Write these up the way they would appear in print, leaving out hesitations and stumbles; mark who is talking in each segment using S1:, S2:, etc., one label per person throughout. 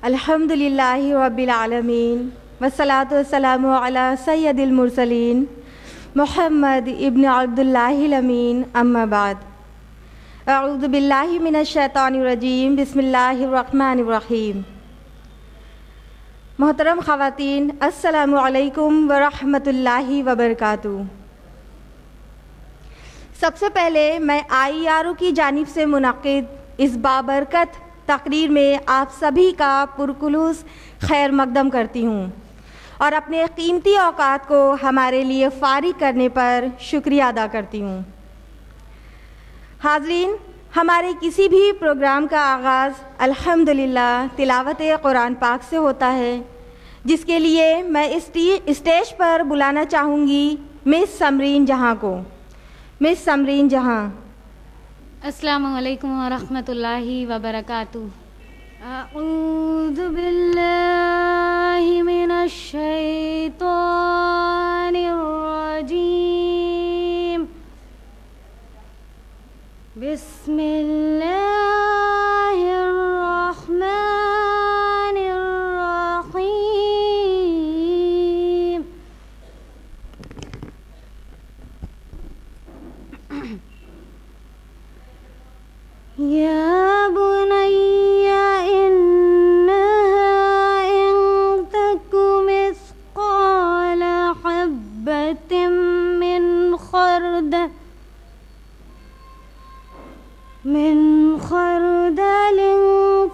S1: अल्हम्दुलिल्लाहि रब्बिल आलमीन वस्सलातु वस्सलामु अला सय्यदिल मुरसलीन मुहम्मद इब्न अब्दुल्लाहिल अमीन अम्मा बाद। अऊज़ु बिल्लाहि मिनश शैतानिर रजीम बिस्मिल्लाहिर रहमानिर रहीम। मोहतरम ख़वातीन, अस्सलामु अलैकुम व रहमतुल्लाहि व बरकातुहू। सबसे पहले मैं IERO की जानिब से मुनक़िद इस बाबरकत तकरीर में आप सभी का पुरखुलूस खैर मक़दम करती हूँ और अपने कीमती औक़ात को हमारे लिए फ़ारिग करने पर शुक्रिया अदा करती हूँ। हाज़रीन, हमारे किसी भी प्रोग्राम का आगाज़ अल्हम्दुलिल्लाह तिलावत कुरान पाक से होता है, जिसके लिए मैं इस स्टेज पर बुलाना चाहूँगी मिस समरीन जहाँ को। मिस समरीन जहाँ।
S2: अस्सलामु अलैकुम व रहमतुल्लाहि व बरकातुहू। अऊज़ु बिल्लाहि मिनश शैतानिर रजीम। बिस्मिल्लाहिर रहमानिर रहीम। या बुनय्या इन्नहा इन तकु मिस्क़ाल हब्बतिन मिन खरदलिन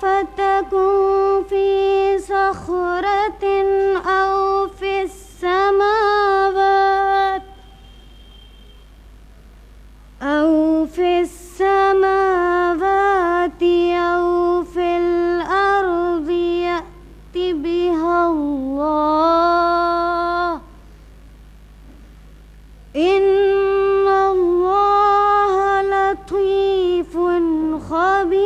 S2: फतकुन फी सख़रतिन औ फ़िस समावाति औ फ़िल अर्ज़ि यअति बिहल्लाह। इन्नल्लाह लतीफ़ुन ख़बीर।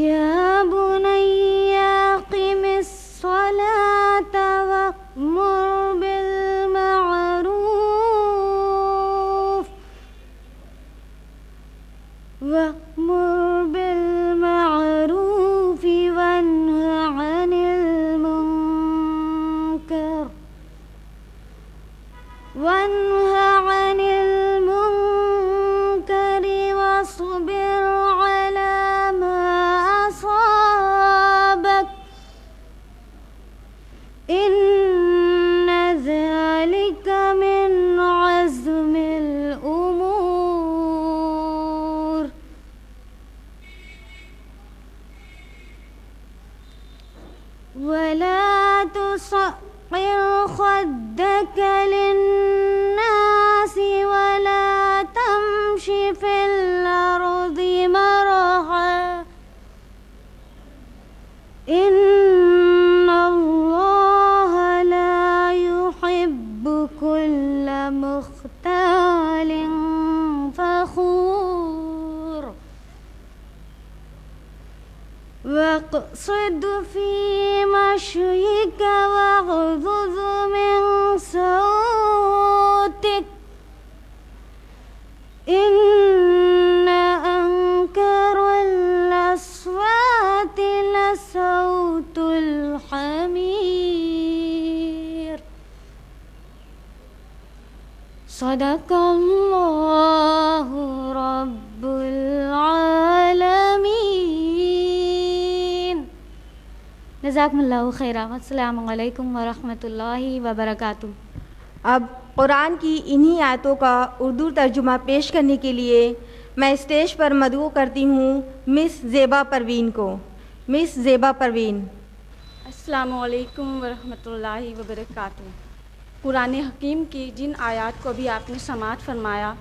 S2: या बुनय्या अक़िमिस सलात वअमुर बिल मअरूफ़ वन्हा अनिल मुनकर वस्बिर अला मा असाबक। इन्न ज़ालिका मिन अज़्मिल उमूर। वला तुसअ्इर ख़द्दक लिन्नासि वला तमशि फ़िल अर्ज़ि मरहा। इन्नल्लाह ला युहिब्बु कुल्ल मुख्तालिन फ़ख़ूर। वक़्सिद फ़ी मश्यिक वग़्ज़ुज़ मिन सौतिक। इन्न अंकरल अस्वाति लसौतुल हमीर। सदक़ल्लाहु रब्बुल आलमीन। जज़ाकुमुल्लाहु खैरा। अस्सलामु अलैकुम व रहमतुल्लाहि व बरकातुहू।
S1: अब कुरान की इन्हीं आयतों का उर्दू तर्जुमा पेश करने के लिए मैं स्टेज पर मदऊ करती हूँ मिस ज़ेबा परवीन को। मिस ज़ेबा परवीन।
S3: अस्सलामु अलैकुम व रहमतुल्लाहि व बरकातुहू। कुरान हकीम की जिन आयत को भी आपने समाअत फरमाया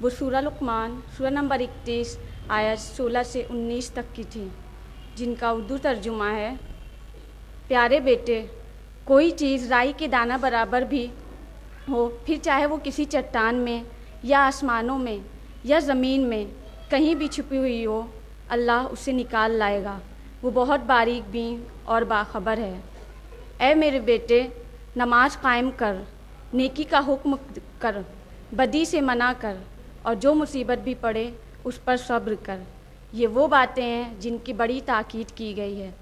S3: वो सूरह लुक़मान सूरह नंबर 31 आयत 16 से 19 तक की थी, जिनका उर्दू तर्जुमा है। प्यारे बेटे, कोई चीज़ राई के दाना बराबर भी हो, फिर चाहे वो किसी चट्टान में या आसमानों में या ज़मीन में कहीं भी छुपी हुई हो, अल्लाह उसे निकाल लाएगा। वो बहुत बारीक बीन और बाखबर है। ऐ मेरे बेटे, नमाज कायम कर, नेकी का हुक्म कर, बदी से मना कर और जो मुसीबत भी पड़े उस पर सब्र कर। ये वो बातें हैं जिनकी बड़ी ताकीद की गई है।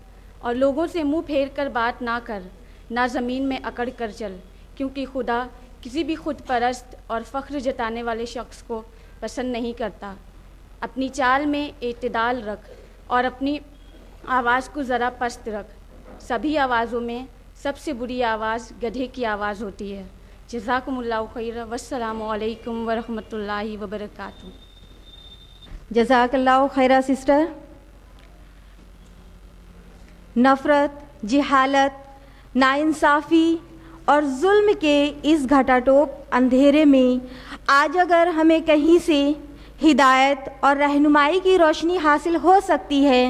S3: और लोगों से मुंह फेर कर बात ना कर, ना ज़मीन में अकड़ कर चल, क्योंकि खुदा किसी भी खुद परस्त और फ़ख्र जताने वाले शख्स को पसंद नहीं करता। अपनी चाल में एतदाल रख और अपनी आवाज़ को ज़रा पस्त रख। सभी आवाज़ों में सबसे बुरी आवाज़ गधे की आवाज़ होती है। जज़ाकुमुल्लाहु खैर, वस्सलामु अलैकुम वरहमतुल्लाहि वबरकातुहू।
S1: जज़ाकल्लाहु खैरा सिस्टर। नफ़रत, जिहालत, नाइंसाफ़ी और जुल्म के इस घटाटोप अंधेरे में आज अगर हमें कहीं से हिदायत और रहनुमाई की रोशनी हासिल हो सकती है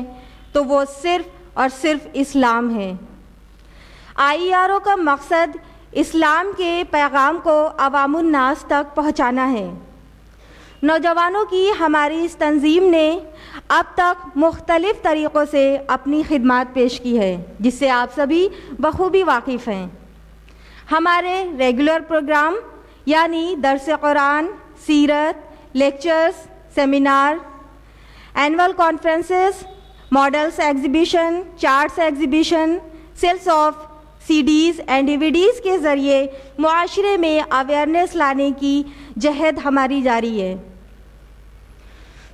S1: तो वो सिर्फ़ और सिर्फ इस्लाम है। IERO का मकसद इस्लाम के पैगाम को अवामुन नास तक पहुँचाना है। नौजवानों की हमारी इस तंजीम ने अब तक मुख्तलिफ़ तरीक़ों से अपनी खिदमत पेश की है, जिससे आप सभी बखूबी वाकिफ़ हैं। हमारे रेगुलर प्रोग्राम यानी दर्स कुरान, सीरत, lectures, seminar, annual conferences, models exhibition, charts exhibition, sales of CDs and DVDs के ज़रिए मुआशरे में अवेयरनेस लाने की जहद हमारी जारी है।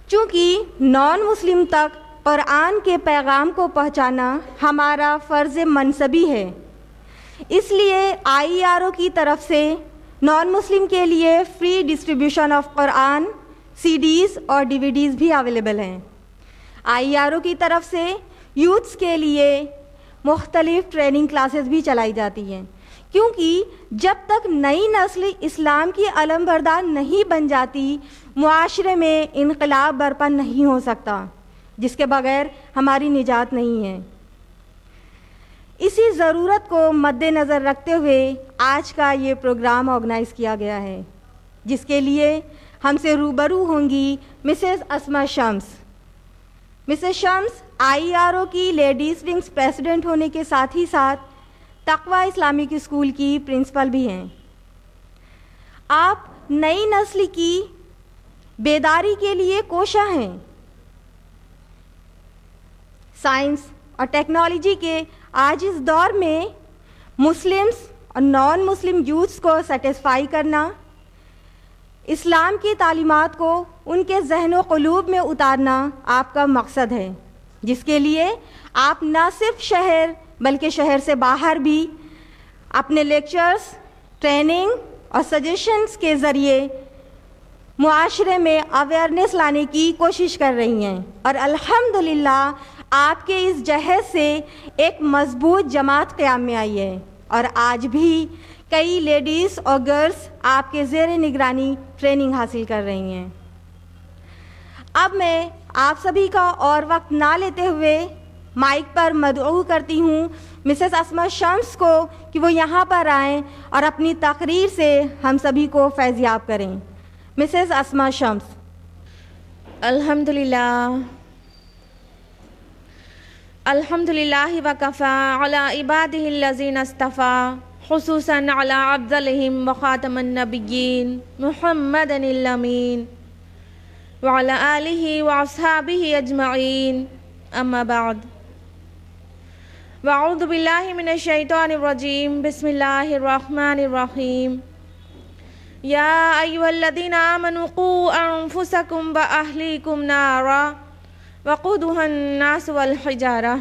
S1: चूँकि नॉन मुस्लिम तक कुरान के पैगाम को पहुँचाना हमारा फ़र्ज़ मनसबी है, इसलिए IERO की तरफ से नॉन मुस्लिम के लिए free distribution of Quran, CDs और DVDs भी अवेलेबल हैं। IERO की तरफ से यूथ्स के लिए मुख्तलिफ़ ट्रेनिंग क्लासेस भी चलाई जाती हैं, क्योंकि जब तक नई नस्ल इस्लाम की अलमबरदार नहीं बन जाती, मुआशरे में इनकलाब बर्पा नहीं हो सकता, जिसके बगैर हमारी निजात नहीं है। इसी ज़रूरत को मद्देनज़र रखते हुए आज का ये प्रोग्राम ऑर्गेनाइज़ किया गया है, जिसके लिए हमसे रूबरू होंगी मिसेस अस्मा शम्स। मिसेस शम्स IERO की लेडीज़ विंग्स प्रेसिडेंट होने के साथ ही साथ तक़वा इस्लामिक स्कूल की प्रिंसिपल भी हैं। आप नई नस्ल की बेदारी के लिए कोशा हैं। साइंस और टेक्नोलॉजी के आज इस दौर में मुस्लिम्स और नॉन मुस्लिम यूथ्स को सेटिस्फाई करना, इस्लाम की तालीमात को उनके ज़हन क़ुलूब में उतारना आपका मकसद है, जिसके लिए आप न सिर्फ शहर बल्कि शहर से बाहर भी अपने लेक्चर्स, ट्रेनिंग और सजेशंस के ज़रिए मुआशरे में अवेयरनेस लाने की कोशिश कर रही हैं। और अल्हम्दुलिल्लाह आपके इस जहद से एक मजबूत जमात क़याम में आई है और आज भी कई लेडीज़ और गर्ल्स आपके ज़ेर निगरानी ट्रेनिंग हासिल कर रही हैं। अब मैं आप सभी का और वक्त ना लेते हुए माइक पर मदऊ करती हूँ मिसेस अस्मा शम्स को कि वो यहाँ पर आएँ और अपनी तकरीर से हम सभी को फैज़याब करें। मिसेस अस्मा शम्स।
S4: अल्हम्दुलिल्लाहि व कफ़ा अला इबादिहिल्लज़ीना इस्तफ़ा खुसूसन अला अफ़ज़लिहिम व ख़ातमन नबिय्यीन मुहम्मदिनिल अमीन व अला आलिहि व अस्हाबिहि अजमईन, अम्मा बाद। वअऊज़ु बिल्लाहि मिनश शैतानिर रजीम, बिस्मिल्लाहिर रहमानिर रहीम। या अय्युहल्लज़ीना आमनू क़ू अन्फुसकुम व अहलीकुम नारा वक़ूदुहन नास वल हिजारा।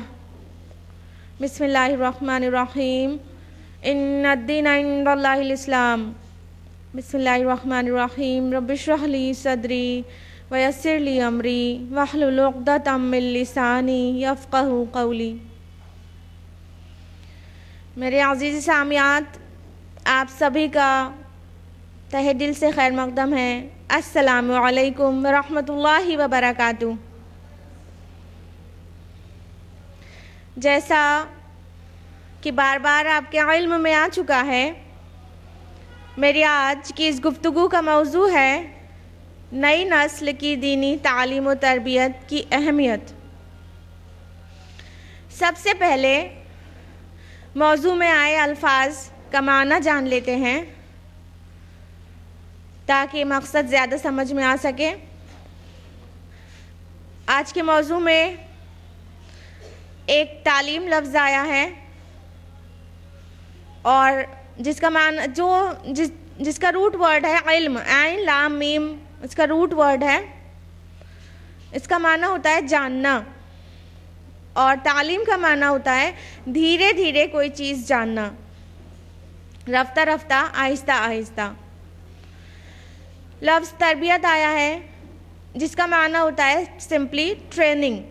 S4: बिस्मिल्लाहिर रहमानिर रहीम। इन्नद्दीना इंदल्लाहिल इस्लाम। बिस्मिल्लाहिर रहमानिर रहीम। रब्बिश्रह ली सदरी व यस्सिर ली अमरी वहलुल उक़दतम मिन लिसानी यफ़क़हू क़ौली। मेरे अज़ीज़ सामियात, आप सभी का तहे दिल से खैर मक़दम है। अस्सलामु अलैकुम व रहमतुल्लाहि व बरकातुहू। जैसा कि बार बार आपके इल्म में आ चुका है, मेरी आज की इस गुफ्तगू का मौजू है नई नस्ल की दीनी तालीम व तरबियत की अहमियत। सबसे पहले मौजू में आए अल्फाज का माना जान लेते हैं ताकि मकसद ज़्यादा समझ में आ सके। आज के मौजू में एक तालीम लफ्ज़ आया है और जिसका रूट वर्ड है इल्म, ऐन लाम मीम, इसका रूट वर्ड है। इसका माना होता है जानना और तालीम का माना होता है धीरे धीरे कोई चीज़ जानना, रफ्ता रफ्ता, आहिस्ता आहिस्ता। लफ्ज़ तरबियत आया है जिसका माना होता है सिंपली ट्रेनिंग,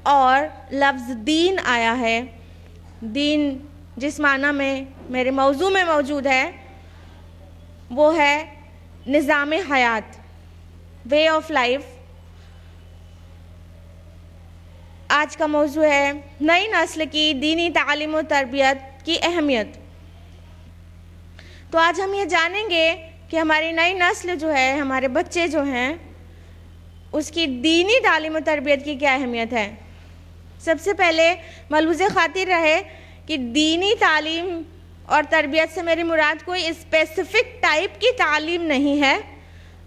S4: और लफ्ज़ दीन आया है, दीन जिस माना में मेरे मौजू में मौजूद है वो है निज़ाम हयात, वे ऑफ लाइफ। आज का मौजू है नई नस्ल की दीनी तालीम और तरबियत की अहमियत। तो आज हम ये जानेंगे कि हमारी नई नस्ल जो है, हमारे बच्चे जो हैं, उसकी दीनी तालीम और तरबियत की क्या अहमियत है। सबसे पहले मलूज़ खातिर रहे कि दीनी तालीम और तरबियत से मेरी मुराद कोई स्पेसिफ़िक टाइप की तालीम नहीं है,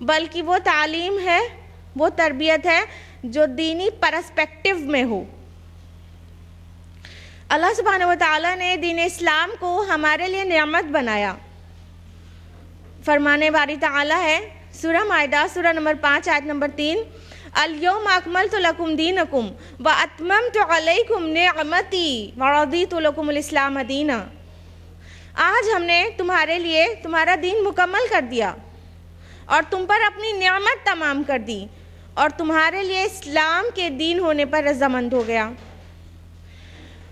S4: बल्कि वो तालीम है, वो तरबियत है जो दीनी पर्सपेक्टिव में हो। अल्लाह सुब्हानहू व तआला ने दीन इस्लाम को हमारे लिए नेमत बनाया। फरमाने बारी ताला है सूरह माइदा सूरह नंबर 5 आयत नंबर 3, अल-यौम अकमलतु लकुम दीनकुम व अतममतु अलैकुम निअमती व रदीतु लकुमुल इस्लाम दीना। आज हमने तुम्हारे लिए तुम्हारा दीन मुकम्मल कर दिया और तुम पर अपनी नेमत तमाम कर दी और तुम्हारे लिए इस्लाम के दीन होने पर रज़ामंद हो गया।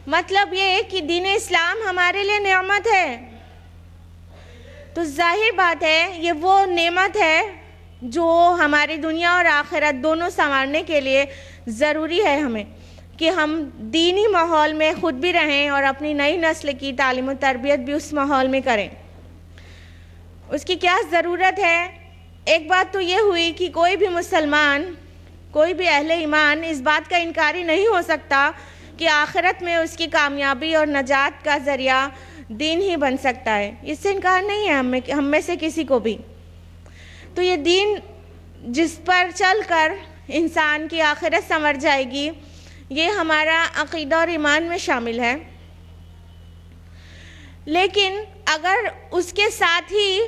S4: मतलब ये कि दीन इस्लाम हमारे लिए नेमत है, तो जाहिर बात है ये वो नेमत है जो हमारी दुनिया और आखिरत दोनों संवारने के लिए ज़रूरी है हमें कि हम दीनी माहौल में ख़ुद भी रहें और अपनी नई नस्ल की तालीम और तरबियत भी उस माहौल में करें। उसकी क्या ज़रूरत है? एक बात तो ये हुई कि कोई भी मुसलमान, कोई भी अहले ईमान इस बात का इनकारी नहीं हो सकता कि आखिरत में उसकी कामयाबी और नजात का ज़रिया दीन ही बन सकता है। इससे इनकार नहीं है हम में से किसी को भी। तो ये दीन जिस पर चलकर इंसान की आखिरत संवर जाएगी, ये हमारा अक़ीदा और ईमान में शामिल है। लेकिन अगर उसके साथ ही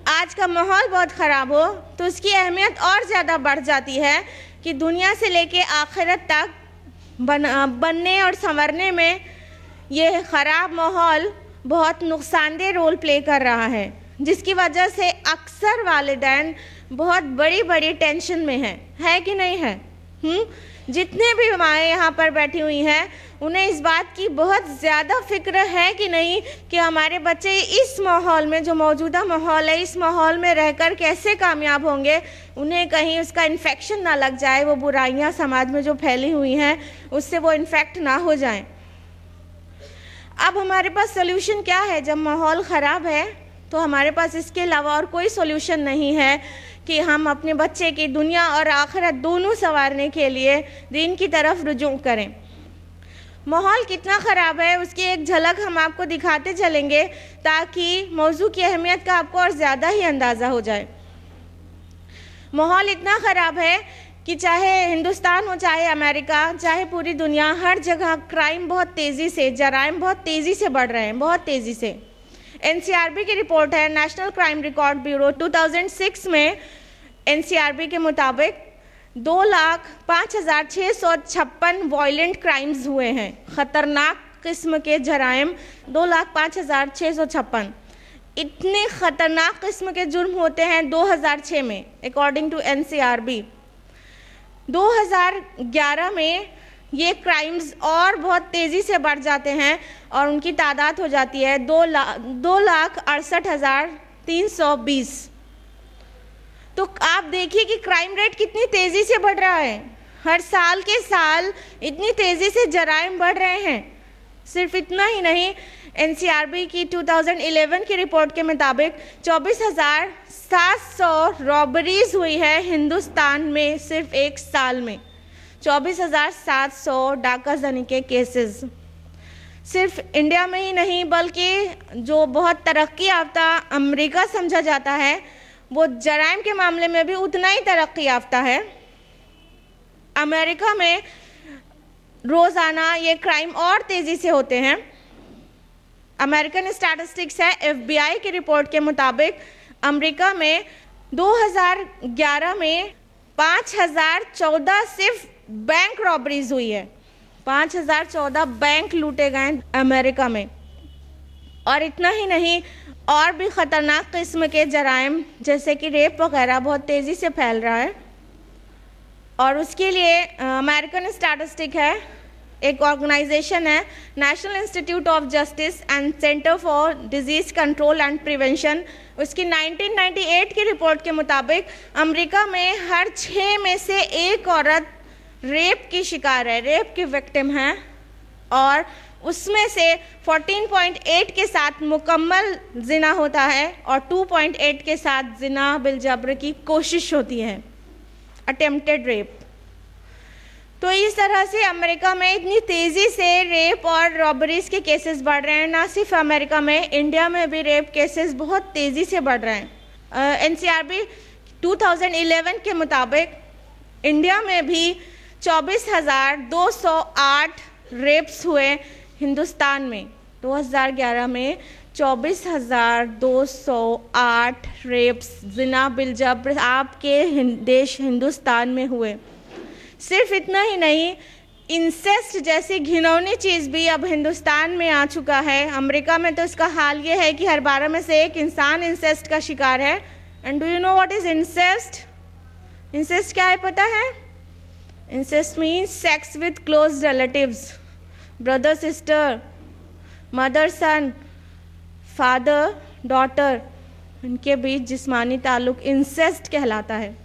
S4: आज का माहौल बहुत ख़राब हो तो उसकी अहमियत और ज़्यादा बढ़ जाती है कि दुनिया से लेके आखिरत तक बनने और संवरने में ये ख़राब माहौल बहुत नुकसानदेह रोल प्ले कर रहा है, जिसकी वजह से अक्सर वालिदैन बहुत बड़ी बड़ी टेंशन में है कि नहीं है? जितने भी माएँ यहाँ पर बैठी हुई हैं उन्हें इस बात की बहुत ज़्यादा फ़िक्र है कि नहीं कि हमारे बच्चे इस माहौल में, जो मौजूदा माहौल है, इस माहौल में रहकर कैसे कामयाब होंगे, उन्हें कहीं उसका इन्फेक्शन ना लग जाए, वो बुराइयाँ समाज में जो फैली हुई हैं उससे वो इन्फेक्ट ना हो जाएं। अब हमारे पास सोल्यूशन क्या है? जब माहौल ख़राब है तो हमारे पास इसके अलावा और कोई सोल्यूशन नहीं है कि हम अपने बच्चे की दुनिया और आखिरत दोनों संवारने के लिए दीन की तरफ रुजू करें। माहौल कितना ख़राब है उसकी एक झलक हम आपको दिखाते चलेंगे ताकि मौजू की अहमियत का आपको और ज़्यादा ही अंदाज़ा हो जाए। माहौल इतना ख़राब है कि चाहे हिंदुस्तान हो, चाहे अमेरिका, चाहे पूरी दुनिया, हर जगह क्राइम बहुत तेज़ी से, जराइम बहुत तेज़ी से बढ़ रहे हैं, बहुत तेज़ी से। NCRB की रिपोर्ट है, नेशनल क्राइम रिकॉर्ड ब्यूरो, 2006 में NCRB के मुताबिक 2,05,656 वायलेंट क्राइम्स हुए हैं, ख़तरनाक किस्म के जराइम 2,05,656। इतने ख़तरनाक किस्म के जुर्म होते हैं 2006 में, अकॉर्डिंग टू NCRB। 2011 में ये क्राइम्स और बहुत तेज़ी से बढ़ जाते हैं और उनकी तादाद हो जाती है 2,68,320। तो आप देखिए कि क्राइम रेट कितनी तेज़ी से बढ़ रहा है। हर साल के साल इतनी तेज़ी से जराइम बढ़ रहे हैं। सिर्फ इतना ही नहीं, NCRB की 2011 की रिपोर्ट के मुताबिक 24,700 रॉबरीज हुई है हिंदुस्तान में सिर्फ एक साल में। 24,700 डाका जनी के केसेस सिर्फ इंडिया में ही नहीं बल्कि जो बहुत तरक्की याफ्ता अमेरिका समझा जाता है वो जराइम के मामले में भी उतना ही तरक्की याफ्ता है। अमेरिका में रोज़ाना ये क्राइम और तेज़ी से होते हैं। अमेरिकन स्टैटिस्टिक्स है, FBI की रिपोर्ट के मुताबिक अमेरिका में 2011 में 5014 सिर्फ बैंक रॉबरीज हुई है। 5014 बैंक लूटे गए अमेरिका में। और इतना ही नहीं, और भी ख़तरनाक किस्म के जराइम जैसे कि रेप वगैरह बहुत तेज़ी से फैल रहा है। और उसके लिए अमेरिकन स्टैटिस्टिक है, एक ऑर्गेनाइजेशन है national institute of justice and centre for disease control and prevention, उसकी 1998 की रिपोर्ट के मुताबिक अमेरिका में हर 6 में से 1 औरत रेप की शिकार है, रेप की विक्टिम है। और उसमें से 14.8 के साथ मुकम्मल जिना होता है और 2.8 के साथ जिना बिलजबर की कोशिश होती है, अटेम्प्टेड रेप। तो इस तरह से अमेरिका में इतनी तेज़ी से रेप और रॉबरीज के केसेस बढ़ रहे हैं। ना सिर्फ अमेरिका में, इंडिया में भी रेप केसेस बहुत तेज़ी से बढ़ रहे हैं। NCRB 2011 के मुताबिक इंडिया में भी 24,208 रेप्स हुए हिंदुस्तान में। 2011 में 24,208 रेप्स जिना बिलजबर आपके देश हिंदुस्तान में हुए। सिर्फ इतना ही नहीं, इंसेस्ट जैसी घिनौनी चीज़ भी अब हिंदुस्तान में आ चुका है। अमेरिका में तो इसका हाल ये है कि हर 12 में से 1 इंसान इंसेस्ट का शिकार है। And do you know what is incest? Incest क्या है पता है? Incest means sex with close relatives, brother sister, mother sun, father daughter, इनके बीच जिस्मानी ताल्लुक इंसेस्ट कहलाता है।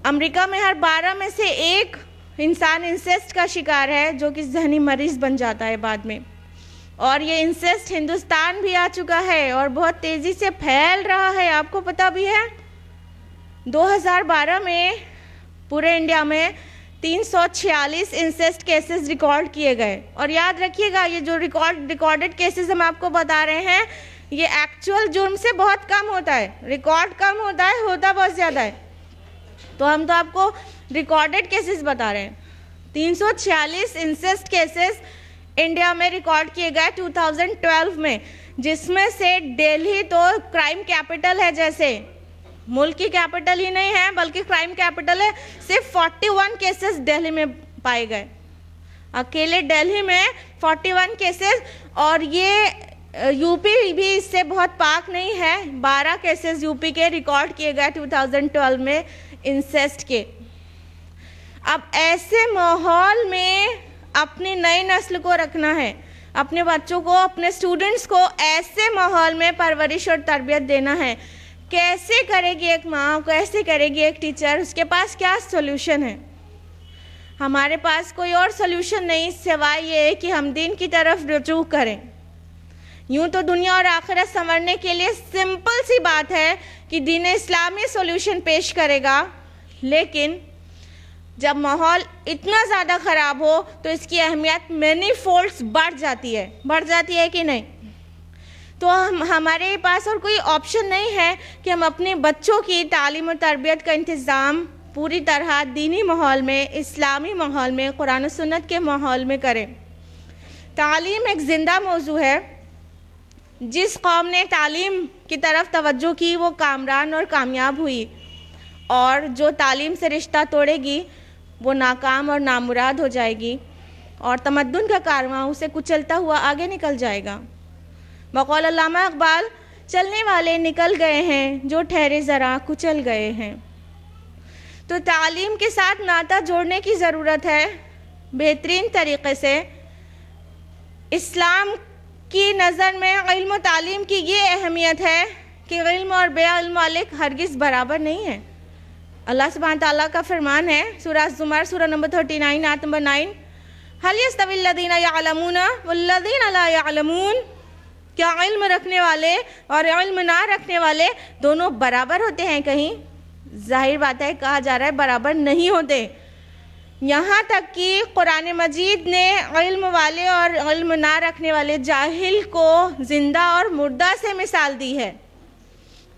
S4: अमेरिका में हर 12 में से 1 इंसान इंसेस्ट का शिकार है, जो कि जहनी मरीज बन जाता है बाद में। और ये इंसेस्ट हिंदुस्तान भी आ चुका है और बहुत तेज़ी से फैल रहा है, आपको पता भी है। 2012 में पूरे इंडिया में 346 इंसेस्ट केसेस रिकॉर्ड किए गए। और याद रखिएगा, ये जो रिकॉर्डेड केसेस हम आपको बता रहे हैं, ये एक्चुअल जुर्म से बहुत कम होता है। रिकॉर्ड कम होता है, होता बहुत ज़्यादा है। तो हम तो आपको रिकॉर्डेड केसेस बता रहे हैं। 346 इंसेस्ट केसेस इंडिया में रिकॉर्ड किए गए 2012 में, जिसमें से दिल्ली तो क्राइम कैपिटल है, जैसे मुल्क की कैपिटल ही नहीं है बल्कि क्राइम कैपिटल है। सिर्फ 41 केसेस दिल्ली में पाए गए, अकेले दिल्ली में 41 केसेस। और ये यूपी भी इससे बहुत पाक नहीं है। 12 केसेस यूपी के रिकॉर्ड किए गए 2012 में इंसेस्ट के। अब ऐसे माहौल में अपनी नई नस्ल को रखना है, अपने बच्चों को, अपने स्टूडेंट्स को ऐसे माहौल में परवरिश और तरबियत देना है। कैसे करेगी एक माँ, कैसे करेगी एक टीचर? उसके पास क्या सॉल्यूशन है? हमारे पास कोई और सॉल्यूशन नहीं सिवाय ये कि हम दीन की तरफ रुजू करें। यूँ तो दुनिया और आखिरत संवरने के लिए सिंपल सी बात है कि दीन इस्लामी सॉल्यूशन पेश करेगा, लेकिन जब माहौल इतना ज़्यादा ख़राब हो तो इसकी अहमियत मैनी फोल्ड्स बढ़ जाती है कि नहीं? तो हमारे पास और कोई ऑप्शन नहीं है कि हम अपने बच्चों की तालीम और तरबियत का इंतज़ाम पूरी तरह दीनी माहौल में, इस्लामी माहौल में, कुरान और सुन्नत के माहौल में करें। तालीम एक ज़िंदा मौजू है। जिस कौम ने तालीम की तरफ तवज्जो की वो कामरान और कामयाब हुई, और जो तालीम से रिश्ता तोड़ेगी वो नाकाम और नामुराद हो जाएगी, और तमद्दुन का कारवां उसे कुचलता हुआ आगे निकल जाएगा। बकौल अल्लामा इकबाल, चलने वाले निकल गए हैं जो ठहरे ज़रा कुचल गए हैं। तो तालीम के साथ नाता जोड़ने की ज़रूरत है बेहतरीन तरीक़े से। इस्लाम की नज़र में इल्म और तालीम की ये अहमियत है कि इल्म और बेइल्म वाले हरगिज़ बराबर नहीं है। अल्लाह सुब्हान ताला का फरमान है, सूरह ज़ुमर सूरह नंबर 39 आयत नंबर 9, हल यस्तविल्लज़ीना यअलमूना वल्लज़ीना ला यअलमून, क्या इल्म रखने वाले और इल्म ना रखने वाले दोनों बराबर होते हैं? कहीं जाहिर बात है कहा जा रहा है बराबर नहीं होते। यहाँ तक कि कुरान मजीद ने इल्म वाले और इल्म ना रखने वाले जाहिल को ज़िंदा और मुर्दा से मिसाल दी है।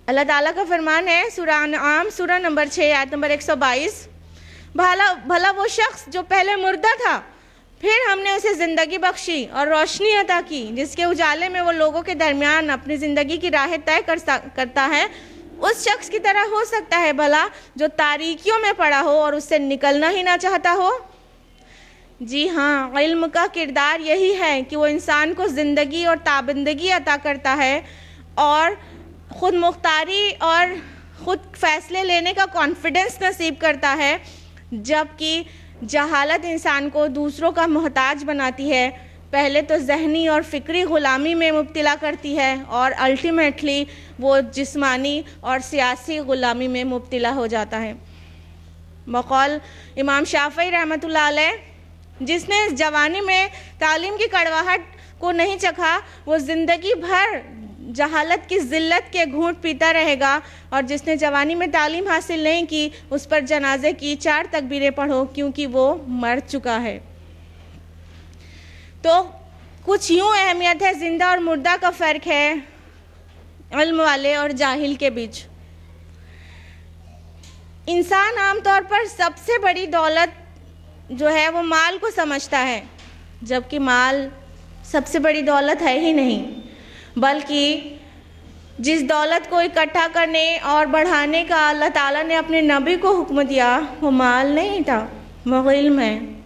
S4: अल्लाह ताला का फरमान है सूरह अनआम सूरह नंबर 6 आयत नंबर 122, भला वो शख्स जो पहले मुर्दा था फिर हमने उसे ज़िंदगी बख्शी और रोशनी अता की, जिसके उजाले में वो लोगों के दरमियान अपनी ज़िंदगी की राह तय करता है, उस शख्स की तरह हो सकता है भला जो तारीकियों में पड़ा हो और उससे निकलना ही ना चाहता हो। जी हाँ, इल्म का किरदार यही है कि वो इंसान को ज़िंदगी और ताबिंदगी अता करता है और ख़ुद मुख्तारी और ख़ुद फ़ैसले लेने का कॉन्फिडेंस नसीब करता है, जबकि जहालत इंसान को दूसरों का मोहताज बनाती है। पहले तो ज़हनी और फ़िक्री ग़ुलामी में मुब्तला करती है और अल्टीमेटली वो जिस्मानी और सियासी ग़ुलामी में मुब्तला हो जाता है। बक़ौल इमाम शाफ़ी रहमतुल्लाह अलैह, जिसने इस जवानी में तालीम की कड़वाहट को नहीं चखा वो ज़िंदगी भर जहालत की ज़िल्लत के घूंट पीता रहेगा, और जिसने जवानी में तालीम हासिल नहीं की उस पर जनाजे की 4 तकबीरें पढ़ो, क्योंकि वो मर चुका है। तो कुछ यूँ अहमियत है ज़िंदा और मुर्दा का फ़र्क है इल्म वाले और जाहिल के बीच। इंसान आमतौर पर सबसे बड़ी दौलत जो है वो माल को समझता है, जबकि माल सबसे बड़ी दौलत है ही नहीं, बल्कि जिस दौलत को इकट्ठा करने और बढ़ाने का अल्लाह ताला ने अपने नबी को हुक्म दिया वो माल नहीं था, वो इल्म है।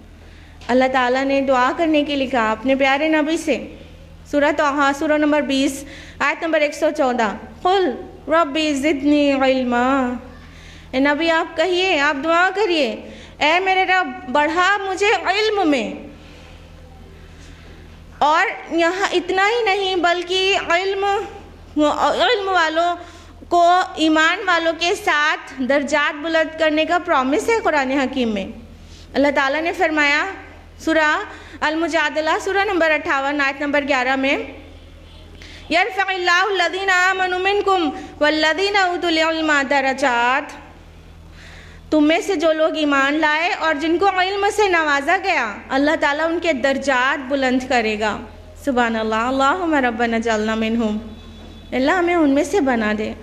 S4: अल्लाह ताला ने दुआ करने के लिए कहा अपने प्यारे नबी से, सूरह तौहा सूरह नंबर 20 आयत नंबर 114, कुल रब्बी ज़िदनी इल्मा। ए नबी आप कहिए, आप दुआ करिए, ए मेरे रब बढ़ा मुझे इल्म में। और यहाँ इतना ही नहीं बल्कि इल्म वालों को ईमान वालों के साथ दर्जात बुलंद करने का प्रॉमिस है कुरान हकीम में। अल्लाह ताला ने फरमाया सूरह अल-मुजादला सूरह नंबर 58 आयत नंबर 11 में, यरफ़इल्लाहु लज़ीना आमनु मिनकुम वल्लज़ीना उतुल इल्मा दरजात। तुम में से जो लोग ईमान लाए और जिनको इल्म से नवाजा गया, अल्लाह ताला उनके दर्जात बुलंद करेगा। सुभान अल्लाह, अल्लाहुम्मा रब्बना जअलना मिनहुम, अल्लाह हमें उनमें से बना दे।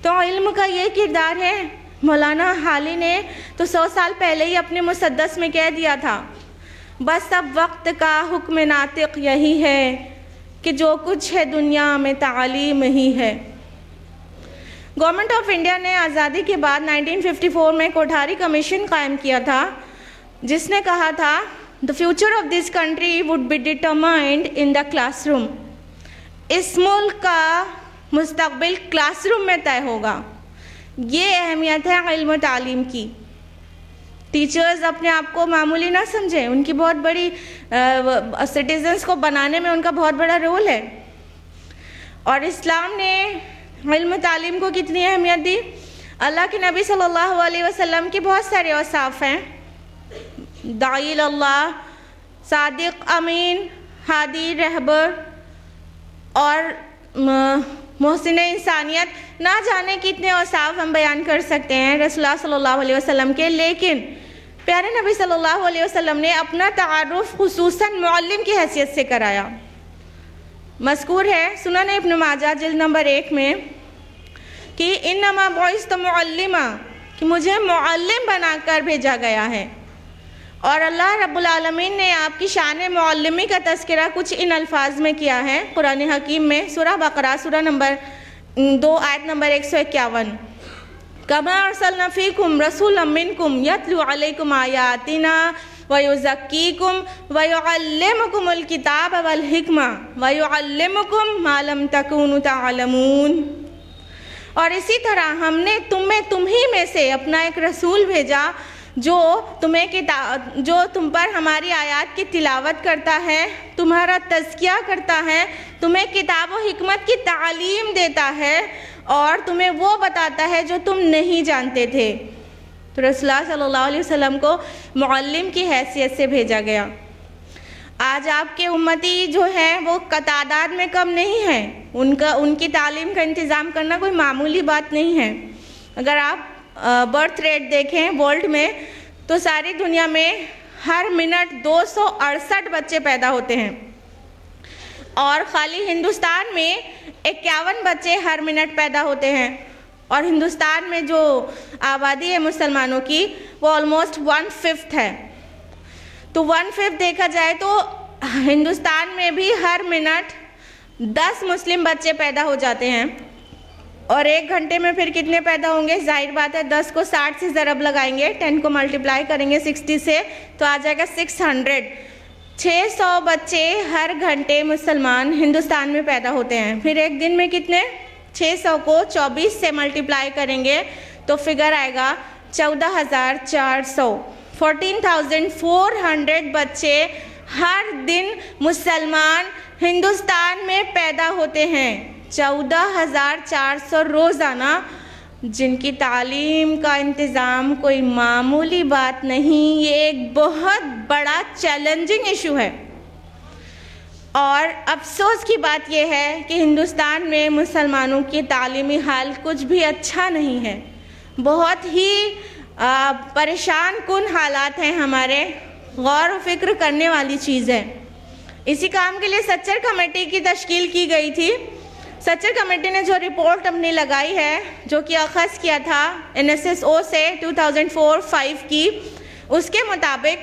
S4: तो इल्म का ये किरदार है। मौलाना हाली ने तो 100 साल पहले ही अपने मुसद्दस में कह दिया था, बस अब वक्त का हुक्म नातिक यही है कि जो कुछ है दुनिया में तालीम ही है। गवर्नमेंट ऑफ इंडिया ने आज़ादी के बाद 1954 में कोठारी कमीशन कायम किया था, जिसने कहा था the future of this country would be determined in the classroom. इस मुल्क का मुस्तकबिल क्लासरूम में तय होगा। ये अहमियत है इल्म तालीम की। टीचर्स अपने आप को मामूली ना समझें, उनकी बहुत बड़ी सिटीजन्स को बनाने में उनका बहुत बड़ा रोल है। और इस्लाम ने इल्म तालीम को कितनी अहमियत दी। अल्लाह के नबी सल्लल्लाहु अलैहि वसल्लम के बहुत सारे औसाफ हैं, दाइल अल्लाह, सादिक अमीन, हादी रहबर और मोहसिन इंसानियत। ना जाने कितने औसाफ हम बयान कर सकते हैं रसूलुल्लाह सल्लल्लाहु अलैहि वसल्लम के, लेकिन प्यारे नबी सल्लल्लाहु अलैहि वसल्लम ने अपना तारुफ खुसूसन मुअल्लिम की हैसियत से कराया। मज़कूर है सुनन इब्न माजा जिल्द नंबर 1 में कि इन्नमा बुइस्तु मुअल्लिमा, कि मुझे मुअल्लिम बनाकर भेजा गया है। और अल्लाह रब्बुल आलमीन ने आपकी शान मुअल्लिमी का तज़किरा कुछ इन अल्फाज में किया है कुरान हकीम में, सूरह बकरा सूरह नंबर 2 आयत नंबर 151, कमा अरसलना फ़ीकुम रसूलन मिनकुम यतलू अलैकुम आयातिना व युज़क्कीकुम व युअल्लिमुकुमुल किताब वल हिकमा व युअल्लिमुकुम मा लम तकूनु तअलमून। और इसी तरह हमने तुम्ही में से अपना एक रसूल भेजा जो तुम पर हमारी आयात की तिलावत करता है, तुम्हारा तज़किया करता है, तुम्हें किताब व हिकमत की तालीम देता है और तुम्हें वो बताता है जो तुम नहीं जानते थे। तो रसूलुल्लाह सल्लल्लाहु अलैहि वसल्लम को मुअल्लिम की हैसियत से भेजा गया। आज आपके उम्मती जो हैं वो तादाद में कम नहीं है, उनकी तालीम का इंतज़ाम करना कोई मामूली बात नहीं है। अगर आप बर्थ रेट देखें वर्ल्ड में तो सारी दुनिया में हर मिनट 268 बच्चे पैदा होते हैं और खाली हिंदुस्तान में 51 बच्चे हर मिनट पैदा होते हैं। और हिंदुस्तान में जो आबादी है मुसलमानों की वो ऑलमोस्ट 1/5 है। तो 1/5 देखा जाए तो हिंदुस्तान में भी हर मिनट 10 मुस्लिम बच्चे पैदा हो जाते हैं। और 1 घंटे में फिर कितने पैदा होंगे? जाहिर बात है 10 को 60 से ज़रब लगाएंगे, 10 को मल्टीप्लाई करेंगे 60 से तो आ जाएगा 600। 600 बच्चे हर घंटे मुसलमान हिंदुस्तान में पैदा होते हैं। फिर एक दिन में कितने? 600 को 24 से मल्टीप्लाई करेंगे तो फिगर आएगा 14,400। 14,400 बच्चे हर दिन मुसलमान हिंदुस्तान में पैदा होते हैं। 14,400 रोज़ाना, जिनकी तालीम का इंतज़ाम कोई मामूली बात नहीं, ये एक बहुत बड़ा चैलेंजिंग इशू है। और अफसोस की बात यह है कि हिंदुस्तान में मुसलमानों की तालीमी हाल कुछ भी अच्छा नहीं है। बहुत ही परेशान कुन हालात हैं हमारे, गौर व फिक्र करने वाली चीज़ है। इसी काम के लिए सच्चर कमेटी की तश्कील की गई थी। सच्चर कमेटी ने जो रिपोर्ट अपनी लगाई है, जो कि अखज़ किया था NSSO से 2004-05 की, उसके मुताबिक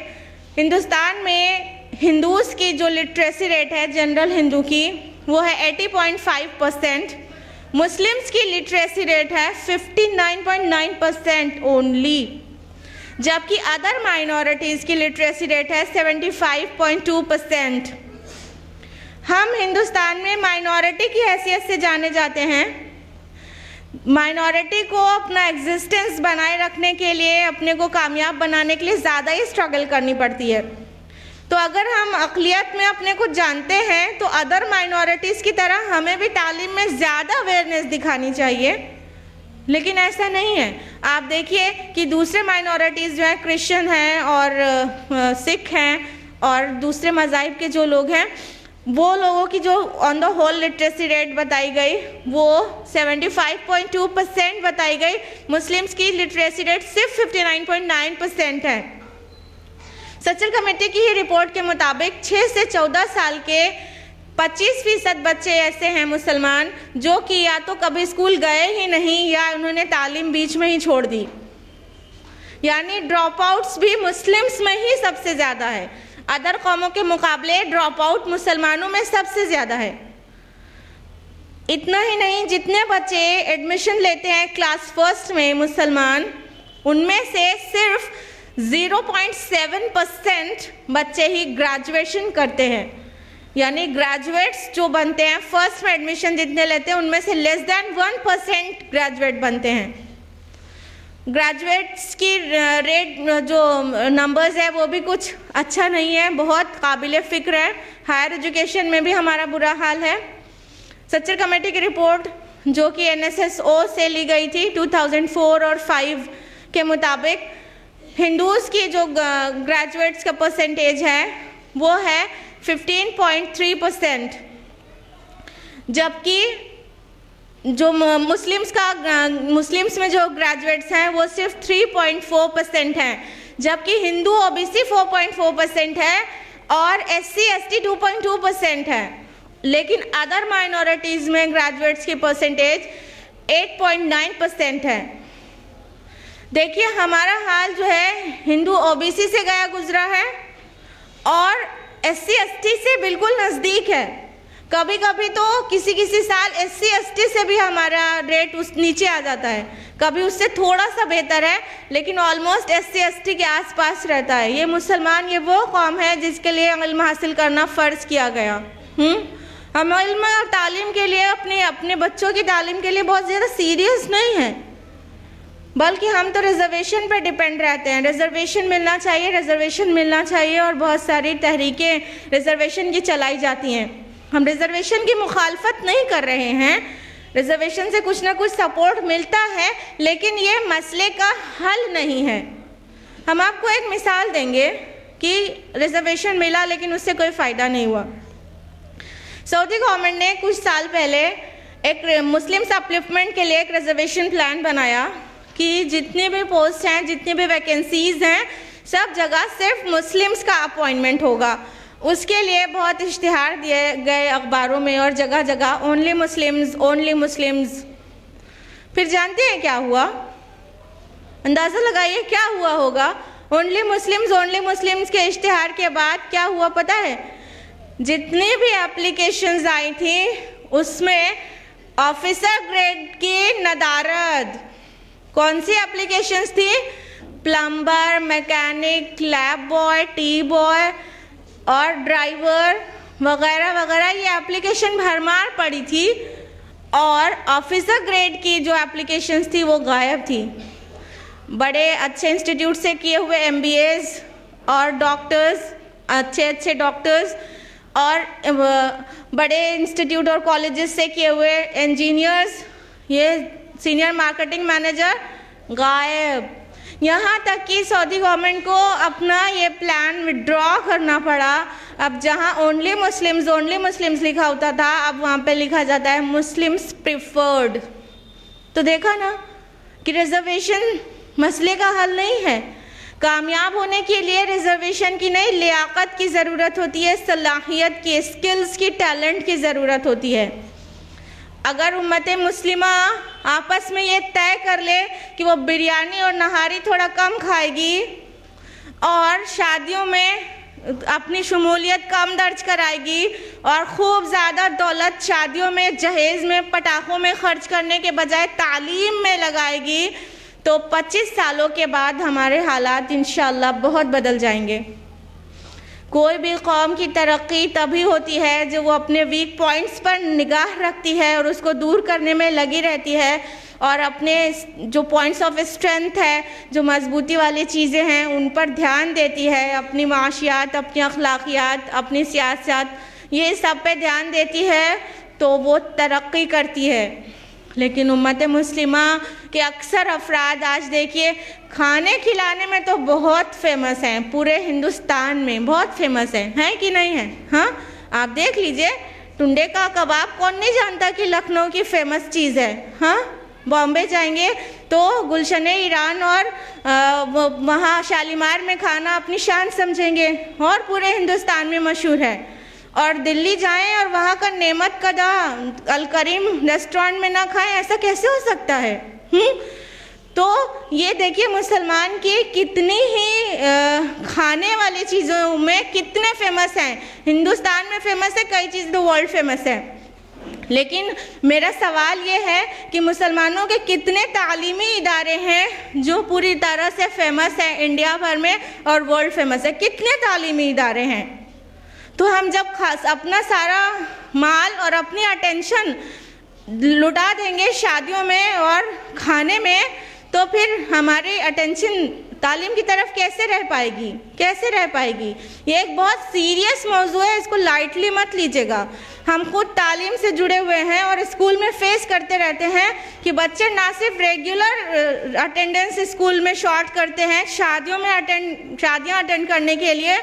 S4: हिंदुस्तान में हिंदूज़ की जो लिटरेसी रेट है जनरल हिंदू की वो है 80.5%। मुस्लिम्स की लिटरेसी रेट है 59.9% ओनली, जबकि अदर माइनॉरिटीज़ की लिटरेसी रेट है 75.2%। हम हिंदुस्तान में माइनॉरिटी की हैसियत से जाने जाते हैं। माइनॉरिटी को अपना एग्जिस्टेंस बनाए रखने के लिए, अपने को कामयाब बनाने के लिए ज़्यादा ही स्ट्रगल करनी पड़ती है। तो अगर हम अक़लियत में अपने को जानते हैं तो अदर माइनॉरिटीज़ की तरह हमें भी तालीम में ज़्यादा अवेयरनेस दिखानी चाहिए, लेकिन ऐसा नहीं है। आप देखिए कि दूसरे माइनॉरिटीज़ जो है, क्रिश्चियन हैं और सिख हैं और दूसरे मज़ाहिब के जो लोग हैं, वो लोगों की जो on the whole literacy rate बताई गई वो 75.2% बताई गई। मुस्लिम्स की लिटरेसी रेट सिर्फ 59.9% है। सच्चर कमेटी की ही रिपोर्ट के मुताबिक 6 से 14 साल के 25% बच्चे ऐसे हैं मुसलमान जो कि या तो कभी स्कूल गए ही नहीं या उन्होंने तालीम बीच में ही छोड़ दी। यानी ड्रॉप आउट्स भी मुस्लिम्स में ही सबसे ज़्यादा है। अदर कौमों के मुकाबले ड्रॉप आउट मुसलमानों में सबसे ज़्यादा है। इतना ही नहीं, जितने बच्चे एडमिशन लेते हैं क्लास फर्स्ट में मुसलमान, उनमें से सिर्फ 0.7% बच्चे ही ग्रेजुएशन करते हैं। यानी ग्रेजुएट्स जो बनते हैं, फर्स्ट में एडमिशन जितने लेते हैं उनमें से लेस दैन 1% ग्रेजुएट बनते हैं। ग्रेजुएट्स की रेट जो नंबर्स है वो भी कुछ अच्छा नहीं है, बहुत काबिल फ़िक्र है। हायर एजुकेशन में भी हमारा बुरा हाल है। सच्चर कमेटी की रिपोर्ट जो कि NSSO से ली गई थी 2004 और 5 के मुताबिक हिंदूज़ की जो ग्रेजुएट्स का परसेंटेज है वो है 15.3%, जबकि जो मुस्लिम्स में जो ग्रेजुएट्स हैं वो सिर्फ 3.4% हैं, जबकि हिंदू OBC 4.4% है और SC ST 2.2% है। लेकिन अदर माइनॉरिटीज़ में ग्रेजुएट्स की परसेंटेज 8.9% है। देखिए हमारा हाल जो है हिंदू OBC से गया गुजरा है और SC ST से बिल्कुल नज़दीक है। कभी कभी तो किसी साल SC ST से भी हमारा रेट उस नीचे आ जाता है, कभी उससे थोड़ा सा बेहतर है, लेकिन ऑलमोस्ट SC ST के आसपास रहता है। ये मुसलमान, ये वो कौम है जिसके लिए इल्म हासिल करना फ़र्ज़ किया गया। हम इल्म और तालीम के लिए, अपने बच्चों की तालीम के लिए बहुत ज़्यादा सीरियस नहीं है, बल्कि हम तो रिजर्वेशन पर डिपेंड रहते हैं। रिजर्वेशन मिलना चाहिए, रिजर्वेशन मिलना चाहिए, और बहुत सारी तहरीकें रिजर्वेशन की चलाई जाती हैं। हम रिजर्वेशन की मुखालफत नहीं कर रहे हैं, रिजर्वेशन से कुछ ना कुछ सपोर्ट मिलता है, लेकिन ये मसले का हल नहीं है। हम आपको एक मिसाल देंगे कि रिजर्वेशन मिला लेकिन उससे कोई फ़ायदा नहीं हुआ। सऊदी गवर्नमेंट ने कुछ साल पहले एक मुस्लिम्स अपलिफ्टमेंट के लिए एक रिजर्वेशन प्लान बनाया कि जितनी भी पोस्ट हैं, जितनी भी वैकेंसीज़ हैं, सब जगह सिर्फ मुस्लिम्स का अपॉइंटमेंट होगा। उसके लिए बहुत इश्तिहार दिए गए अखबारों में और जगह जगह, ओनली मुस्लिम्स, ओनली मुस्लिम्स। फिर जानते हैं क्या हुआ? अंदाज़ा लगाइए क्या हुआ होगा। ओनली मुस्लिम्स के इश्तिहार के बाद क्या हुआ पता है? जितनी भी एप्लीकेशंस आई थी उसमें ऑफिसर ग्रेड की नदारद। कौन सी एप्लीकेशंस थी? Plumber, mechanic, lab boy, T boy और ड्राइवर वगैरह वगैरह, ये एप्लीकेशन भरमार पड़ी थी। और ऑफिसर ग्रेड की जो एप्लीकेशंस थी वो गायब थी। बड़े अच्छे इंस्टीट्यूट से किए हुए MBAs और डॉक्टर्स, अच्छे डॉक्टर्स और बड़े इंस्टीट्यूट और कॉलेजेस से किए हुए इंजीनियर्स, ये सीनियर मार्केटिंग मैनेजर गायब। यहाँ तक कि सऊदी गवर्नमेंट को अपना ये प्लान विड्रॉ करना पड़ा। अब जहाँ ओनली मुस्लिम्स लिखा होता था, अब वहाँ पे लिखा जाता है मुस्लिम्स प्रिफर्ड। तो देखा ना कि रिजर्वेशन मसले का हल नहीं है। कामयाब होने के लिए रिजर्वेशन की नहीं, लियाकत की ज़रूरत होती है, सलाहियत की, स्किल्स की, टैलेंट की ज़रूरत होती है। अगर उम्मत मुस्लिमा आपस में ये तय कर ले कि वो बिरयानी और नहारी थोड़ा कम खाएगी और शादियों में अपनी शमूलियत कम दर्ज कराएगी और खूब ज़्यादा दौलत शादियों में, जहेज़ में, पटाखों में खर्च करने के बजाय तालीम में लगाएगी, तो 25 सालों के बाद हमारे हालात इंशाअल्लाह बहुत बदल जाएंगे। कोई भी कौम की तरक्की तभी होती है जो वो अपने वीक पॉइंट्स पर निगाह रखती है और उसको दूर करने में लगी रहती है, और अपने जो पॉइंट्स ऑफ स्ट्रेंथ है, जो मजबूती वाली चीज़ें हैं, उन पर ध्यान देती है। अपनी माशियात, अपनी अखलाकियात, अपनी सियासत, ये सब पे ध्यान देती है तो वो तरक्की करती है। लेकिन उम्मत मुस्लिमा के अक्सर अफराद आज देखिए खाने खिलाने में तो बहुत फेमस हैं, पूरे हिंदुस्तान में बहुत फेमस हैं कि नहीं है? हाँ, आप देख लीजिए, टुंडे का कबाब कौन नहीं जानता कि लखनऊ की फेमस चीज़ है। हाँ, बॉम्बे जाएंगे तो गुलशन ईरान और वहाँ शालीमार में खाना अपनी शान समझेंगे और पूरे हिंदुस्तान में मशहूर है। और दिल्ली जाएं और वहाँ का नेमत कदा अल करीम रेस्टोरेंट में ना खाएं, ऐसा कैसे हो सकता है? तो ये देखिए मुसलमान की कितनी ही खाने वाली चीज़ों में कितने फेमस हैं। हिंदुस्तान में फेमस है, कई चीज़ तो वर्ल्ड फेमस है। लेकिन मेरा सवाल ये है कि मुसलमानों के कितने तालीमी इदारे हैं जो पूरी तरह से फेमस है इंडिया भर में और वर्ल्ड फेमस है? कितने तालीमी इदारे हैं? तो हम जब अपना सारा माल और अपनी अटेंशन लुटा देंगे शादियों में और खाने में, तो फिर हमारी अटेंशन तालीम की तरफ कैसे रह पाएगी? कैसे रह पाएगी? ये एक बहुत सीरियस मौजू है, इसको लाइटली मत लीजिएगा। हम खुद तालीम से जुड़े हुए हैं और स्कूल में फेस करते रहते हैं कि बच्चे ना सिर्फ रेगुलर अटेंडेंस स्कूल में शॉर्ट करते हैं शादियाँ अटेंड करने के लिए,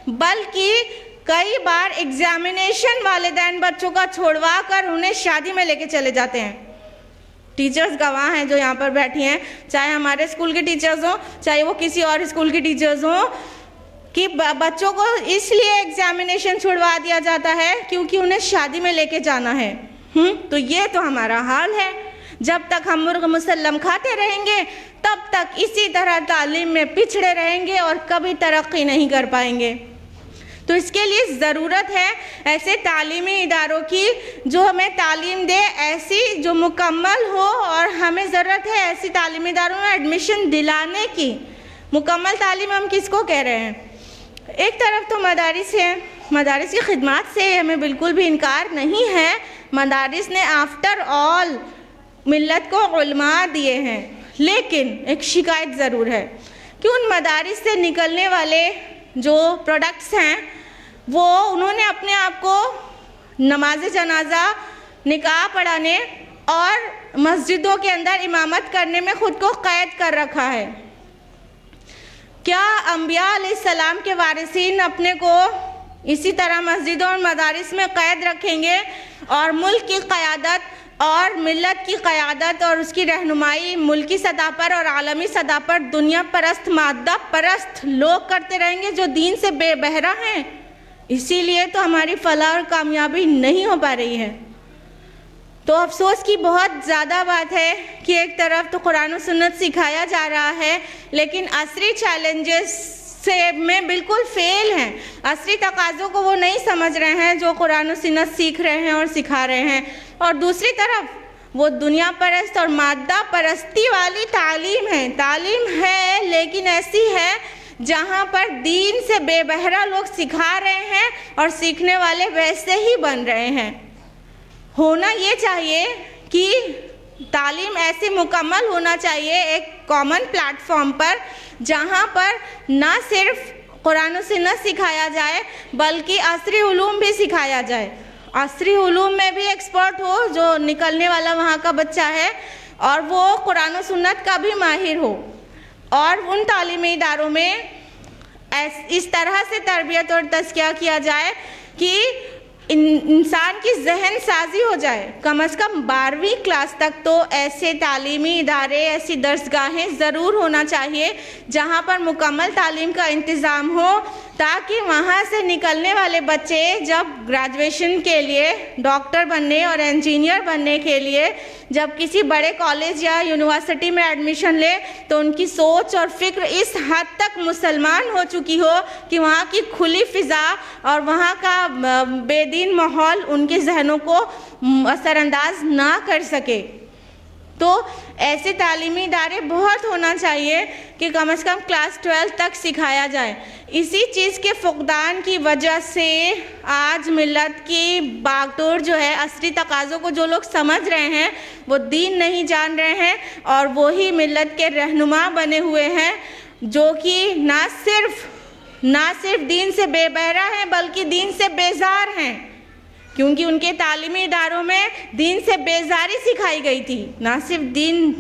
S4: बल्कि कई बार एग्जामिनेशन वालिदैन बच्चों का छोड़वा कर उन्हें शादी में लेके चले जाते हैं। टीचर्स गवाह हैं जो यहाँ पर बैठी हैं, चाहे हमारे स्कूल के टीचर्स हों, चाहे वो किसी और स्कूल के टीचर्स हों, कि बच्चों को इसलिए एग्जामिनेशन छुड़वा दिया जाता है क्योंकि उन्हें शादी में लेके जाना है। तो ये तो हमारा हाल है। जब तक हम मुर्ग मुसल्लम खाते रहेंगे तब तक इसी तरह तालीम में पिछड़े रहेंगे और कभी तरक्की नहीं कर पाएंगे। तो इसके लिए ज़रूरत है ऐसे तालीमी इदारों की जो हमें तालीम दे, ऐसी जो मुकम्मल हो, और हमें ज़रूरत है ऐसी तालीमी इदारों में एडमिशन दिलाने की। मुकम्मल तालीम हम किसको कह रहे हैं? एक तरफ तो मदारिस है, मदारिस की खिदमत से हमें बिल्कुल भी इनकार नहीं है। मदारिस ने आफ्टर ऑल मिल्लत को उलमा दिए हैं, लेकिन एक शिकायत ज़रूर है कि उन मदारिस से निकलने वाले जो प्रोडक्ट्स हैं वो उन्होंने अपने आप को नमाज जनाजा, निकाह पढ़ाने और मस्जिदों के अंदर इमामत करने में ख़ुद को कैद कर रखा है। क्या अंबिया अलैहिस्सलाम के वारिसीन अपने को इसी तरह मस्जिदों और मदारिस में कैद रखेंगे और मुल्क की क़यादत और मिल्लत की क़यादत और उसकी रहनुमाई मुल्की सतह पर और आलमी सतह पर दुनिया परस्त, मादा परस्त लोग करते रहेंगे जो दीन से बेबहरा हैं। इसीलिए तो हमारी फलाह और कामयाबी नहीं हो पा रही है। तो अफसोस की बहुत ज़्यादा बात है कि एक तरफ तो कुरान और सुन्नत सिखाया जा रहा है, लेकिन असरी चैलेंजेस से में बिल्कुल फेल हैं। असरी तकाज़ों को वो नहीं समझ रहे हैं जो कुरान और सुन्नत सीख रहे हैं और सिखा रहे हैं। और दूसरी तरफ वो दुनिया परस्त और मादा परस्ती वाली तालीम है लेकिन ऐसी है जहाँ पर दीन से बेबहरा लोग सिखा रहे हैं और सीखने वाले वैसे ही बन रहे हैं। होना ये चाहिए कि तालीम ऐसे मुकम्मल होना चाहिए एक कॉमन प्लेटफॉर्म पर, जहाँ पर ना सिर्फ कुरान और सुन्नत सिखाया जाए बल्कि असरी उलूम भी सिखाया जाए। असरी उलूम में भी एक्सपर्ट हो जो निकलने वाला वहाँ का बच्चा है, और वो कुरान और सुन्नत का भी माहिर हो। और उन तालीमी इदारों में इस तरह से तरबियत और तज़किया किया जाए कि इंसान की जहन साजी हो जाए। कम से कम 12वीं क्लास तक तो ऐसे तालीमी इदारे, ऐसी दर्सगाहें ज़रूर होना चाहिए जहाँ पर मुकम्मल तालीम का इंतज़ाम हो, ताकि वहाँ से निकलने वाले बच्चे जब ग्रेजुएशन के लिए, डॉक्टर बनने और इंजीनियर बनने के लिए जब किसी बड़े कॉलेज या यूनिवर्सिटी में एडमिशन ले तो उनकी सोच और फिक्र इस हद तक मुसलमान हो चुकी हो कि वहाँ की खुली फ़िज़ा और वहाँ का बेदीन माहौल उनके जहनों को असरअंदाज ना कर सके। तो ऐसे तालीमी इदारे बहुत होना चाहिए कि कम से कम क्लास 12 तक सिखाया जाए। इसी चीज़ के फुकदान की वजह से आज मिल्लत की बागडोर जो है, असली तकाज़ों को जो लोग समझ रहे हैं वो दीन नहीं जान रहे हैं और वही मिल्लत के रहनुमा बने हुए हैं, जो कि ना सिर्फ दीन से बेबहरा हैं बल्कि दीन से बेजार हैं, क्योंकि उनके तालीमी इदारों में दीन से बेजारी सिखाई गई थी। ना सिर्फ दीन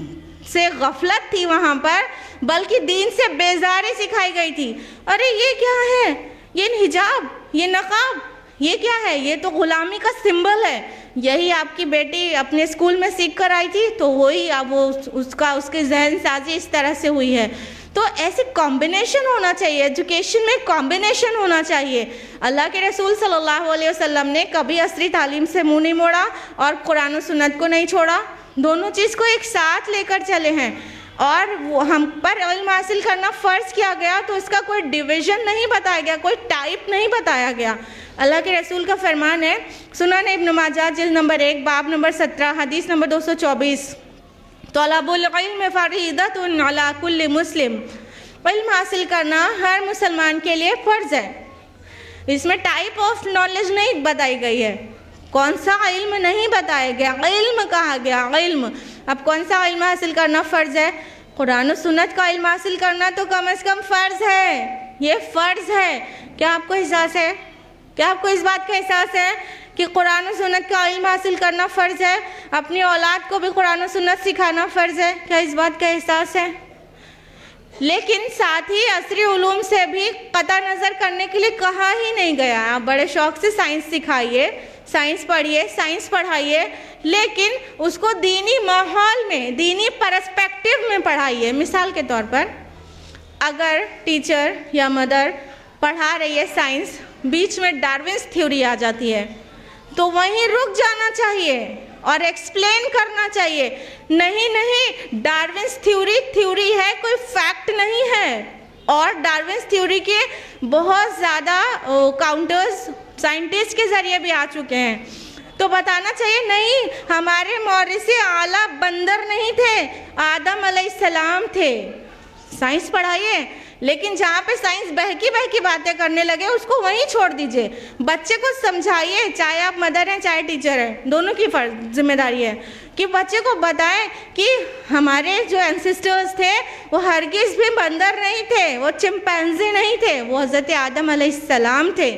S4: से गफलत थी वहाँ पर बल्कि दीन से बेजारी सिखाई गई थी। अरे ये क्या है, ये हिजाब, ये नकाब, ये क्या है, ये तो गुलामी का सिंबल है। यही आपकी बेटी अपने स्कूल में सीख कर आई थी तो वही अब वो उसके जहन साजी इस तरह से हुई है। तो ऐसे कॉम्बिनेशन होना चाहिए, एजुकेशन में कॉम्बिनेशन होना चाहिए। अल्लाह के रसूल सल्लल्लाहु अलैहि वसल्लम ने कभी असरी तालीम से मुंह नहीं मोड़ा और कुरान और सुन्नत को नहीं छोड़ा, दोनों चीज़ को एक साथ लेकर चले हैं। और वो हम पर इल्म हासिल करना फ़र्ज़ किया गया तो इसका कोई डिवीज़न नहीं बताया गया, कोई टाइप नहीं बताया गया। अल्लाह के रसूल का फरमान है, सुनन इब्न माजा जिल्द नंबर 1 बाब नंबर 17 हदीस नंबर 224, तलबुल इल्म फरीदतुन अला कुल्ली मुस्लिम। इल्म हासिल करना हर मुसलमान के लिए फ़र्ज़ है। इसमें टाइप ऑफ नॉलेज नहीं बताई गई है, कौन सा इल्म नहीं बताया गया, इल्म कहा गया, इल्म। अब कौन सा इल्म हासिल करना फ़र्ज़ है? कुरान और सुन्नत का इल्म हासिल करना तो कम से कम फ़र्ज़ है, ये फ़र्ज़ है। क्या आपको एहसास है, क्या आपको इस बात का एहसास है कि कुरान और सुन्नत का इल्म हासिल करना फ़र्ज़ है? अपनी औलाद को भी कुरान और सुन्नत सिखाना फ़र्ज़ है। क्या इस बात का एहसास है? लेकिन साथ ही असरी उलूम से भी कता नज़र करने के लिए कहा ही नहीं गया। आप बड़े शौक़ से साइंस सिखाइए, साइंस पढ़िए, साइंस पढ़ाइए, लेकिन उसको दीनी माहौल में, दीनी पर्सपेक्टिव में पढ़ाइए। मिसाल के तौर पर अगर टीचर या मदर पढ़ा रही है साइंस, बीच में डार्विन्स थ्योरी आ जाती है तो वहीं रुक जाना चाहिए और एक्सप्लेन करना चाहिए। नहीं, डार्विन्स थ्योरी है, कोई फैक्ट नहीं है। और डार्विन्स थ्योरी के बहुत ज़्यादा काउंटर्स साइंटिस्ट के ज़रिए भी आ चुके हैं। तो बताना चाहिए नहीं, हमारे मौरिसी आला बंदर नहीं थे, आदम अलैहिस्सलाम थे। साइंस पढ़ाइए, लेकिन जहाँ पे साइंस बहकी बातें करने लगे उसको वहीं छोड़ दीजिए। बच्चे को समझाइए, चाहे आप मदर हैं चाहे टीचर हैं, दोनों की जिम्मेदारी है कि बच्चे को बताएं कि हमारे जो एंसेस्टर्स थे वो हरगिज़ भी बंदर नहीं थे, वो चिंपैंजी नहीं थे, वो हज़रत आदम अलैहिस्सलाम थे।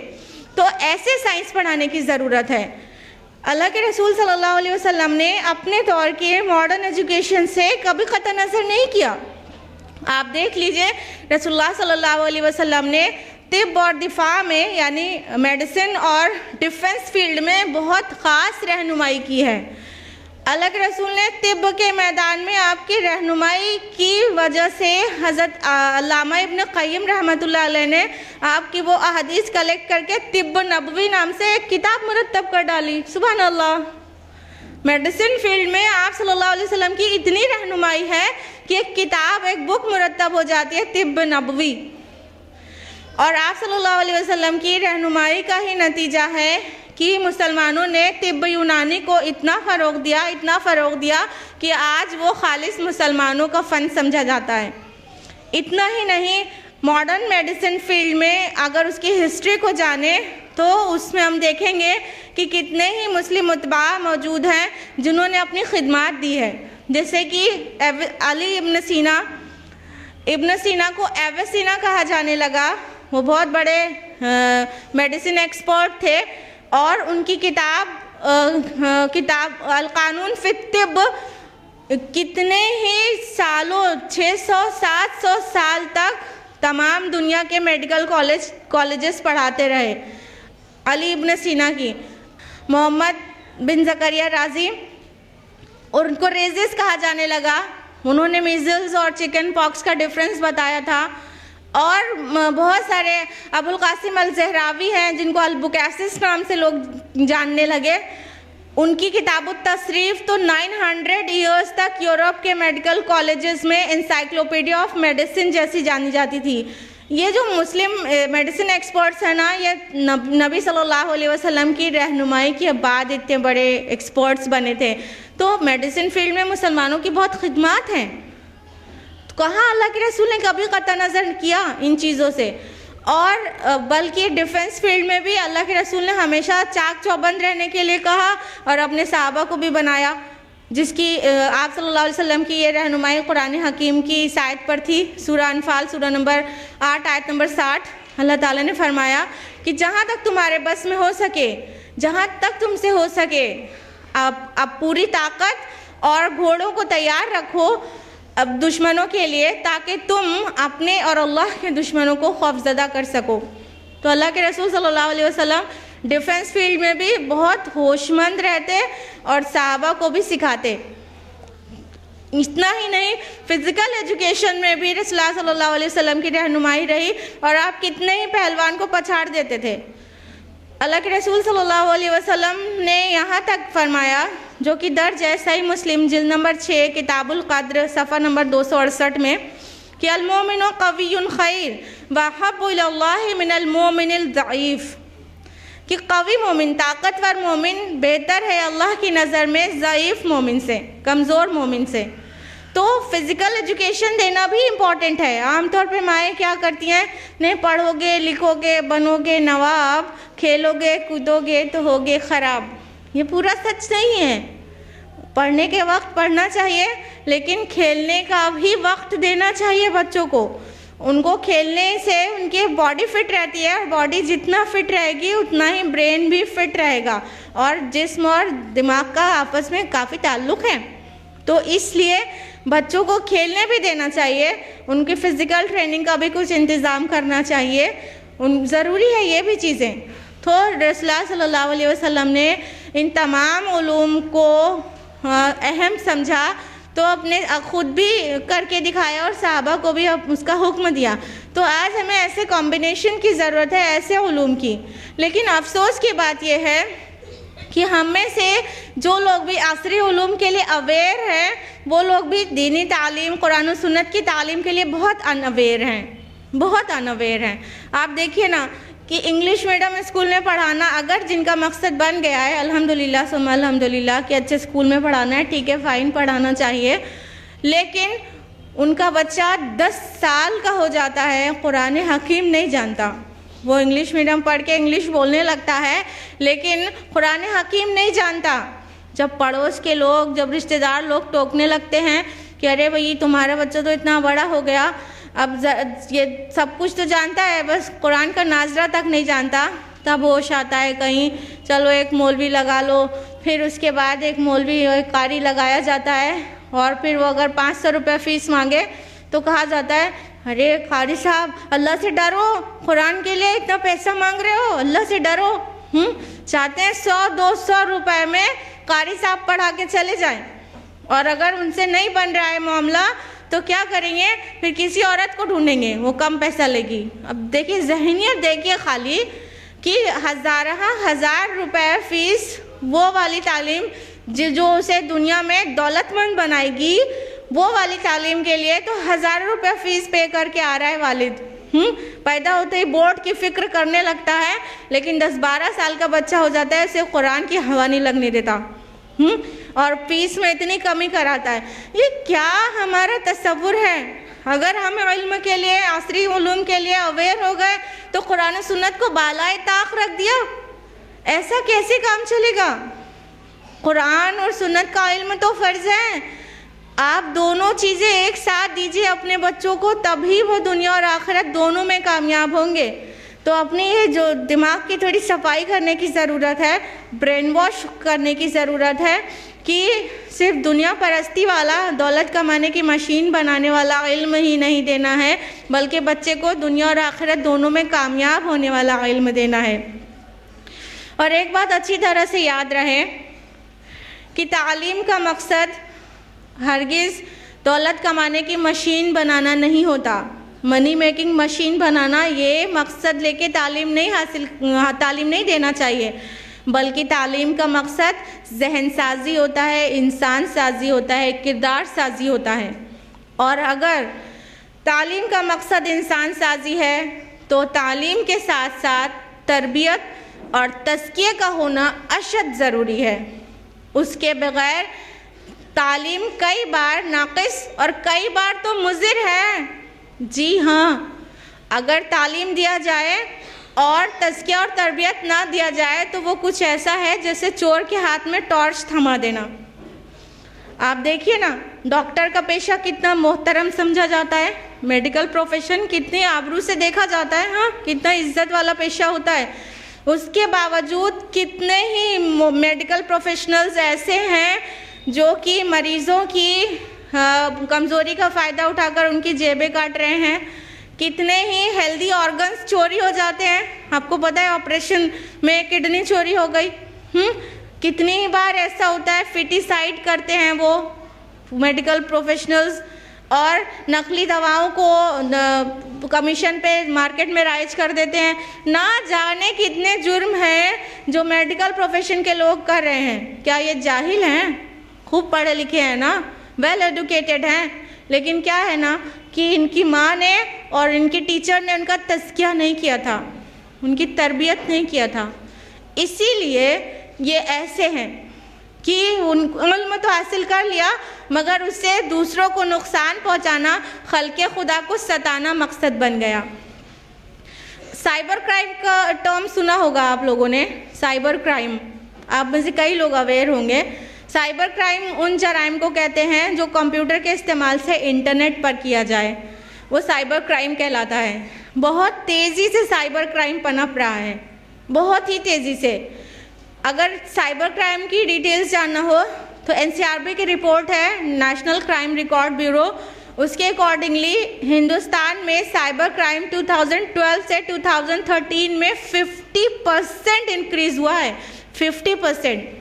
S4: तो ऐसे साइंस पढ़ाने की ज़रूरत है। अल्लाह के रसूल सल्लल्लाहु अलैहि वसल्लम ने अपने दौर के मॉडर्न एजुकेशन से कभी कतई नज़र नहीं किया। आप देख लीजिए, रसूलुल्लाह सल्लल्लाहु अलैहि वसल्लम ने तिब और दिफा में यानी मेडिसिन और डिफेंस फील्ड में बहुत ख़ास रहनुमाई की है। अल्लाह के रसूल ने तिब के मैदान में आपकी रहनुमाई की वजह से हज़रत अल्लामा इब्न क़य्यिम रहमतुल्लाह अलैह ने आपकी वो अहदीस कलेक्ट करके तिब नबवी नाम से एक किताब मुरत्तब कर डाली। सुभान अल्लाह। मेडिसिन फील्ड में आप सल्लल्लाहु अलैहि वसल्लम की इतनी रहनुमाई है कि एक किताब, एक बुक मुरत्तब हो जाती है तिब नबवी। और आप सल्लल्लाहु अलैहि वसल्लम की रहनुमाई का ही नतीजा है कि मुसलमानों ने तिब यूनानी को इतना फ़रोग़ दिया कि आज वो खालिस मुसलमानों का फ़न समझा जाता है। इतना ही नहीं, मॉडर्न मेडिसिन फील्ड में अगर उसकी हिस्ट्री को जाने तो उसमें हम देखेंगे कि कितने ही मुस्लिम मुतबा मौजूद हैं जिन्होंने अपनी खिदमत दी है। जैसे कि अली इब्न सीना को एविसेना कहा जाने लगा। वो बहुत बड़े मेडिसिन एक्सपर्ट थे और उनकी किताब अल कानून फी तिब कितने ही सालों 600-700 साल तक तमाम दुनिया के मेडिकल कॉलेजेस पढ़ाते रहे। अली इब्न सीना की, मोहम्मद बिन ज़करिया राजी, और उनको रेजिस कहा जाने लगा। उन्होंने मीज़ल्स और चिकन पॉक्स का डिफरेंस बताया था। और बहुत सारे अबुल कासिम अल ज़हरावी हैं जिनको अल बुकैसिस नाम से लोग जानने लगे। उनकी किताब तसरीफ़ तो 900 ईयर्स तक यूरोप के मेडिकल कॉलेजेस में इंसाइक्लोपीडिया ऑफ मेडिसिन जैसी जानी जाती थी। ये जो मुस्लिम मेडिसिन एक्सपर्ट्स हैं ना, ये नबी सल्लल्लाहु अलैहि वसल्लम की रहनुमाई के बाद इतने बड़े एक्सपर्ट्स बने थे। तो मेडिसिन फील्ड में मुसलमानों की बहुत खिदमत हैं। तो कहाँ अल्लाह के रसूल ने कभी कतई नज़र किया इन चीज़ों से। और बल्कि डिफेंस फील्ड में भी अल्लाह के रसूल ने हमेशा चाक चौबंद रहने के लिए कहा और अपने सहाबा को भी बनाया, जिसकी आप सल्लल्लाहु अलैहि वसल्लम की ये रहनुमाई कुरान हकीम की इस आयत पर थी। सूरह अनफाल सूरह नंबर 8 आयत नंबर 60, अल्लाह ताला ने फरमाया कि जहाँ तक तुम्हारे बस में हो सके, जहाँ तक तुमसे हो सके, आप पूरी ताकत और घोड़ों को तैयार रखो अब दुश्मनों के लिए, ताकि तुम अपने और अल्लाह के दुश्मनों को खौफज़दा कर सको। तो अल्लाह के रसूल सल्लल्लाहु अलैहि वसल्लम डिफेंस फील्ड में भी बहुत होशमंद रहते और सहाबा को भी सिखाते। इतना ही नहीं, फ़िज़िकल एजुकेशन में भी रसूल सल्लल्लाहु अलैहि वसल्लम की रहनुमाई रही और आप कितने ही पहलवान को पछाड़ देते थे। अल्लाह के रसूल सल्लल्लाहु अलैहि वसल्लम ने यहाँ तक फरमाया, जो कि दर्ज है सही मुस्लिम जिल्द नंबर 6 किताबुल क़द्र सफ़ा नंबर 268 में, कि अल मोमिनु क़वियुन खैर व अहब्बु इलल्लाहि मिनल मोमिनिल ज़ईफ़, कि कवी मोमिन, ताकतवर मोमिन बेहतर है अल्लाह की नज़र में ज़ईफ़ मोमिन से, कमज़ोर मोमिन से। तो फिज़िकल एजुकेशन देना भी इम्पॉर्टेंट है। आमतौर पे माएँ क्या करती हैं, नहीं पढ़ोगे लिखोगे बनोगे नवाब, खेलोगे कूदोगे तो होगे ख़राब। ये पूरा सच नहीं है। पढ़ने के वक्त पढ़ना चाहिए, लेकिन खेलने का भी वक्त देना चाहिए बच्चों को। उनको खेलने से उनकी बॉडी फिट रहती है और बॉडी जितना फिट रहेगी उतना ही ब्रेन भी फिट रहेगा, और जिस्म और दिमाग का आपस में काफ़ी ताल्लुक़ है। तो इसलिए बच्चों को खेलने भी देना चाहिए, उनकी फ़िज़िकल ट्रेनिंग का भी कुछ इंतज़ाम करना चाहिए, ज़रूरी है ये भी चीज़ें। तो रसूल सल्लल्लाहु अलैहि वसल्लम ने इन तमाम उलूम को अहम समझा, तो अपने खुद भी करके दिखाया और सहाबा को भी उसका हुक्म दिया। तो आज हमें ऐसे कॉम्बिनेशन की ज़रूरत है, ऐसे उलूम की। लेकिन अफसोस की बात यह है कि हम में से जो लोग भी असरी उलूम के लिए अवेयर हैं, वो लोग भी दीनी तालीम, कुरान और सुन्नत की तालीम के लिए बहुत अनअवेयर हैं। आप देखिए ना कि इंग्लिश मीडियम स्कूल में पढ़ाना, अगर जिनका मकसद बन गया है, अल्हम्दुलिल्लाह सुम्मा अल्हम्दुलिल्लाह कि अच्छे स्कूल में पढ़ाना है, ठीक है, फ़ाइन, पढ़ाना चाहिए, लेकिन उनका बच्चा 10 साल का हो जाता है, कुरान हकीम नहीं जानता। वो इंग्लिश मीडियम पढ़ के इंग्लिश बोलने लगता है, लेकिन कुरान हकीम नहीं जानता। जब पड़ोस के लोग, जब रिश्तेदार लोग टोकने लगते हैं कि अरे भाई तुम्हारा बच्चा तो इतना बड़ा हो गया, अब ये सब कुछ तो जानता है, बस कुरान का नाजरा तक नहीं जानता, तब होश आता है कहीं चलो एक मौलवी लगा लो। फिर उसके बाद एक मौलवी, एक कारी लगाया जाता है, और फिर वो अगर 500 रुपये फ़ीस मांगे तो कहा जाता है अरे कारी साहब अल्लाह से डरो, कुरान के लिए इतना पैसा मांग रहे हो, अल्लाह से डरो। चाहते हैं 100-200 रुपये में कारी साहब पढ़ा के चले जाएं, और अगर उनसे नहीं बन रहा है मामला तो क्या करेंगे, फिर किसी औरत को ढूंढेंगे, वो कम पैसा लेगी। अब देखिए ज़हनियत देखिए खाली कि हज़ार रुपए फीस, वो वाली तालीम जो उसे दुनिया में दौलतमंद बनाएगी, वो वाली तालीम के लिए तो हज़ारों रुपए फीस पे करके आ रहा है वालिद। पैदा होते ही बोर्ड की फिक्र करने लगता है, लेकिन 10-12 साल का बच्चा हो जाता है, उसे कुरान की हवा नहीं लगने देता, और फीस में इतनी कमी कराता है। ये क्या हमारा तसव्वुर है? अगर हम इल्म के लिए, आसरी उलूम के लिए अवेयर हो गए तो कुरान और सुन्नत को बालाए ताक रख दिया, ऐसा कैसे काम चलेगा? कुरान और सुन्नत का इल्म तो फ़र्ज़ है, आप दोनों चीज़ें एक साथ दीजिए अपने बच्चों को, तभी वो दुनिया और आखिरत दोनों में कामयाब होंगे। तो अपनी ये जो दिमाग की थोड़ी सफाई करने की ज़रूरत है, ब्रेन वॉश करने की ज़रूरत है कि सिर्फ दुनिया परस्ती वाला, दौलत कमाने की मशीन बनाने वाला इल्म ही नहीं देना है, बल्कि बच्चे को दुनिया और आखिरत दोनों में कामयाब होने वाला इल्म देना है। और एक बात अच्छी तरह से याद रहे कि तालीम का मकसद हरगिज़ दौलत कमाने की मशीन बनाना नहीं होता, मनी मेकिंग मशीन बनाना, ये मकसद लेके तालीम नहीं देना चाहिए, बल्कि तालीम का मकसद जहन साजी होता है, इंसान साजी होता है, किरदार साजी होता है। और अगर तालीम का मकसद इंसान साजी है तो तालीम के साथ साथ तरबियत और तज़किया का होना अशद ज़रूरी है। उसके बग़ैर तालीम कई बार नाक़िस और कई बार तो मुज़िर है। जी हाँ, अगर तालीम दिया जाए और तज़किया और तरबियत ना दिया जाए तो वो कुछ ऐसा है जैसे चोर के हाथ में टॉर्च थमा देना। आप देखिए ना, डॉक्टर का पेशा कितना मोहतरम समझा जाता है, मेडिकल प्रोफेशन कितनी आबरू से देखा जाता है, हाँ कितना इज्जत वाला पेशा होता है। उसके बावजूद कितने ही मेडिकल प्रोफेशनल्स ऐसे हैं जो कि मरीज़ों की कमज़ोरी का फ़ायदा उठाकर उनकी जेबें काट रहे हैं। कितने ही हेल्दी ऑर्गन्स चोरी हो जाते हैं, आपको पता है ऑपरेशन में किडनी चोरी हो गई। कितनी ही बार ऐसा होता है, फिटिसाइड करते हैं वो मेडिकल प्रोफेशनल्स, और नकली दवाओं को कमीशन पे मार्केट में राइज कर देते हैं। ना जाने कितने जुर्म हैं जो मेडिकल प्रोफेशन के लोग कर रहे हैं। क्या ये जाहिल हैं? खूब पढ़े लिखे हैं ना, वेल एजुकेटेड हैं, लेकिन क्या है ना कि इनकी माँ ने और इनकी टीचर ने उनका तज़किया नहीं किया था, उनकी तरबियत नहीं किया था, इसीलिए ये ऐसे हैं कि इल्म तो हासिल कर लिया मगर उससे दूसरों को नुकसान पहुंचाना, खल्क़े खुदा को सताना मकसद बन गया। साइबर क्राइम का टर्म सुना होगा आप लोगों ने। साइबर क्राइम, आप में से कई लोग अवेयर होंगे। साइबर क्राइम उन जराइम को कहते हैं जो कंप्यूटर के इस्तेमाल से इंटरनेट पर किया जाए, वो साइबर क्राइम कहलाता है। बहुत तेज़ी से साइबर क्राइम पनप रहा है, बहुत ही तेज़ी से। अगर साइबर क्राइम की डिटेल्स जानना हो तो NCRB की रिपोर्ट है, नेशनल क्राइम रिकॉर्ड ब्यूरो, उसके अकॉर्डिंगली हिंदुस्तान में साइबर क्राइम 2012 से 2013 में 50% इंक्रीज़ हुआ है। 50%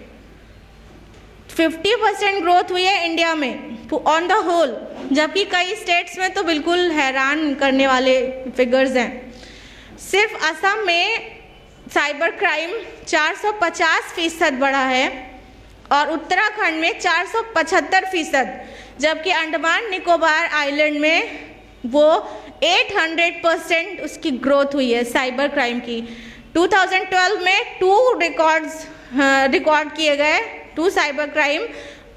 S4: ग्रोथ हुई है इंडिया में ऑन द होल, जबकि कई स्टेट्स में तो बिल्कुल हैरान करने वाले फिगर्स हैं। सिर्फ असम में साइबर क्राइम 450% बढ़ा है और उत्तराखंड में 475%, जबकि अंडमान निकोबार आइलैंड में वो 800% उसकी ग्रोथ हुई है साइबर क्राइम की। 2012 में 2 रिकॉर्ड किए गए, 2 साइबर क्राइम,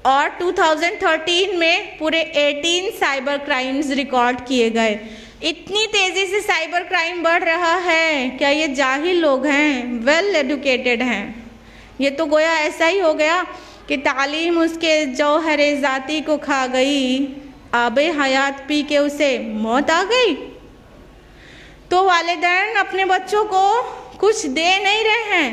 S4: और 2013 में पूरे 18 साइबर क्राइम्स रिकॉर्ड किए गए। इतनी तेज़ी से साइबर क्राइम बढ़ रहा है, क्या ये जाहिल लोग हैं? वेल एजुकेटेड हैं। ये तो गोया ऐसा ही हो गया कि तालीम उसके जौहरे ज़ाती को खा गई, आबे हयात पी के उसे मौत आ गई। तो वालिदैन अपने बच्चों को कुछ दे नहीं रहे हैं,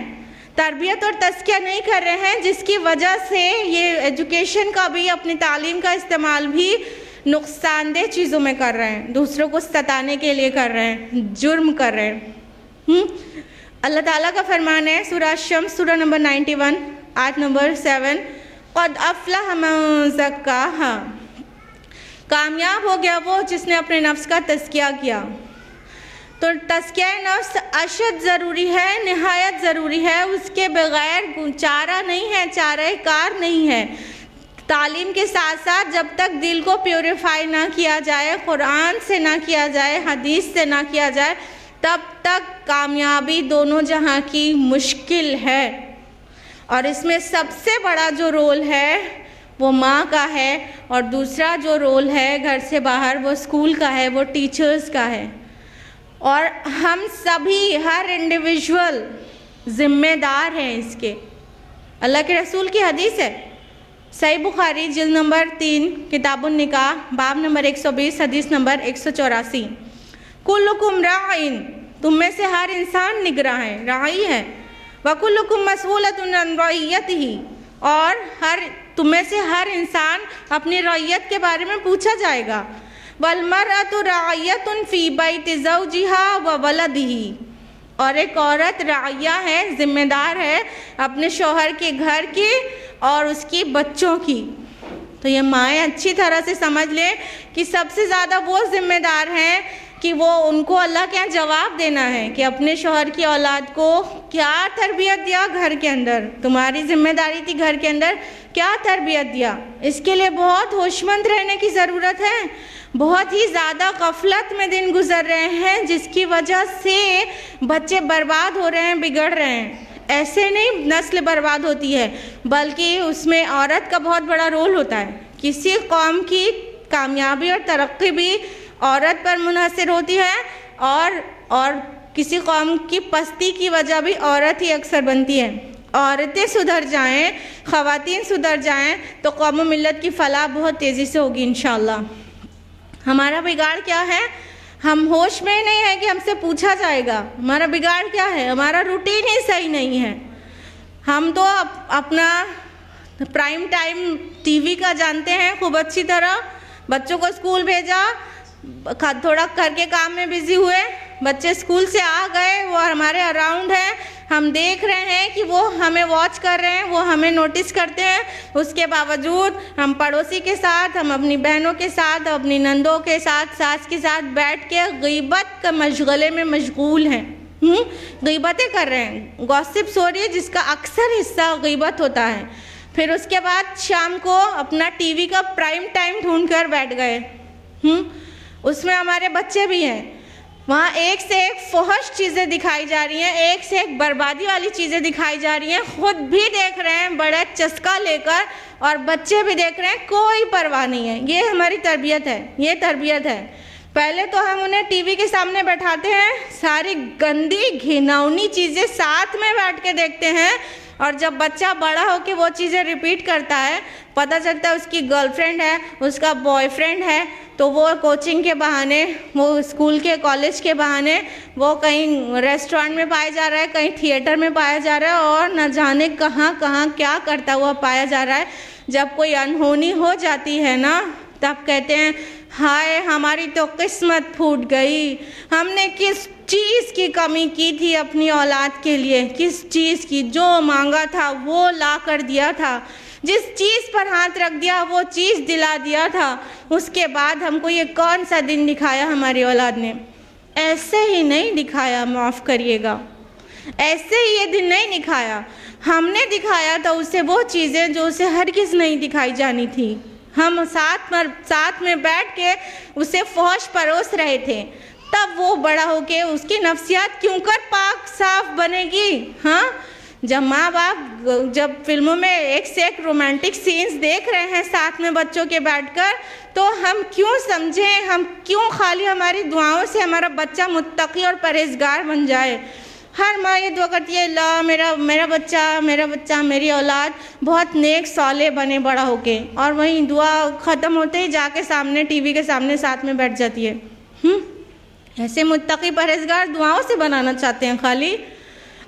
S4: तरबियत और तज़किया नहीं कर रहे हैं, जिसकी वजह से ये एजुकेशन का भी, अपनी तालीम का इस्तेमाल भी नुकसानदेह चीज़ों में कर रहे हैं, दूसरों को सताने के लिए कर रहे हैं, जुर्म कर रहे हैं। अल्लाह ताला का फरमान है सूरह शम्स सूरह नंबर 91, आयत नंबर 7, क़द अफ़लह मन ज़क्काहा, कामयाब हो गया वो जिसने अपने नफ्स का तज़किया किया। तो तज़किया नफ्स अशद ज़रूरी है, नहायत ज़रूरी है, उसके बग़ैर चारा नहीं है, चारे कार नहीं है। तालीम के साथ साथ जब तक दिल को प्योरीफाई ना किया जाए, कुरान से ना किया जाए, हदीस से ना किया जाए, तब तक कामयाबी दोनों जहां की मुश्किल है। और इसमें सबसे बड़ा जो रोल है वो माँ का है, और दूसरा जो रोल है घर से बाहर वो स्कूल का है, वो टीचर्स का है। और हम सभी, हर इंडिविजुअल ज़िम्मेदार हैं इसके। अल्लाह के रसूल की हदीस है, सही बुखारी जिल्द नंबर 3 किताबुन निकाह बाब नंबर 120 हदीस नंबर 184, कुल्लुकुम राइन, तुम में से हर इंसान निगरां है, राई है, वकुल्लुकुम मसऊलतुन अन रइयतिही, और तुम में से हर इंसान अपनी रइयत के बारे में पूछा जाएगा। वलमरअतु राइयतुन फी बैति ज़ौजिहा व वलदिही, और एक औरत राइया है, जिम्मेदार है अपने शौहर के घर की और उसकी बच्चों की। तो ये माएँ अच्छी तरह से समझ लें कि सबसे ज़्यादा वो जिम्मेदार हैं कि वो उनको अल्लाह के यहाँ जवाब देना है कि अपने शौहर की औलाद को क्या तरबियत दिया घर के अंदर, तुम्हारी जिम्मेदारी थी घर के अंदर क्या तरबियत दिया। इसके लिए बहुत होशमंद रहने की ज़रूरत है। बहुत ही ज़्यादा गफलत में दिन गुजर रहे हैं, जिसकी वजह से बच्चे बर्बाद हो रहे हैं, बिगड़ रहे हैं। ऐसे नहीं नस्ल बर्बाद होती है, बल्कि उसमें औरत का बहुत बड़ा रोल होता है। किसी कौम की कामयाबी और तरक्की भी औरत पर मुनहसर होती है, और किसी कौम की पस्ती की वजह भी औरत ही अक्सर बनती है। औरतें सुधर जाएं, ख़वातीन सुधर जाएं, तो कौम मिल्लत की फलाह बहुत तेज़ी से होगी इंशाअल्लाह। हमारा बिगाड़ क्या है? हम होश में नहीं है कि हमसे पूछा जाएगा। हमारा बिगाड़ क्या है? हमारा रूटीन ही सही नहीं है। हम तो अपना प्राइम टाइम टीवी का जानते हैं खूब अच्छी तरह। बच्चों को स्कूल भेजा, थोड़ा घर के काम में बिजी हुए, बच्चे स्कूल से आ गए, वो हमारे अराउंड हैं, हम देख रहे हैं कि वो हमें वॉच कर रहे हैं, वो हमें नोटिस करते हैं। उसके बावजूद हम पड़ोसी के साथ, हम अपनी बहनों के साथ, अपनी नंदों के साथ, सास के साथ बैठ के गीबत का मशगले में मशगूल हैं। गीबतें कर रहे हैं, गॉसिप्स हो रही है, जिसका अक्सर हिस्सा गीबत होता है। फिर उसके बाद शाम को अपना टीवी का प्राइम टाइम ढूंढ कर बैठ गए। उसमें हमारे बच्चे भी हैं, वहाँ एक से एक फहश चीज़ें दिखाई जा रही हैं, एक से एक बर्बादी वाली चीज़ें दिखाई जा रही हैं। खुद भी देख रहे हैं बड़ा चस्का लेकर, और बच्चे भी देख रहे हैं, कोई परवाह नहीं है। ये हमारी तरबियत है, ये तरबियत है। पहले तो हम उन्हें टीवी के सामने बैठाते हैं, सारी गंदी घिनौनी चीज़ें साथ में बैठ के देखते हैं, और जब बच्चा बड़ा हो के वो चीज़ें रिपीट करता है, पता चलता है उसकी गर्लफ्रेंड है, उसका बॉयफ्रेंड है, तो वो कोचिंग के बहाने, वो स्कूल के कॉलेज के बहाने वो कहीं रेस्टोरेंट में पाया जा रहा है, कहीं थिएटर में पाया जा रहा है, और न जाने कहाँ कहाँ क्या करता हुआ पाया जा रहा है। जब कोई अनहोनी हो जाती है ना, तब कहते हैं हाय हमारी तो किस्मत फूट गई, हमने किस चीज़ की कमी की थी अपनी औलाद के लिए, किस चीज़ की? जो मांगा था वो ला कर दिया था, जिस चीज़ पर हाथ रख दिया वो चीज़ दिला दिया था। उसके बाद हमको ये कौन सा दिन दिखाया हमारी औलाद ने? ऐसे ही नहीं दिखाया, माफ़ करिएगा, ऐसे ही ये दिन नहीं दिखाया। हमने दिखाया था उसे वो चीज़ें जो उसे हरगिज़ नहीं दिखाई जानी थी। हम साथ में बैठ के उसे फौश परोस रहे थे, तब वो बड़ा होके उसकी नफ्सियात क्यों कर पाक साफ बनेगी? हाँ, जब माँ बाप जब फिल्मों में एक से एक रोमांटिक सीन्स देख रहे हैं साथ में बच्चों के बैठकर, तो हम क्यों समझें, हम क्यों खाली हमारी दुआओं से हमारा बच्चा मुत्तकी और परहेजगार बन जाए? हर माँ ये दुआ करती है, अल्लाह मेरा बच्चा मेरी औलाद बहुत नेक सौले बने बड़ा होके, और वहीं दुआ ख़त्म होते ही जाके सामने टीवी के सामने साथ में बैठ जाती है। ऐसे मुत्तकी परहेजगार दुआओं से बनाना चाहते हैं, खाली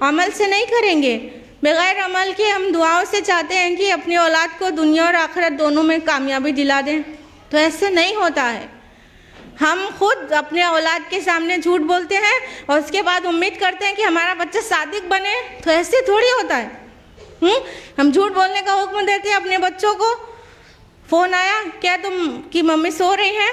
S4: अमल से नहीं करेंगे। बग़ैर अमल के हम दुआओं से चाहते हैं कि अपनी औलाद को दुनिया और आखिरत दोनों में कामयाबी दिला दें, तो ऐसे नहीं होता है। हम खुद अपने औलाद के सामने झूठ बोलते हैं और उसके बाद उम्मीद करते हैं कि हमारा बच्चा सादिक बने, तो ऐसे थोड़ी होता है। हम झूठ बोलने का हुक्म देते हैं अपने बच्चों को। फ़ोन आया, क्या तुम कि मम्मी सो रही हैं?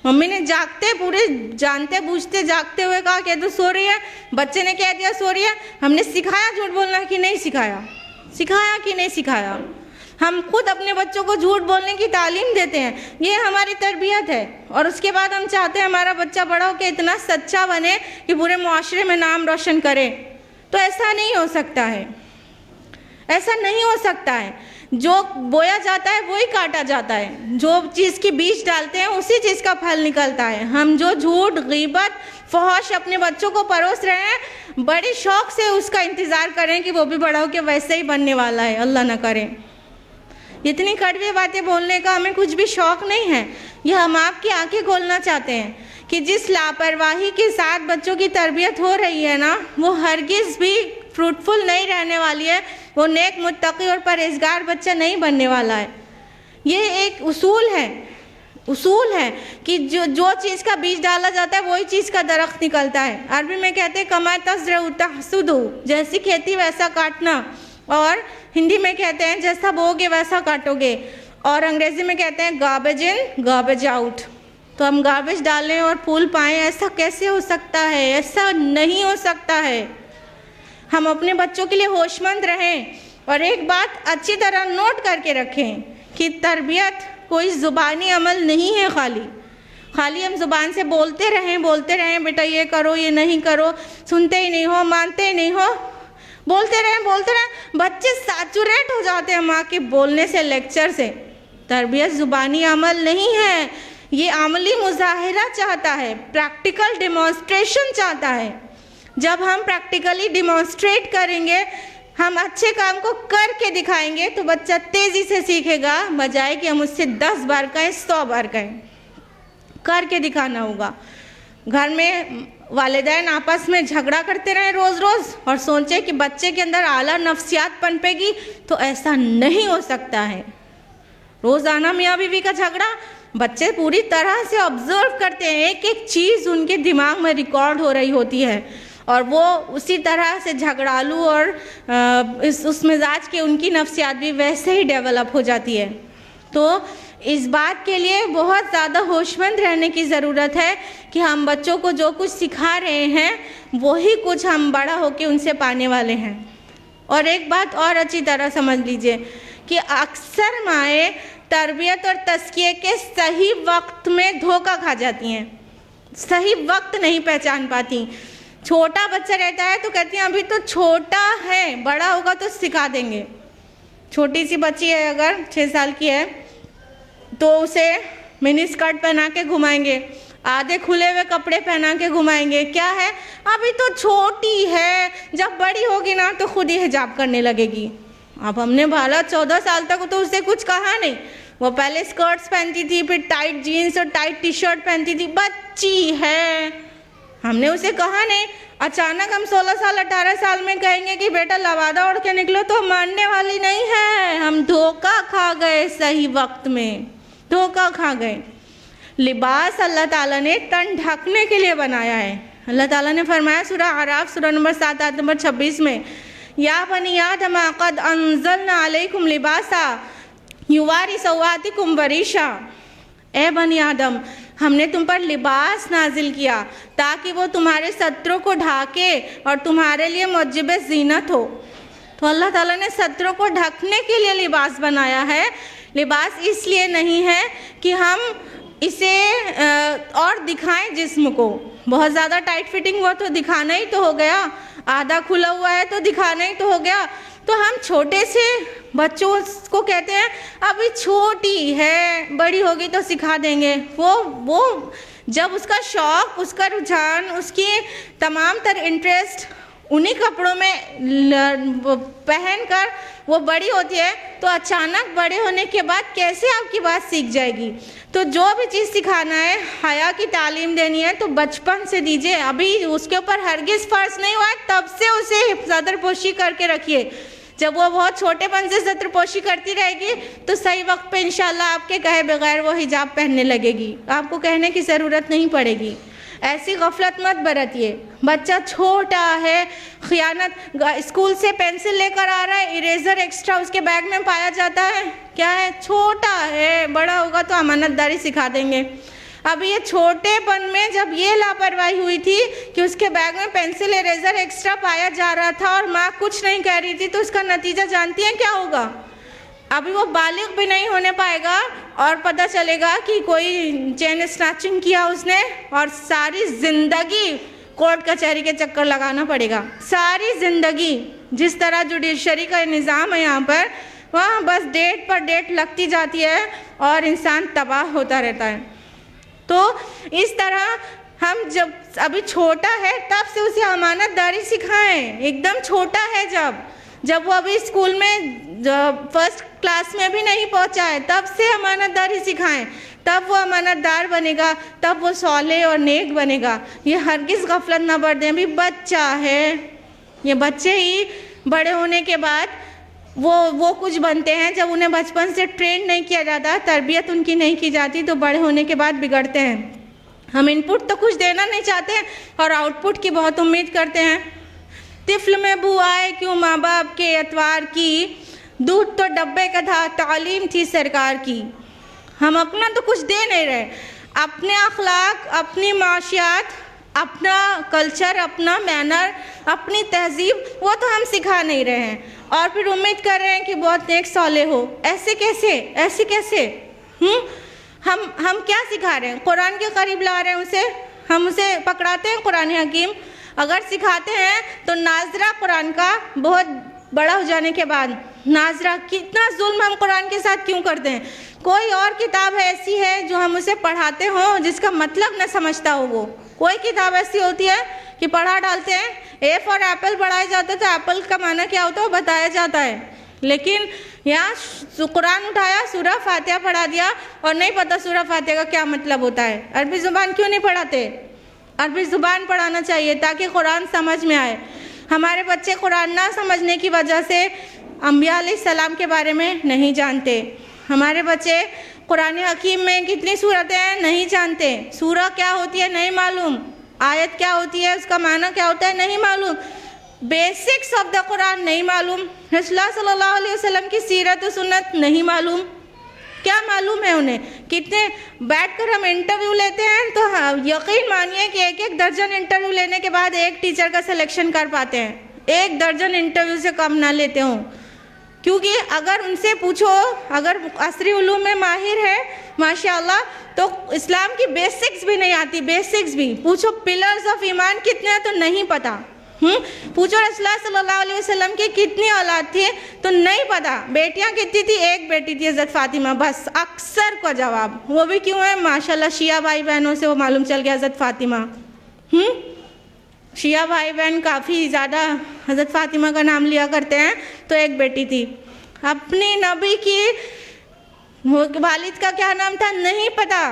S4: मम्मी ने जागते पूरे जानते बूझते जागते हुए कहा कि तू सो रही है। बच्चे ने कह दिया सो रही है। हमने सिखाया झूठ बोलना कि नहीं सिखाया? सिखाया कि नहीं सिखाया? हम खुद अपने बच्चों को झूठ बोलने की तालीम देते हैं, ये हमारी तरबियत है। और उसके बाद हम चाहते हैं हमारा बच्चा बड़ा होकर इतना सच्चा बने कि पूरे मुआशरे में नाम रोशन करे। तो ऐसा नहीं हो सकता है, ऐसा नहीं हो सकता है। जो बोया जाता है वही काटा जाता है, जो चीज़ की बीज डालते हैं उसी चीज़ का फल निकलता है। हम जो झूठ, गीबत, फहश अपने बच्चों को परोस रहे हैं, बड़े शौक से उसका इंतज़ार करें कि वो भी बड़ा होकर वैसे ही बनने वाला है, अल्लाह ना करे। इतनी कड़वी बातें बोलने का हमें कुछ भी शौक़ नहीं है। यह हम आपकी आंखें खोलना चाहते हैं कि जिस लापरवाही के साथ बच्चों की तरबियत हो रही है ना, वो हरगिज़ भी फ्रूटफुल नहीं रहने वाली है। वो नेक, मुत्तकी और परहेजगार बच्चा नहीं बनने वाला है। ये एक उसूल है कि जो चीज़ का बीज डाला जाता है वही चीज़ का दरख्त निकलता है। अरबी में कहते हैं कमा तज़रउ तहसुदु, जैसी खेती वैसा काटना। और हिंदी में कहते हैं जैसा बोओगे वैसा काटोगे। और अंग्रेज़ी में कहते हैं गार्बेज इन गार्बेज आउट। तो हम गार्बेज डालें और फूल पाएँ, ऐसा कैसे हो सकता है? ऐसा नहीं हो सकता है। हम अपने बच्चों के लिए होशमंद रहें और एक बात अच्छी तरह नोट करके रखें कि तरबियत कोई ज़ुबानी अमल नहीं है। खाली हम ज़ुबान से बोलते रहें बेटा ये करो, ये नहीं करो, सुनते ही नहीं हो, मानते ही नहीं हो, बोलते रहें। बच्चे सैचुरेट हो जाते हैं माँ के बोलने से, लेक्चर से। तरबियत ज़ुबानी अमल नहीं है, ये अमली मुजाहिरा चाहता है, प्रैक्टिकल डिमॉन्स्ट्रेशन चाहता है। जब हम प्रैक्टिकली डिमॉन्स्ट्रेट करेंगे, हम अच्छे काम को करके दिखाएंगे, तो बच्चा तेज़ी से सीखेगा, बजाय कि हम उससे 10 बार कहें, 100 बार कहें। करके दिखाना होगा। घर में वालिदैन आपस में झगड़ा करते रहें रोज़ और सोचें कि बच्चे के अंदर आला नफ्सियात पनपेगी, तो ऐसा नहीं हो सकता है। रोज़ाना मियाँ बीवी का झगड़ा, बच्चे पूरी तरह से ऑब्जर्व करते हैं, एक एक चीज़ उनके दिमाग में रिकॉर्ड हो रही होती है और वो उसी तरह से झगड़ालू और उस मिजाज के उनकी नफ्सियात भी वैसे ही डेवलप हो जाती है। तो इस बात के लिए बहुत ज़्यादा होशमंद रहने की ज़रूरत है कि हम बच्चों को जो कुछ सिखा रहे हैं वही कुछ हम बड़ा होकर उनसे पाने वाले हैं। और एक बात और अच्छी तरह समझ लीजिए कि अक्सर माएँ तरबियत और तज़किये के सही वक्त में धोखा खा जाती हैं, सही वक्त नहीं पहचान पाती। छोटा बच्चा रहता है तो कहती हैं अभी तो छोटा है, बड़ा होगा तो सिखा देंगे। छोटी सी बच्ची है, अगर 6 साल की है, तो उसे मिनी स्कर्ट पहना के घुमाएंगे, आधे खुले हुए कपड़े पहना के घुमाएंगे। क्या है, अभी तो छोटी है, जब बड़ी होगी ना तो खुद ही हिजाब करने लगेगी। अब हमने भाला 14 साल तक तो उससे कुछ कहा नहीं, वो पहले स्कर्ट्स पहनती थी, फिर टाइट जीन्स और टाइट टी शर्ट पहनती थी, बच्ची है, हमने उसे कहा नहीं। अचानक हम 16 साल 18 साल में कहेंगे कि बेटा लवादा ओढ़ के निकलो, तो मानने वाली नहीं है। हम धोखा खा गए, सही वक्त में धोखा खा गए। लिबास अल्लाह ताला ने तन ढकने के लिए बनाया है। अल्लाह ताला ने फरमाया सूरह आराफ सूरह नंबर 7 आयत नंबर 26 में, या बनी आदम क़द अंज़लना अलैकुम लिबासा युवारी सौआतिकुम वरीशा। ए बनी आदम, हमने तुम पर लिबास नाजिल किया ताकि वो तुम्हारे सत्रों को ढाके और तुम्हारे लिए मुजिब ज़ीनत हो। तो अल्लाह ताला ने सत्रों को ढकने के लिए लिबास बनाया है। लिबास इसलिए नहीं है कि हम इसे और दिखाएं जिस्म को। बहुत ज़्यादा टाइट फिटिंग हुआ तो दिखाना ही तो हो गया, आधा खुला हुआ है तो दिखाना ही तो हो गया। तो हम छोटे से बच्चों को कहते हैं अभी छोटी है, बड़ी होगी तो सिखा देंगे। वो जब उसका शौक़, उसका रुझान, उसकी तमाम तर इंटरेस्ट उन्हीं कपड़ों में पहनकर वो बड़ी होती है, तो अचानक बड़े होने के बाद कैसे आपकी बात सीख जाएगी। तो जो भी चीज़ सिखाना है, हया की तालीम देनी है, तो बचपन से दीजिए। अभी उसके ऊपर हरगिज़ फ़र्ज नहीं हुआ है, तब से उसे सदरपोशी करके रखिए। जब वो बहुत छोटेपन से सदरपोशी करती रहेगी तो सही वक्त पे इंशाल्लाह आपके कहे बगैर वो हिजाब पहनने लगेगी, आपको कहने की ज़रूरत नहीं पड़ेगी। ऐसी गफलत मत बरतिए। बच्चा छोटा है, खियानत, स्कूल से पेंसिल लेकर आ रहा है, इरेजर एक्स्ट्रा उसके बैग में पाया जाता है, क्या है, छोटा है, बड़ा होगा तो अमानतदारी सिखा देंगे। अब ये छोटेपन में जब ये लापरवाही हुई थी कि उसके बैग में पेंसिल इरेजर एक्स्ट्रा पाया जा रहा था और माँ कुछ नहीं कह रही थी, तो उसका नतीजा जानती हैं क्या होगा? अभी वो बालिग भी नहीं होने पाएगा और पता चलेगा कि कोई चेन स्नैचिंग किया उसने, और सारी ज़िंदगी कोर्ट कचहरी के चक्कर लगाना पड़ेगा। सारी ज़िंदगी जिस तरह जुडिशरी का निज़ाम है यहाँ पर, वहाँ बस डेट पर डेट लगती जाती है और इंसान तबाह होता रहता है। तो इस तरह हम जब अभी छोटा है तब से उसे अमानतदारी सिखाएं। एकदम छोटा है जब वो अभी स्कूल में फर्स्ट क्लास में भी नहीं पहुंचा है तब से अमानतदारी सिखाएं, तब वो अमानतदार बनेगा, तब वो सौले और नेक बनेगा। ये हरगिज़ गफलत ना बरतें। अभी बच्चा है, ये बच्चे ही बड़े होने के बाद वो कुछ बनते हैं। जब उन्हें बचपन से ट्रेन नहीं किया जाता, तरबियत उनकी नहीं की जाती, तो बड़े होने के बाद बिगड़ते हैं। हम इनपुट तो कुछ देना नहीं चाहते और आउटपुट की बहुत उम्मीद करते हैं। तिफ्ल में बू आए क्यों माँ बाप के एतवार की, दूध तो डब्बे का था, तालीम थी सरकार की। हम अपना तो कुछ दे नहीं रहे, अपने अखलाक, अपनी माशियात, अपना कल्चर, अपना मैनर, अपनी तहजीब, वो तो हम सिखा नहीं रहे हैं और फिर उम्मीद कर रहे हैं कि बहुत नेक सौले हो। ऐसे कैसे हम क्या सिखा रहे हैं? कुरान के करीब ला रहे हैं उसे, हम उसे पकड़ाते हैं कुरान हकीम। अगर सिखाते हैं तो नाजरा कुरान का बहुत बड़ा हो जाने के बाद, नाजरा कितना जुल्म हम कुरान के साथ क्यों करते हैं? कोई और किताब ऐसी है जो हम उसे पढ़ाते हों जिसका मतलब न समझता हो? वो कोई किताब ऐसी होती है कि पढ़ा डालते हैं, ए फॉर एप्पल पढ़ाया जाता है तो एप्पल का माना क्या होता है वो बताया जाता है। लेकिन यहाँ कुरान उठाया, सूरह फातिहा पढ़ा दिया और नहीं पता सूरह फातिहा का क्या मतलब होता है। अरबी ज़ुबान क्यों नहीं पढ़ाते? अरबी ज़ुबान पढ़ाना चाहिए ताकि कुरान समझ में आए। हमारे बच्चे कुरान ना समझने की वजह से अंबिया अलैहिस्सलाम के बारे में नहीं जानते। हमारे बच्चे कुरान हकीम में कितनी सूरतें हैं नहीं जानते, सूरह क्या होती है नहीं मालूम, आयत क्या होती है उसका माना क्या होता है नहीं मालूम, बेसिक्स ऑफ द कुरान नहीं मालूम, रसूलुल्लाह सल्लल्लाहु अलैहि वसल्लम की सीरत और सुन्नत नहीं मालूम। क्या मालूम है उन्हें? कितने बैठकर हम इंटरव्यू लेते हैं तो हाँ, यकीन मानिए कि एक दर्जन इंटरव्यू लेने के बाद एक टीचर का सिलेक्शन कर पाते हैं। एक दर्जन इंटरव्यू से कम ना लेते हों, क्योंकि अगर उनसे पूछो, अगर असरी उलूम में माहिर है माशाअल्लाह, तो इस्लाम की बेसिक्स भी नहीं आती, बेसिक्स भी पूछो, पिलर्स ऑफ ईमान कितने हैं तो नहीं पता। पूछो रसूलुल्लाह सल्लल्लाहु अलैहि वसल्लम की कितनी औलाद थी तो नहीं पता, बेटियां कितनी थी, एक बेटी थी हज़रत फातिमा, बस अक्सर का जवाब। वो भी क्यों है? माशाल्लाह शिया भाई बहनों से वो मालूम चल गया हज़रत फातिमा। शिया भाई बहन काफ़ी ज़्यादा हज़रत फातिमा का नाम लिया करते हैं, तो एक बेटी थी। अपनी नबी की वालिद का क्या नाम था नहीं पता।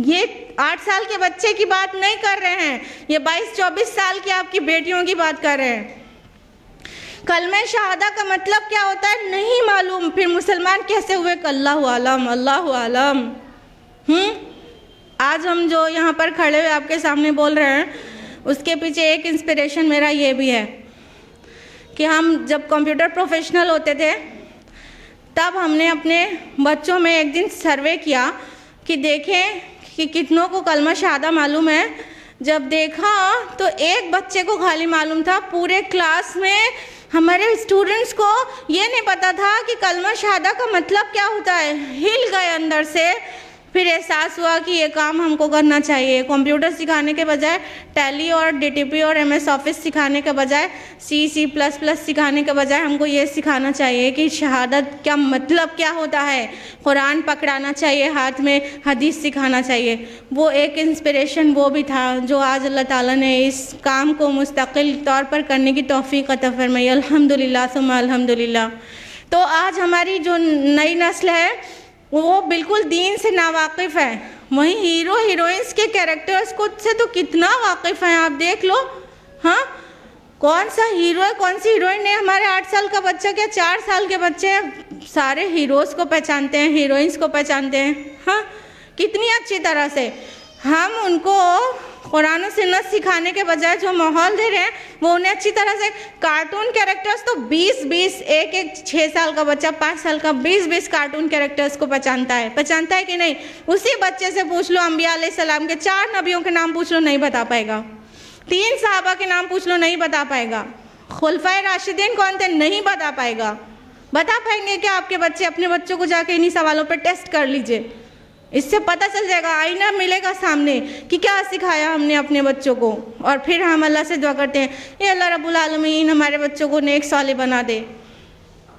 S4: ये 8 साल के बच्चे की बात नहीं कर रहे हैं, ये 22-24 साल की आपकी बेटियों की बात कर रहे हैं। कलमे शहादा का मतलब क्या होता है नहीं मालूम, फिर मुसलमान कैसे हुए? अल्लाहु आलम, अल्लाहु आलम। आज हम जो यहाँ पर खड़े हुए आपके सामने बोल रहे हैं, उसके पीछे एक इंस्पिरेशन मेरा ये भी है कि हम जब कंप्यूटर प्रोफेशनल होते थे तब हमने अपने बच्चों में एक दिन सर्वे किया कि देखें कि कितनों को कलमा शहादा मालूम है। जब देखा तो एक बच्चे को खाली मालूम था, पूरे क्लास में हमारे स्टूडेंट्स को ये नहीं पता था कि कलमा शहादा का मतलब क्या होता है। हिल गए अंदर से, फिर एहसास हुआ कि ये काम हमको करना चाहिए। कंप्यूटर सिखाने के बजाय टैली और डीटीपी और एमएस ऑफिस सिखाने के बजाय C++ सिखाने के बजाय हमको ये सिखाना चाहिए कि शहादत का मतलब क्या होता है। कुरान पकड़ाना चाहिए हाथ में, हदीस सिखाना चाहिए। वो एक इंस्पिरेशन वो भी था जो आज अल्लाह ताला ने इस काम को मुस्तकिल तौर पर करने की तौफीक अता फरमाई। अल्हम्दुलिल्लाह सुम्मा अल्हम्दुलिल्लाह। तो आज हमारी जो नई नस्ल है वो बिल्कुल दीन से नावाकिफ़ है। वहीं हीरो हीरोइंस के कैरेक्टर्स को से तो कितना वाकिफ़ हैं, आप देख लो। हाँ, कौन सा हीरो है कौन सी हीरोइन है? हमारे 8 साल का बच्चा क्या 4 साल के बच्चे सारे हीरोज़ को पहचानते हैं, हीरोइंस को पहचानते हैं। हाँ, कितनी अच्छी तरह से हम उनको कुरान और सुन्नत सिखाने के बजाय जो माहौल दे रहे हैं वो उन्हें अच्छी तरह से कार्टून कैरेक्टर्स तो 20-20 एक 6 साल का बच्चा 5 साल का 20-20 कार्टून कैरेक्टर्स को पहचानता है कि नहीं? उसी बच्चे से पूछ लो अंबिया अलैहिस्सलाम के 4 नबियों के नाम पूछ लो, नहीं बता पाएगा। 3 सहाबा के नाम पूछ लो, नहीं बता पाएगा। खुलफाए राशिदीन कौन थे, नहीं बता पाएगा। बता पाएंगे क्या आपके बच्चे? अपने बच्चों को जाके इन्हीं सवालों पर टेस्ट कर लीजिए, इससे पता चल जाएगा, आईना मिलेगा सामने कि क्या सिखाया हमने अपने बच्चों को। और फिर हम अल्लाह से दुआ करते हैं, ये अल्लाह रब्बुल आलमीन हमारे बच्चों को नेक साले बना दे।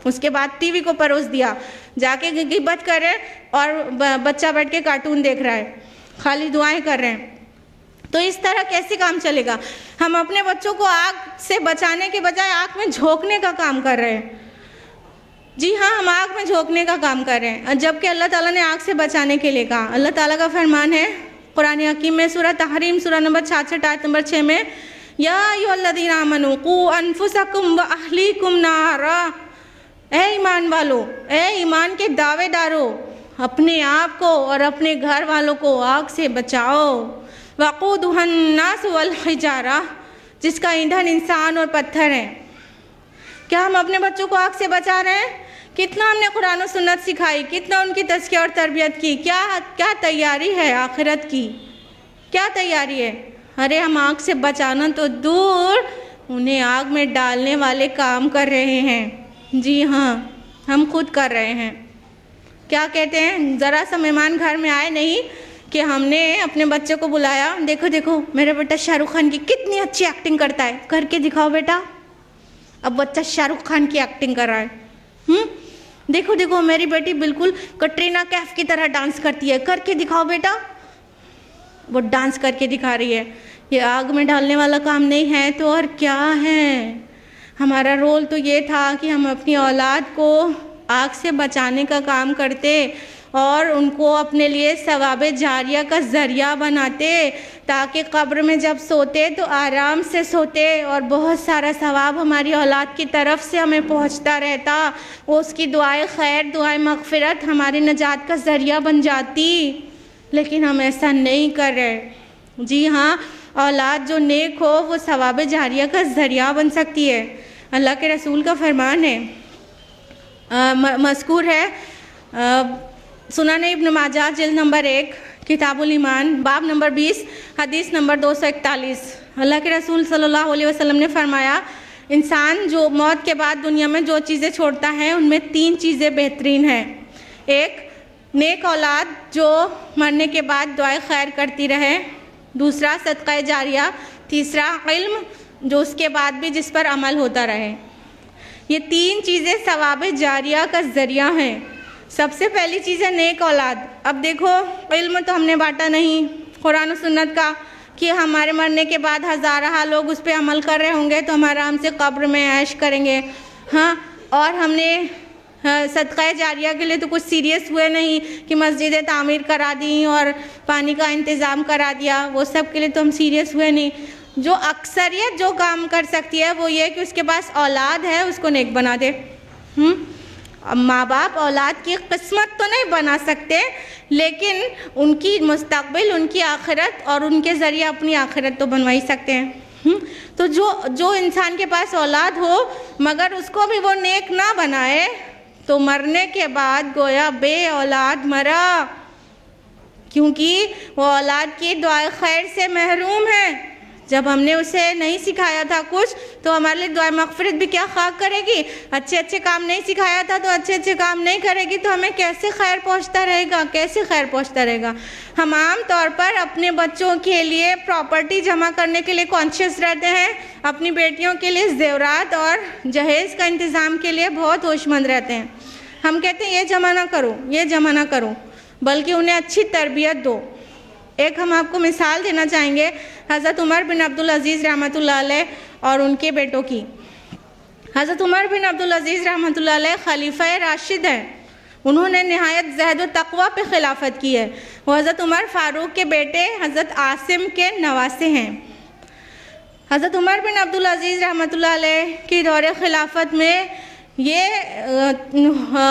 S4: उसके बाद टीवी को परोस दिया, जाके गिबत कर रहे और बच्चा बैठ के कार्टून देख रहा है, खाली दुआएं कर रहे हैं। तो इस तरह कैसे काम चलेगा? हम अपने बच्चों को आग से बचाने के बजाय आग में झोंकने का काम कर रहे हैं। जी हाँ, हम आग में झोंकने का काम कर रहे हैं, जबकि अल्लाह ताला ने आग से बचाने के लिए कहा। अल्लाह ताला का फरमान है कुरान हकीम में सूरह तहरीम सूरह नंबर 66 आयत नंबर 6 में, या अय्युहल्लज़ीना आमनू कू अनफुसकुम व अहलीकुम नारा, ए ईमान वालो, ए ईमान के दावेदारों, अपने आप को और अपने घर वालों को आग से बचाओ। वक़ूदुहन नास वल हिजारा, जिसका ईंधन इंसान और पत्थर है। क्या हम अपने बच्चों को आग से बचा रहे हैं? कितना हमने कुरान और सुन्नत सिखाई, कितना उनकी तज़किया और तरबियत की, क्या तैयारी है आखिरत की, क्या तैयारी है? अरे हम आग से बचाना तो दूर, उन्हें आग में डालने वाले काम कर रहे हैं। जी हाँ, हम खुद कर रहे हैं। क्या कहते हैं, ज़रा सा मेहमान घर में आए नहीं कि हमने अपने बच्चे को बुलाया, देखो देखो मेरा बेटा शाहरुख खान की कितनी अच्छी एक्टिंग करता है, करके दिखाओ बेटा। अब बच्चा शाहरुख खान की एक्टिंग कर रहा है। देखो देखो मेरी बेटी बिल्कुल कटरीना कैफ की तरह डांस करती है, करके दिखाओ बेटा। वो डांस करके दिखा रही है। ये आग में डालने वाला काम नहीं है तो और क्या है? हमारा रोल तो ये था कि हम अपनी औलाद को आग से बचाने का काम करते और उनको अपने लिए सवाबे जारिया का ज़रिया बनाते, ताकि कब्र में जब सोते तो आराम से सोते और बहुत सारा सवाब हमारी औलाद की तरफ से हमें पहुंचता रहता। वो उसकी दुआएं खैर, दुआएं मग़फ़िरत हमारी नजात का ज़रिया बन जाती। लेकिन हम ऐसा नहीं कर रहे। जी हाँ, औलाद जो नेक हो वो सवाबे जारिया का ज़रिया बन सकती है। अल्लाह के रसूल का फरमान है, मज़कूर है सुनन इब्न माजा जिल्द नंबर 1 किताबुल ईमान बाब नंबर 20 हदीस नंबर 241। अल्लाह के रसूल सल्लल्लाहु अलैहि वसल्लम ने फरमाया, इंसान जो मौत के बाद दुनिया में जो चीज़ें छोड़ता है उनमें 3 चीज़ें बेहतरीन हैं। एक, नेक औलाद जो मरने के बाद दुआए खैर करती रहे। दूसरा, सदक़ा जारिया। तीसरा, इल्म जो उसके बाद भी जिस पर अमल होता रहे। ये 3 चीज़ें सवाबे जारिया का ज़रिया हैं। सबसे पहली चीज़ है नेक औलाद। अब देखो, इल्म तो हमने बांटा नहीं कुरान और सुन्नत का कि हमारे मरने के बाद हज़ारा लोग उस पर अमल कर रहे होंगे तो हम आराम से कब्र में ऐश करेंगे। हाँ, और हमने सदक़ा जारिया के लिए तो कुछ सीरियस हुए नहीं कि मस्जिदें तामीर करा दी और पानी का इंतज़ाम करा दिया, वो सब के लिए तो हम सीरियस हुए नहीं। जो अक्सरियत जो काम कर सकती है वो ये कि उसके पास औलाद है, उसको नेक बना दे। अब माँ बाप औलाद की किस्मत तो नहीं बना सकते, लेकिन उनकी मुस्तकबिल, उनकी आखिरत और उनके ज़रिए अपनी आखिरत तो बनवा ही सकते हैं। तो जो इंसान के पास औलाद हो मगर उसको भी वो नेक ना बनाए तो मरने के बाद गोया बे औलाद मरा, क्योंकि वो औलाद की दुआ खैर से महरूम है। जब हमने उसे नहीं सिखाया था कुछ तो हमारे लिए दुआ मग़फ़िरत भी क्या खाक करेगी। अच्छे अच्छे काम नहीं सिखाया था तो अच्छे अच्छे काम नहीं करेगी तो हमें कैसे खैर पहुंचता रहेगा, कैसे खैर पहुंचता रहेगा। हम आम तौर पर अपने बच्चों के लिए प्रॉपर्टी जमा करने के लिए कॉन्शियस रहते हैं, अपनी बेटियों के लिए ज़ेवरात और जहेज़ का इंतज़ाम के लिए बहुत होशमंद रहते हैं। हम कहते हैं ये जमा ना करो, ये जमा ना करो, बल्कि उन्हें अच्छी तरबियत दो। एक हम आपको मिसाल देना चाहेंगे हज़रत उमर बिन अब्दुल अज़ीज़ रहमतुल्लाह अलैह और उनके बेटों की। हज़रत उमर बिन अब्दुल अज़ीज़ रहमतुल्लाह अलैह खलीफा राशिद हैं। उन्होंने नहायत ज़हद व तक़वा पे खिलाफत की है। वो हज़रत उमर फ़ारूक के बेटे हज़रत आसिम के नवासे हैं। हज़रत उमर बिन अब्दुल अज़ीज़ रहमतुल्लाह अलैह की दौरे खिलाफत में ये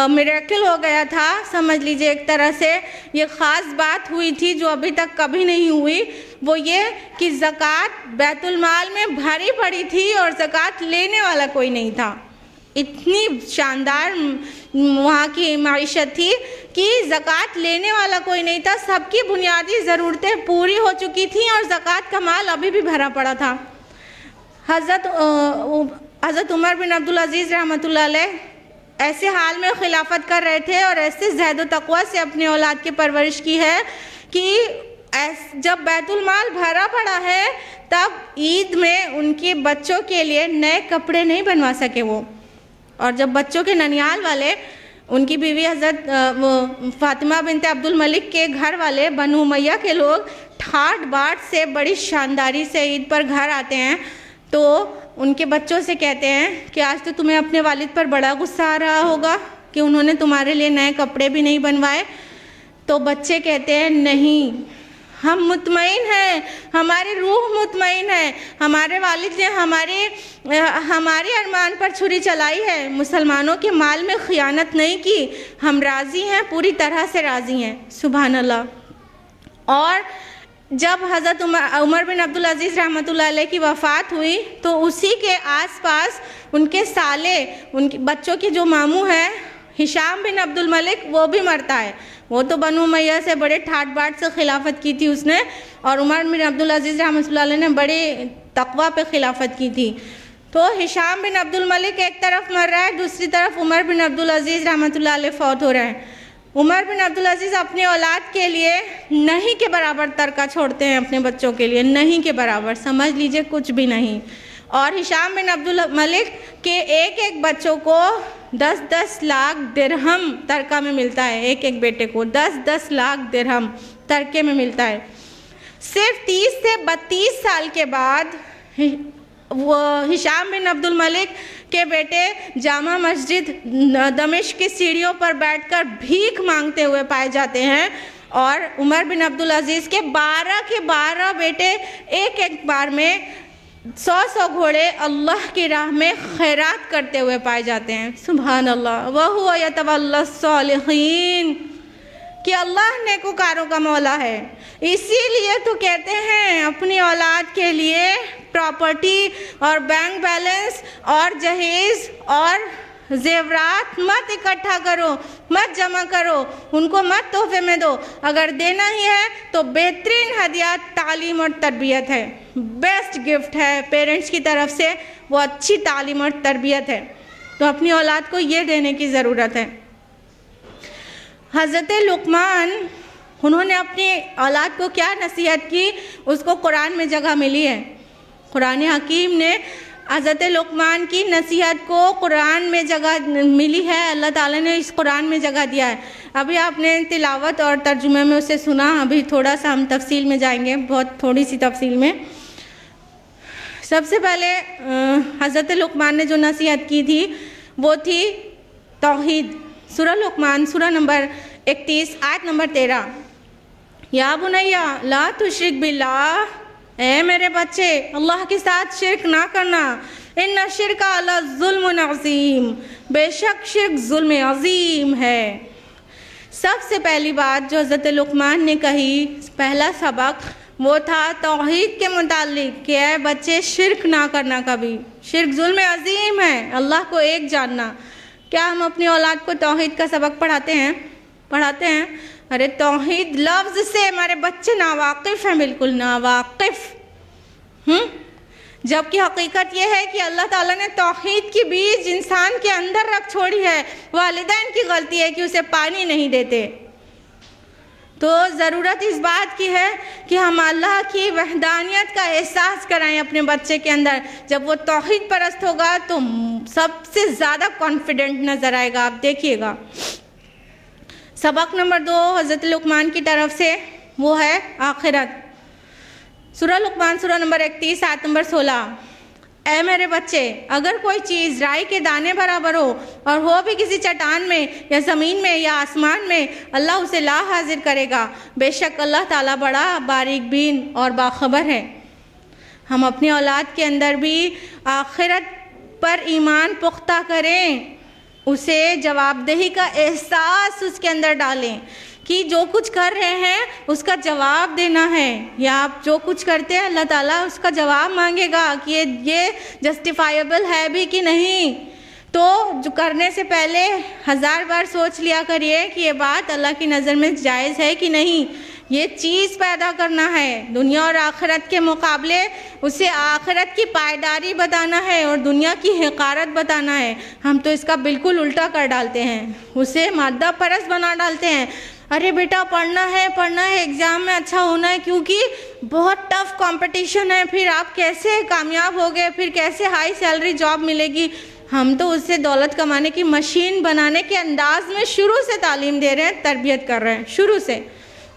S4: मिरेकल हो गया था, समझ लीजिए एक तरह से ये ख़ास बात हुई थी जो अभी तक कभी नहीं हुई। वो ये कि ज़कात बैतुल माल में भरी पड़ी थी और ज़कात लेने वाला कोई नहीं था। इतनी शानदार वहाँ की माइशत थी कि ज़कात लेने वाला कोई नहीं था, सबकी बुनियादी ज़रूरतें पूरी हो चुकी थी और ज़कात का माल अभी भी भरा पड़ा था। हज़रत उमर बिन अब्दुल अज़ीज़ रहमतुल्लाह अलैह ऐसे हाल में खिलाफत कर रहे थे और ऐसे ज़हद व तक़वा से अपनी औलाद की परवरिश की है कि जब बैतुल माल भरा पड़ा है तब ईद में उनके बच्चों के लिए नए कपड़े नहीं बनवा सके वो। और जब बच्चों के ननियाल वाले, उनकी बीवी हज़रत फ़ातिमा बिनत अब्दुल मलिक के घर वाले बनु उमैया के लोग ठाट बाट से बड़ी शानदारी से ईद पर घर आते हैं तो उनके बच्चों से कहते हैं कि आज तो तुम्हें अपने वालिद पर बड़ा गुस्सा आ रहा होगा कि उन्होंने तुम्हारे लिए नए कपड़े भी नहीं बनवाए। तो बच्चे कहते हैं नहीं, हम मुतमईन हैं, हमारी रूह मुतमईन है, हमारे वालिद ने हमारे अरमान पर छुरी चलाई है, मुसलमानों के माल में ख़ियानत नहीं की, हम राज़ी हैं, पूरी तरह से राज़ी हैं। सुभान अल्लाह। और जब हज़रत उमर बिन अब्दुल अज़ीज़ रहमतुल्लाह अलैह की वफ़ात हुई तो उसी के आसपास उनके साले, उनके बच्चों के जो मामू हैं हिशाम बिन अब्दुल मलिक, वो भी मरता है। वो तो बनु उमैया से बड़े ठाट बाट से खिलाफत की थी उसने, और उमर बिन अब्दुल अज़ीज़ रहमतुल्लाह अलैह ने बड़े तक़वा पे खिलाफत की थी। तो हिशाम बिन अब्दुल मलिक एक तरफ मर रहा है, दूसरी तरफ उमर बिन अब्दुल अज़ीज़ रहमतुल्लाह अलैह फौत हो रहे हैं। उमर बिन अब्दुल अज़ीज़ अपनी औलाद के लिए नहीं के बराबर तरका छोड़ते हैं, अपने बच्चों के लिए नहीं के बराबर, समझ लीजिए कुछ भी नहीं। और हिशाम बिन अब्दुल मलिक के एक एक बच्चों को 10-10 लाख दिरहम तरका में मिलता है, एक एक बेटे को 10-10 लाख दिरहम तरके में मिलता है। सिर्फ 30 से 32 साल के बाद वो हिशाम बिन अब्दुल मलिक के बेटे जामा मस्जिद दमिश्क की सीढ़ियों पर बैठकर भीख मांगते हुए पाए जाते हैं, और उमर बिन अब्दुल अज़ीज़ के 12 के 12 बेटे एक एक बार में 100 घोड़े अल्लाह की राह में खैरात करते हुए पाए जाते हैं। सुभान अल्लाह। वहुव यतवल्ला सालिहीन, कि अल्लाह नेकुकारों का मौला है। इसीलिए तो कहते हैं अपनी औलाद के लिए प्रॉपर्टी और बैंक बैलेंस और जहेज़ और जेवरात मत इकट्ठा करो, मत जमा करो, उनको मत तोहफे में दो। अगर देना ही है तो बेहतरीन हदिया तालीम और तरबियत है, बेस्ट गिफ्ट है पेरेंट्स की तरफ से, वो अच्छी तालीम और तरबियत है। तो अपनी औलाद को ये देने की ज़रूरत है। हज़रत लुक़मान, उन्होंने अपनी औलाद को क्या नसीहत की, उसको कुरान में जगह मिली है। कुरान हकीम ने हज़रत लुक़मान की नसीहत को कुरान में जगह मिली है, अल्लाह ताला ने इस कुरान में जगह दिया है। अभी आपने तिलावत और तर्जुमे में उसे सुना, अभी थोड़ा सा हम तफसील में जाएंगे, बहुत थोड़ी सी तफसील में। सबसे पहले हज़रत लुक़मान ने जो नसीहत की थी वो थी तौहीद। सूरह लुक़मान सूरह नंबर 31 आयत नंबर 13, या बुनैया ला तुश्रिक बिल्लाह, ए मेरे बच्चे अल्लाह के साथ शिरक ना करना, इन्ना शिरका ला ज़ुल्मुन अज़ीम, बेशक शिरक ज़ुल्म अज़ीम है। सबसे पहली बात जो हज़रत लुक़मान ने कही, पहला सबक वो था तौहीद के मुतालिक कि ऐ बच्चे शिरक ना करना कभी, शिरक ज़ुल्म अज़ीम है, अल्लाह को एक जानना। क्या हम अपनी औलाद को तौहीद का सबक पढ़ाते हैं? अरे तौहीद लफ्ज़ से हमारे बच्चे नावाकिफ़ हैं, बिल्कुल नावाकिफ़। जबकि हकीकत यह है कि अल्लाह ताला ने तौहीद की बीज इंसान के अंदर रख छोड़ी है। वालिदैन की गलती है कि उसे पानी नहीं देते। तो ज़रूरत इस बात की है कि हम अल्लाह की वहदानियत का एहसास कराएं अपने बच्चे के अंदर। जब वो तौहीद परस्त होगा तो सबसे ज़्यादा कॉन्फिडेंट नज़र आएगा, आप देखिएगा। सबक नंबर 2 हज़रत लुक़मान की तरफ से वो है आखिरत। सूरह लुक़मान सूरह नंबर 31 आयत नंबर 16, ऐ मेरे बच्चे अगर कोई चीज़ राई के दाने बराबर हो और हो भी किसी चट्टान में या ज़मीन में या आसमान में, अल्लाह उसे ला हाजिर करेगा। बेशक अल्लाह ताला बड़ा बारीक बीन और बाखबर है। हम अपनी औलाद के अंदर भी आखिरत पर ईमान पुख्ता करें, उसे जवाबदेही का एहसास उसके अंदर डालें कि जो कुछ कर रहे हैं उसका जवाब देना है, या आप जो कुछ करते हैं अल्लाह ताला उसका जवाब मांगेगा कि ये जस्टिफाइबल है भी कि नहीं। तो जो करने से पहले 1000 बार सोच लिया करिए कि ये बात अल्लाह की नज़र में जायज़ है कि नहीं। ये चीज़ पैदा करना है, दुनिया और आखिरत के मुकाबले उसे आखिरत की पायदारी बताना है और दुनिया की हक़ारत बताना है। हम तो इसका बिल्कुल उल्टा कर डालते हैं, उसे मादा परस्त बना डालते हैं। अरे बेटा पढ़ना है, एग्ज़ाम में अच्छा होना है क्योंकि बहुत टफ कंपटीशन है, फिर आप कैसे कामयाब होगे, फिर कैसे हाई सैलरी जॉब मिलेगी। हम तो उससे दौलत कमाने की मशीन बनाने के अंदाज में शुरू से तालीम दे रहे हैं, तरबियत कर रहे हैं शुरू से।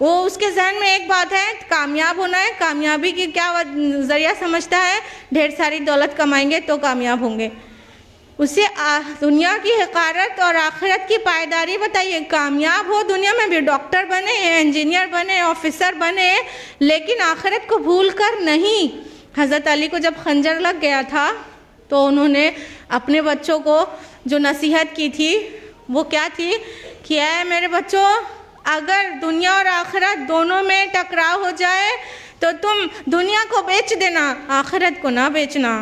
S4: वो उसके जहन में एक बात है, कामयाब होना है, कामयाबी की क्या ज़रिया समझता है, ढेर सारी दौलत कमाएंगे तो कामयाब होंगे। उसे दुनिया की हक़ारत और आखिरत की पायदारी बताइए। कामयाब हो दुनिया में भी, डॉक्टर बने, इंजीनियर बने, ऑफिसर बने, लेकिन आखिरत को भूल कर नहीं। हज़रत अली को जब खंजर लग गया था तो उन्होंने अपने बच्चों को जो नसीहत की थी वो क्या थी कि ऐ मेरे बच्चों, अगर दुनिया और आखिरत दोनों में टकराव हो जाए तो तुम दुनिया को बेच देना, आखिरत को ना बेचना।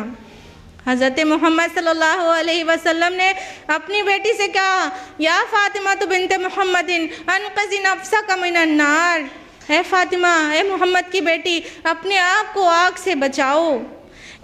S4: हज़रत मोहम्मद सल्लल्लाहु अलैहि वसल्लम ने अपनी बेटी से कहा, या फातिमा तो बिनते मोहम्मदिन अनक़ज़ी नफ़्सक मिनन नार। है फातिमा, है मोहम्मद की बेटी, अपने आप को आग से बचाओ।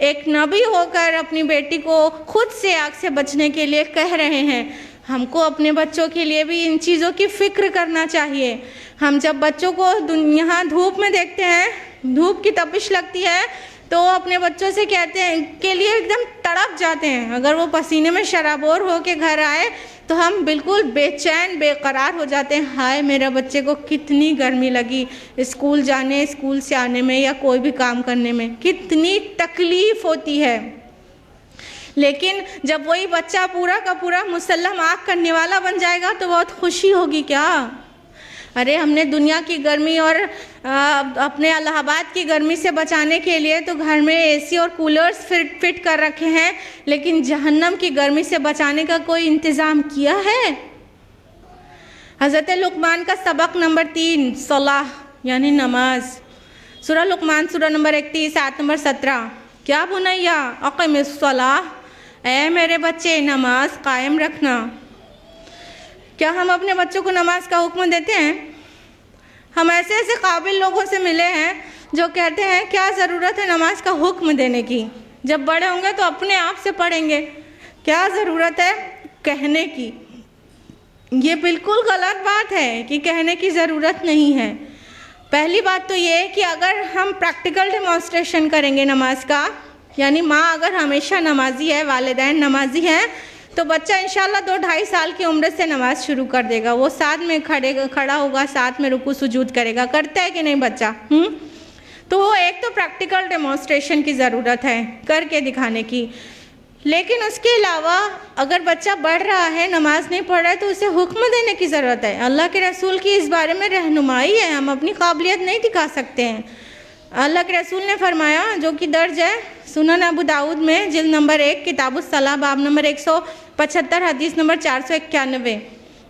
S4: एक नबी होकर अपनी बेटी को खुद से आग से बचने के लिए कह रहे हैं। हमको अपने बच्चों के लिए भी इन चीज़ों की फ़िक्र करना चाहिए। हम जब बच्चों को यहाँ धूप में देखते हैं, धूप की तपिश लगती है, तो अपने बच्चों से कहते हैं के लिए एकदम तड़प जाते हैं। अगर वो पसीने में शराबोर हो के घर आए तो हम बिल्कुल बेचैन बेकरार हो जाते हैं। हाय मेरे बच्चे को कितनी गर्मी लगी स्कूल जाने, स्कूल से आने में या कोई भी काम करने में, कितनी तकलीफ़ होती है। लेकिन जब वही बच्चा पूरा का पूरा मुसल्लम आग करने वाला बन जाएगा तो बहुत खुशी होगी क्या। अरे हमने दुनिया की गर्मी और अपने इलाहाबाद की गर्मी से बचाने के लिए तो घर में एसी और कूलर्स फिट कर रखे हैं, लेकिन जहन्नम की गर्मी से बचाने का कोई इंतज़ाम किया है? हज़रत लुक़मान का सबक नंबर 3, सलाह यानी नमाज। सूरह लुक़मान सूरह नंबर 31 आयत नंबर 17, क्या बुनैया अक़िमिस्सलाह, ऐ मेरे बच्चे नमाज कायम रखना। क्या हम अपने बच्चों को नमाज का हुक्म देते हैं? हम ऐसे ऐसे काबिल लोगों से मिले हैं जो कहते हैं क्या ज़रूरत है नमाज का हुक्म देने की, जब बड़े होंगे तो अपने आप से पढ़ेंगे, क्या ज़रूरत है कहने की। ये बिल्कुल गलत बात है कि कहने की ज़रूरत नहीं है। पहली बात तो ये कि अगर हम प्रैक्टिकल डेमोन्स्ट्रेशन करेंगे नमाज का, यानी माँ अगर हमेशा नमाजी है, वालिदैन नमाजी हैं, तो बच्चा इंशाल्लाह 2-2.5 साल की उम्र से नमाज शुरू कर देगा। वो साथ में खड़ा होगा, साथ में रुकू सुजूद करेगा। करता है कि नहीं बच्चा? तो वो एक तो प्रैक्टिकल डेमोन्स्ट्रेशन की ज़रूरत है, करके दिखाने की। लेकिन उसके अलावा अगर बच्चा बढ़ रहा है, नमाज नहीं पढ़ रहा है, तो उसे हुक्म देने की ज़रूरत है। अल्लाह के रसूल की इस बारे में रहनुमाई है, हम अपनी काबिलियत नहीं दिखा सकते हैं। अल्लाह के रसूल ने फरमाया, जो कि दर्ज है सुनन अबू दाऊद में जिल्द नंबर 1 किताबुस्सलाह बाब नंबर 175 हदीस नंबर 491,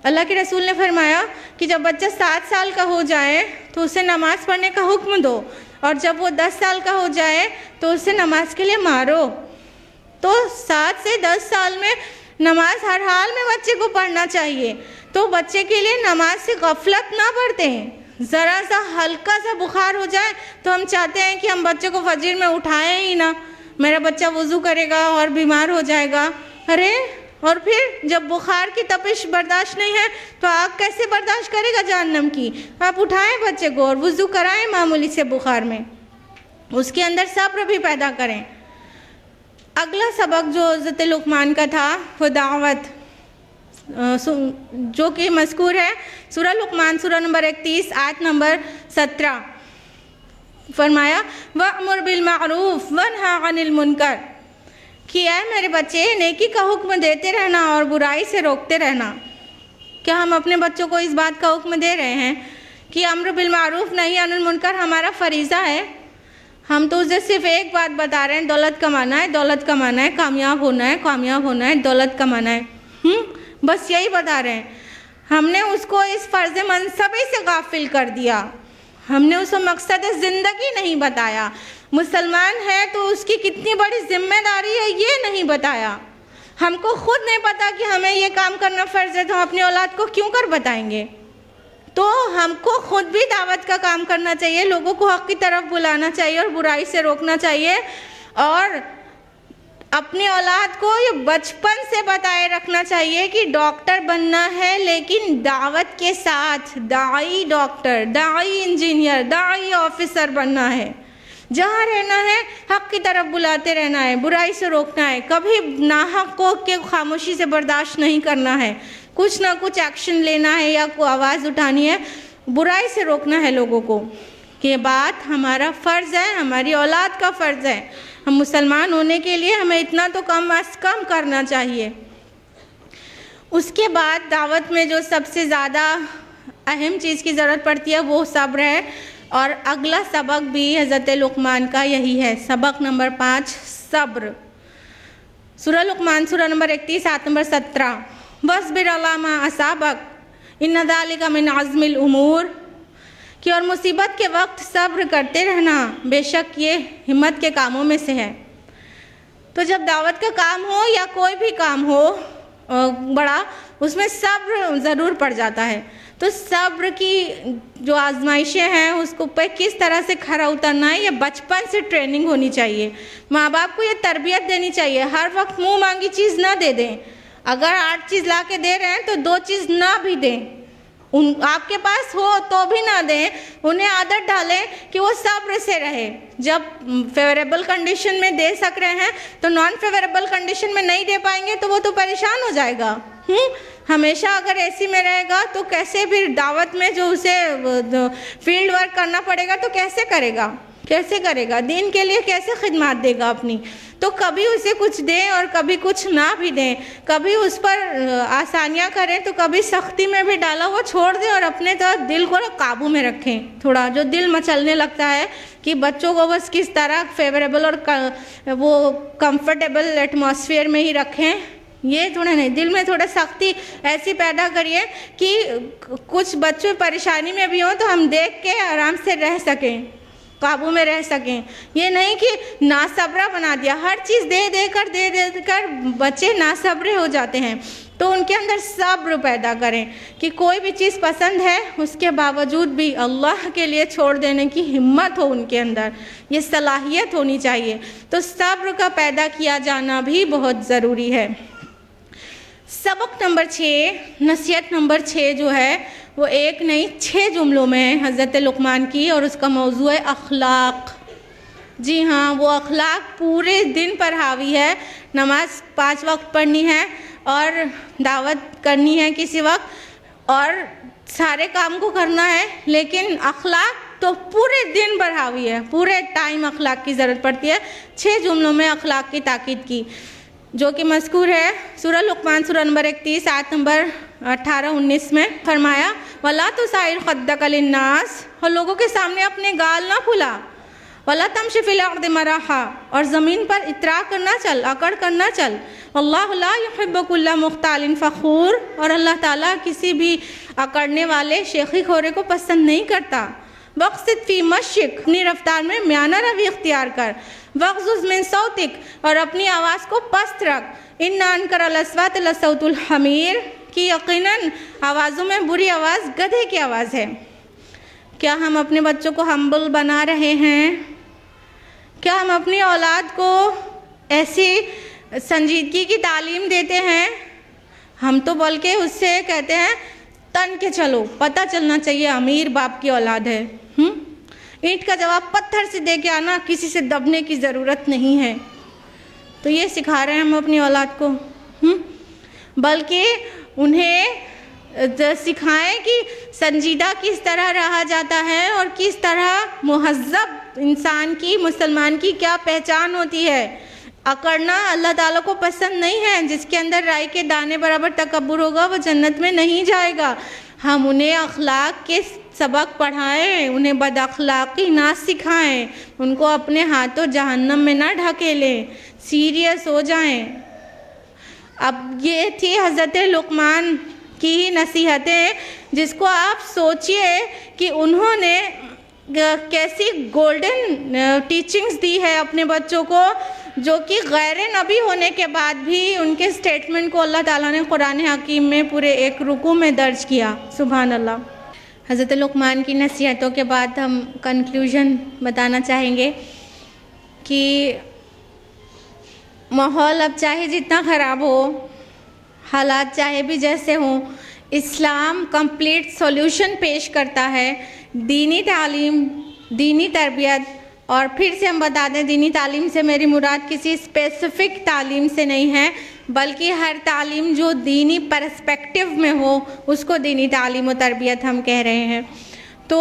S4: अल्लाह के रसूल ने फरमाया कि जब बच्चा 7 साल का हो जाए तो उसे नमाज़ पढ़ने का हुक्म दो, और जब वो 10 साल का हो जाए तो उसे नमाज के लिए मारो। तो 7 से 10 साल में नमाज हर हाल में बच्चे को पढ़ना चाहिए। तो बच्चे के लिए नमाज से गफलत ना बरतें। ज़रा सा हल्का सा बुखार हो जाए तो हम चाहते हैं कि हम बच्चे को फजर में उठाएं ही ना, मेरा बच्चा वज़ू करेगा और बीमार हो जाएगा। अरे और फिर जब बुखार की तपिश बर्दाश्त नहीं है तो आग कैसे बर्दाश्त करेगा जहन्नम की। आप उठाएं बच्चे को और वज़ू कराएं मामूली से बुखार में, उसके अंदर सब्र भी पैदा करें। अगला सबक जो हज़रत लुक़मान का था वो दावत, जो कि मज़कूर है सूरह लुक़मान सूरह नंबर 31 आयत नंबर 17। फरमाया वअमुर बिल मारूफ वन्हा अनिल मुनकर, कि ऐ मेरे बच्चे नेकी का हुक्म देते रहना और बुराई से रोकते रहना। क्या हम अपने बच्चों को इस बात का हुक्म दे रहे हैं कि अम्र बिल मारूफ नहीं अनिल मुनकर हमारा फ़रीज़ा है? हम तो उसे सिर्फ एक बात बता रहे हैं, दौलत कमाना है, दौलत कमाना है, कामयाब होना है, कामयाब होना है, दौलत कमाना है, बस यही बता रहे हैं। हमने उसको इस फ़र्ज़ मनसबी से गाफिल कर दिया, हमने उसको मकसद ज़िंदगी नहीं बताया। मुसलमान है तो उसकी कितनी बड़ी जिम्मेदारी है ये नहीं बताया। हमको खुद नहीं पता कि हमें ये काम करना फ़र्ज़ है, तो हम अपनी औलाद को क्यों कर बताएंगे। तो हमको खुद भी दावत का काम करना चाहिए, लोगों को हक़ की तरफ बुलाना चाहिए और बुराई से रोकना चाहिए, और अपनी औलाद को ये बचपन से बताए रखना चाहिए कि डॉक्टर बनना है, लेकिन दावत के साथ दाई डॉक्टर, दाई इंजीनियर, दाई ऑफिसर बनना है। जहाँ रहना है हक़ की तरफ बुलाते रहना है, बुराई से रोकना है, कभी नाहक को के खामोशी से बर्दाश्त नहीं करना है, कुछ ना कुछ एक्शन लेना है या कोई आवाज़ उठानी है, बुराई से रोकना है लोगों को। ये बात हमारा फ़र्ज़ है, हमारी औलाद का फ़र्ज़ है। हम मुसलमान होने के लिए हमें इतना तो कम अज़ कम करना चाहिए। उसके बाद दावत में जो सबसे ज़्यादा अहम चीज़ की ज़रूरत पड़ती है वो सब्र है, और अगला सबक भी हज़रत लुक़मान का यही है, सबक नंबर 5 सब्र। सूरह लुक़मान सूरह नंबर 31 आयत नंबर 17, वस्बिर अला मा असाबक इन्न ज़ालिका मिन अज़्मिल उमूर, कि और मुसीबत के वक्त सब्र करते रहना, बेशक ये हिम्मत के कामों में से है। तो जब दावत का काम हो या कोई भी काम हो बड़ा, उसमें सब्र ज़रूर पड़ जाता है। तो सब्र की जो आजमाइशें हैं उसको पे किस तरह से खरा उतरना है, ये बचपन से ट्रेनिंग होनी चाहिए। माँ बाप को ये तरबियत देनी चाहिए, हर वक्त मुँह मांगी चीज़ ना दे दें। अगर 8 चीज़ ला के दे रहे हैं तो 2 चीज़ ना भी दें, आपके पास हो तो भी ना दें। उन्हें आदत डालें कि वो सब्र से रहे। जब फेवरेबल कंडीशन में दे सक रहे हैं तो नॉन फेवरेबल कंडीशन में नहीं दे पाएंगे तो वो तो परेशान हो जाएगा। हमेशा अगर ऐसी में रहेगा तो कैसे भी दावत में जो उसे फील्ड वर्क करना पड़ेगा तो कैसे करेगा, दीन के लिए कैसे खिदमत देगा अपनी। तो कभी उसे कुछ दें और कभी कुछ ना भी दें, कभी उस पर आसानियाँ करें तो कभी सख्ती में भी डाला वो छोड़ दें, और अपने तो दिल को काबू में रखें। थोड़ा जो दिल मचलने लगता है कि बच्चों को बस किस तरह फेवरेबल और वो कंफर्टेबल एटमॉस्फेयर में ही रखें, ये थोड़ा नहीं, दिल में थोड़ा सख्ती ऐसी पैदा करिए कि कुछ बच्चे परेशानी में भी हों तो हम देख के आराम से रह सकें, काबू में रह सकें। ये नहीं कि नासब्रा बना दिया, हर चीज़ दे देकर बच्चे नासब्रे हो जाते हैं। तो उनके अंदर सब्र पैदा करें कि कोई भी चीज़ पसंद है उसके बावजूद भी अल्लाह के लिए छोड़ देने की हिम्मत हो उनके अंदर, ये सलाहियत होनी चाहिए। तो सब्र का पैदा किया जाना भी बहुत ज़रूरी है। सबक नंबर 6, नसीहत नंबर 6 जो है वो एक नहीं 6 जुमलों में है हज़रत लुक़मान की, और उसका मौजू है अखलाक। जी हाँ, वो अखलाक पूरे दिन पर हावी है। नमाज 5 वक्त पढ़नी है और दावत करनी है किसी वक्त, और सारे काम को करना है, लेकिन अखलाक तो पूरे दिन पर हावी है, पूरे टाइम अखलाक की ज़रूरत पड़ती है। 6 जुमलों में अखलाक की ताकीद की, जो कि मज़कूर है सूरह लुक़मान सूरह नंबर 31 आयत नंबर 18-19 में। फरमाया वला तुसाइर खद्दक लिन्नास, और लोगों के सामने अपने गाल ना फुला, वला तमशी फिल अर्दि मराहा, और ज़मीन पर इतरा करना चल, अकड़ करना चल। अल्लाह ला युहिब्बु कुल्ला मुख्तालिन फ़खूर, और अल्लाह ताला किसी भी अकड़ने वाले शेखी खोरे को पसंद नहीं करता। वक़्सिद फ़ी मशिक, अपनी रफ्तार में म्याना रवि इख्तियार कर। वग़्ज़ुज़ मिन सौतिक, और अपनी आवाज़ को पस्त रख। इन्ना अनकरल अस्वात लसौतुल हमीर, कि यकीनन आवाज़ों में बुरी आवाज़ गधे की आवाज़ है। क्या हम अपने बच्चों को हम्बल बना रहे हैं? क्या हम अपनी औलाद को ऐसी संजीदगी की तालीम देते हैं? हम तो बल्कि उससे कहते हैं तन के चलो, पता चलना चाहिए अमीर बाप की औलाद है। ईंट का जवाब पत्थर से दे के आना, किसी से दबने की ज़रूरत नहीं है। तो ये सिखा रहे हैं हम अपनी औलाद को, बल्कि उन्हें सिखाएं कि संजीदा किस तरह रहा जाता है और किस तरह मुहज़्ज़ब इंसान की, मुसलमान की क्या पहचान होती है। अकड़ना अल्लाह ताला को पसंद नहीं है। जिसके अंदर राई के दाने बराबर तकब्बुर होगा वो जन्नत में नहीं जाएगा। हम उन्हें अखलाक के सबक पढ़ाएं, उन्हें बदअखलाक़ी ना सिखाएं, उनको अपने हाथों जहन्नम में ना ढकेलें, सीरियस हो जाएं। अब ये थी हज़रत लुक़मान की ही नसीहतें हैं, जिसको आप सोचिए कि उन्होंने कैसी गोल्डन टीचिंग्स दी है अपने बच्चों को, जो कि गैर नबी होने के बाद भी उनके स्टेटमेंट को अल्लाह ताला ने कुरान हकीम में पूरे एक रुकू में दर्ज किया। सुभान अल्लाह। हज़रत लुक़मान की नसीहतों के बाद हम कंक्लूजन बताना चाहेंगे कि माहौल अब चाहे जितना ख़राब हो, हालात चाहे भी जैसे हों, इस्लाम कंप्लीट सॉल्यूशन पेश करता है। दीनी तालीम, दीनी तरबियत, और फिर से हम बता दें, दीनी तालीम से मेरी मुराद किसी स्पेसिफ़िक तालीम से नहीं है, बल्कि हर तालीम जो दीनी पर्सपेक्टिव में हो उसको दीनी तालीम और तरबियत हम कह रहे हैं। तो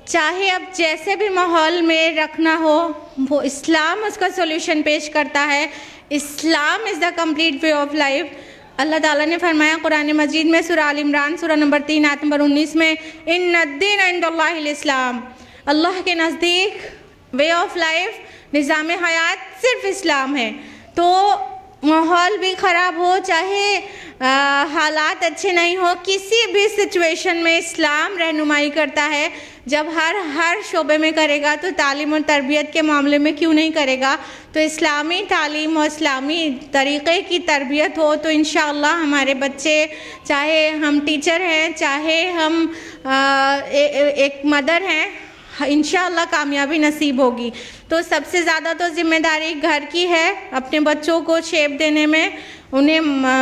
S4: चाहे अब जैसे भी माहौल में रखना हो, वो इस्लाम उसका सॉल्यूशन पेश करता है। Islam is the complete way of life. अल्लाह ताला ने फरमाया कुरान मजीद में सूरह आल इमरान सूरह नंबर 3 आयत नंबर 19 में, इन्नद्दीन इंदल्लाहिल इस्लाम, अल्लाह के नज़दीक वे ऑफ लाइफ, निज़ाम हयात सिर्फ इस्लाम है। तो माहौल भी ख़राब हो, चाहे हालात अच्छे नहीं हो, किसी भी सिचुएशन में इस्लाम रहनुमाई करता है। जब हर शोबे में करेगा तो तालीम और तरबियत के मामले में क्यों नहीं करेगा। तो इस्लामी तालीम और इस्लामी तरीक़े की तरबियत हो तो इंशाअल्लाह हमारे बच्चे, चाहे हम टीचर हैं, चाहे हम एक मदर हैं, इंशाअल्लाह कामयाबी नसीब होगी। तो सबसे ज़्यादा तो ज़िम्मेदारी घर की है, अपने बच्चों को शेप देने में, उन्हें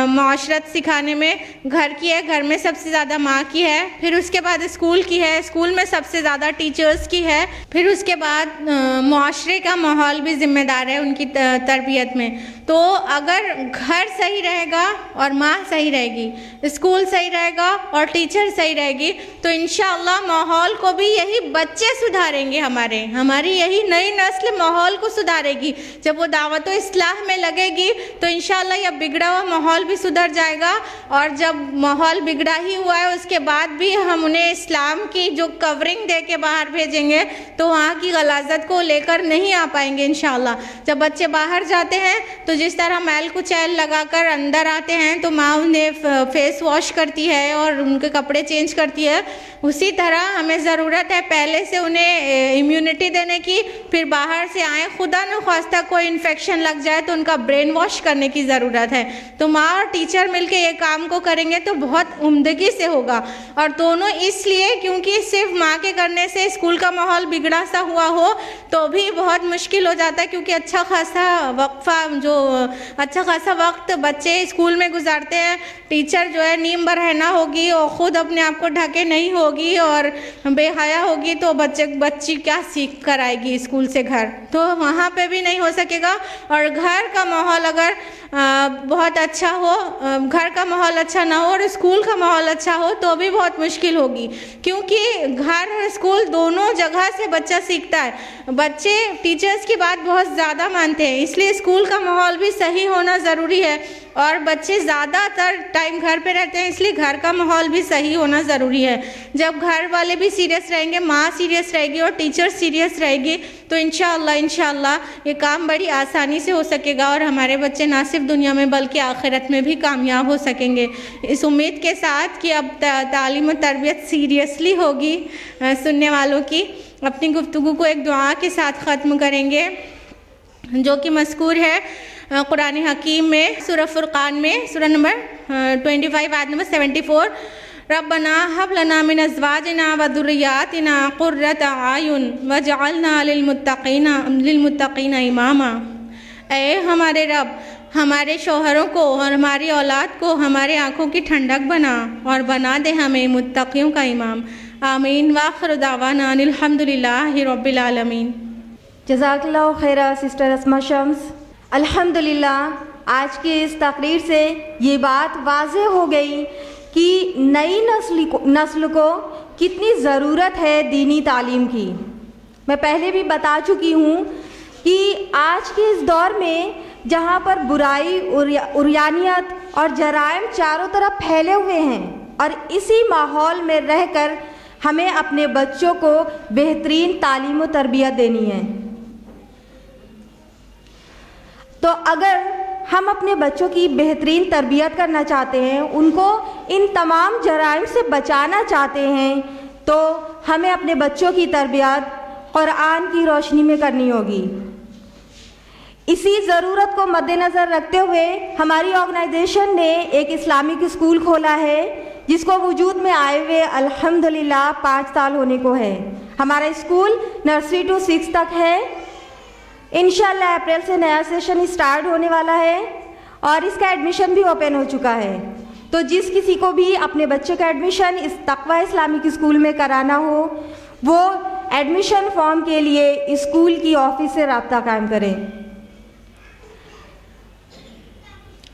S4: माशरत सिखाने में घर की है। घर में सबसे ज़्यादा माँ की है, फिर उसके बाद स्कूल की है, स्कूल में सबसे ज़्यादा टीचर्स की है, फिर उसके बाद मुआशरे का माहौल भी ज़िम्मेदार है उनकी तरबियत में। तो अगर घर सही रहेगा और माँ सही रहेगी, स्कूल सही रहेगा और टीचर सही रहेगी, तो इंशाअल्लाह माहौल को भी यही बच्चे सुधारेंगे। हमारी यही नई नस्ल माहौल को सुधारेगी। जब वो दावत व इस्लाह में लगेगी तो इंशाअल्लाह यह बिगड़ा हुआ माहौल भी सुधर जाएगा। और जब माहौल बिगड़ा ही हुआ है उसके बाद भी हम उन्हें इस्लाम की जो कवरिंग दे के बाहर भेजेंगे तो वहाँ की गलाजत को लेकर नहीं आ पाएंगे इंशाअल्लाह। जब बच्चे बाहर जाते हैं तो जिस तरह मैल कुचैल लगाकर अंदर आते हैं तो माँ उन्हें फेस वॉश करती है और उनके कपड़े चेंज करती है, उसी तरह हमें ज़रूरत है पहले से उन्हें इम्यूनिटी देने की। फिर बाहर से आए, खुदा न ख्वास्ता कोई इन्फेक्शन लग जाए तो उनका ब्रेन वॉश करने की ज़रूरत है। तो माँ और टीचर मिलकर ये काम को करेंगे तो बहुत उम्दगी से होगा। और दोनों इसलिए क्योंकि सिर्फ माँ के करने से स्कूल का माहौल बिगड़ा सा हुआ हो तो भी बहुत मुश्किल हो जाता है, क्योंकि अच्छा खासा वक्त बच्चे स्कूल में गुजारते हैं। टीचर जो है नीम बरहना होगी और ख़ुद अपने आप को ढके नहीं होगी और बेहया होगी तो बच्ची क्या सीख कर आएगी स्कूल से घर, तो वहाँ पे भी नहीं हो सकेगा। और घर का माहौल अगर बहुत अच्छा हो, घर का माहौल अच्छा ना हो और स्कूल का माहौल अच्छा हो तो भी बहुत मुश्किल होगी, क्योंकि घर और स्कूल दोनों जगह से बच्चा सीखता है। बच्चे टीचर्स की बात बहुत ज़्यादा मानते हैं, इसलिए स्कूल का माहौल भी सही होना ज़रूरी है। और बच्चे ज़्यादातर टाइम घर पे रहते हैं, इसलिए घर का माहौल भी सही होना ज़रूरी है। जब घर वाले भी सीरियस रहेंगे, माँ सीरियस रहेगी और टीचर सीरियस रहेगी तो इंशाअल्लाह ये काम बड़ी आसानी से हो सकेगा और हमारे बच्चे ना सिर्फ दुनिया में बल्कि आखिरत में भी कामयाब हो सकेंगे। इस उम्मीद के साथ कि अब तालीम और तरबियत सीरियसली होगी सुनने वालों की, अपनी गुफ्तगू को एक दुआ के साथ ख़त्म करेंगे जो कि मज़कूर है कुरान हकीम में, सूरह फुरक़ान में, सूरह नंबर 25 आयत नंबर 74, रब्बना हब लना मिन अज़वाजिना व ज़ुर्रिय्यातिना क़ुर्रत आयुन वजअलना लिलमुत्तक़ीना इमामा। ऐ हमारे रब, हमारे शौहरों को और हमारी औलाद को हमारे आँखों की ठंडक बना और बना दे हमें मुत्तक़ियों का इमाम। आमीन। व आखिर दावाना अनिल हम्दुलिल्लाहि रब्बिल आलमीन।
S1: जज़ाकल्लाहु खैरा सिस्टर अस्मा शम्स। अल्हम्दुलिल्लाह आज की इस तकरीर से ये बात वाज़ेह हो गई कि नई नस्ल को कितनी ज़रूरत है दीनी तालीम की। मैं पहले भी बता चुकी हूँ कि आज के इस दौर में जहाँ पर बुराई, उर्यानियत और जराइम चारों तरफ फैले हुए हैं और इसी माहौल में रहकर हमें अपने बच्चों को बेहतरीन तालीम और तरबियत देनी है। तो अगर हम अपने बच्चों की बेहतरीन तरबियत करना चाहते हैं, उनको इन तमाम जराइम से बचाना चाहते हैं, तो हमें अपने बच्चों की तरबियत कुरान की रोशनी में करनी होगी। इसी ज़रूरत को मद्देनज़र रखते हुए हमारी ऑर्गेनाइजेशन ने एक इस्लामिक स्कूल खोला है, जिसको वजूद में आए हुए अल्हम्दुलिल्लाह 5 साल होने को है। हमारा स्कूल नर्सरी टू 6 तक है। इंशाअल्लाह अप्रैल से नया सेशन स्टार्ट होने वाला है और इसका एडमिशन भी ओपन हो चुका है। तो जिस किसी को भी अपने बच्चे का एडमिशन इस तक़वा इस्लामिक स्कूल में कराना हो, वो एडमिशन फॉर्म के लिए स्कूल की ऑफिस से रब्ता कायम करें।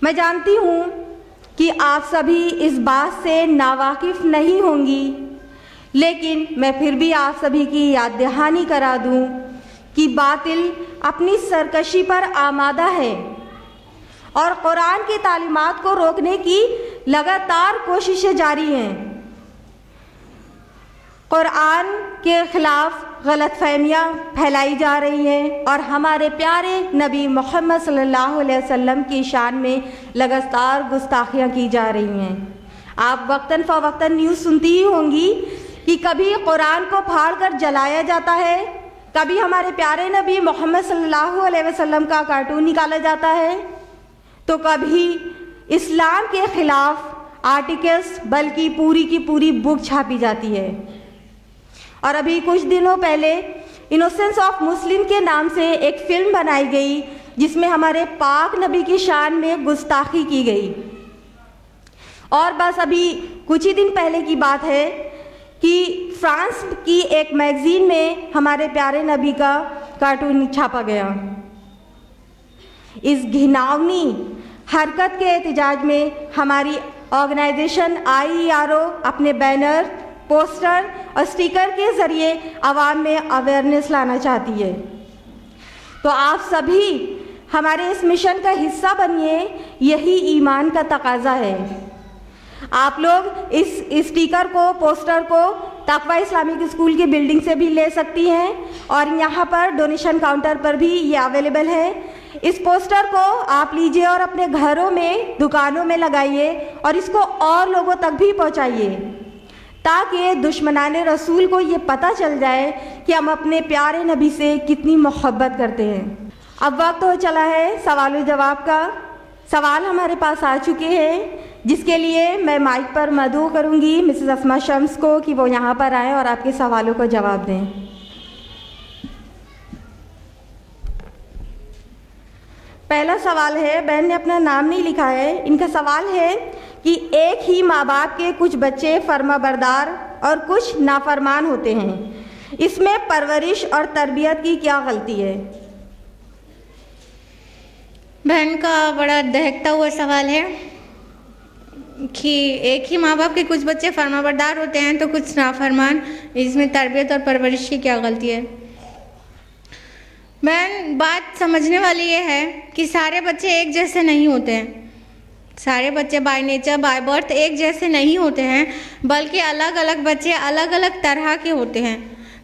S1: मैं जानती हूँ कि आप सभी इस बात से नावाकिफ़ नहीं होंगी, लेकिन मैं फिर भी आप सभी की याद दहानी करा दूँ कि बातिल अपनी सरकशी पर आमादा है और कुरान की तालीमात को रोकने की लगातार कोशिशें जारी हैं। कुरान के ख़िलाफ़ गलतफ़हमियाँ फैलाई जा रही हैं और हमारे प्यारे नबी मोहम्मद सल्लल्लाहु अलैहि वसल्लम की शान में लगातार गुस्ताखियाँ की जा रही हैं। आप वक्तन फ़वक्तन न्यूज़ सुनती ही होंगी कि कभी कुरान को फाड़ कर जलाया जाता है, कभी हमारे प्यारे नबी मोहम्मद सल्लल्लाहु अलैहि वसल्लम का कार्टून निकाला जाता है, तो कभी इस्लाम के ख़िलाफ़ आर्टिकल्स बल्कि पूरी की पूरी बुक छापी जाती है। और अभी कुछ दिनों पहले इनोसेंस ऑफ मुस्लिम के नाम से एक फ़िल्म बनाई गई, जिसमें हमारे पाक नबी की शान में गुस्ताखी की गई। और बस अभी कुछ ही दिन पहले की बात है कि फ्रांस की एक मैगज़ीन में हमारे प्यारे नबी का कार्टून छापा गया। इस घिनौनी हरकत के एहतजाज में हमारी ऑर्गेनाइजेशन IERO अपने बैनर, पोस्टर और स्टिकर के ज़रिए आवाम में अवेयरनेस लाना चाहती है। तो आप सभी हमारे इस मिशन का हिस्सा बनिए, यही ईमान का तकाज़ा है। आप लोग इस स्टिकर को, पोस्टर को तक़वा इस्लामिक स्कूल की बिल्डिंग से भी ले सकती हैं और यहाँ पर डोनेशन काउंटर पर भी ये अवेलेबल है। इस पोस्टर को आप लीजिए और अपने घरों में, दुकानों में लगाइए और इसको और लोगों तक भी पहुँचाइए, ताकि दुश्मनाने रसूल को ये पता चल जाए कि हम अपने प्यारे नबी से कितनी मोहब्बत करते हैं। अब वक्त हो चला है सवाल जवाब का। सवाल हमारे पास आ चुके हैं, जिसके लिए मैं माइक पर मदऊ करूंगी मिसेस अस्मा शम्स को कि वो यहाँ पर आएँ और आपके सवालों को जवाब दें। पहला सवाल है, बहन ने अपना नाम नहीं लिखा है। इनका सवाल है कि एक ही माँ बाप के कुछ बच्चे फर्माबरदार और कुछ नाफरमान होते हैं, इसमें परवरिश और तरबियत की क्या गलती है?
S5: बहन का बड़ा दहकता हुआ सवाल है कि एक ही माँ बाप के कुछ बच्चे फर्माबरदार होते हैं तो कुछ नाफरमान, इसमें तरबियत और परवरिश की क्या गलती है? बहन, बात समझने वाली ये है कि सारे बच्चे एक जैसे नहीं होते हैं। सारे बच्चे बाय नेचर, बाय बर्थ एक जैसे नहीं होते हैं, बल्कि अलग अलग बच्चे अलग अलग तरह के होते हैं।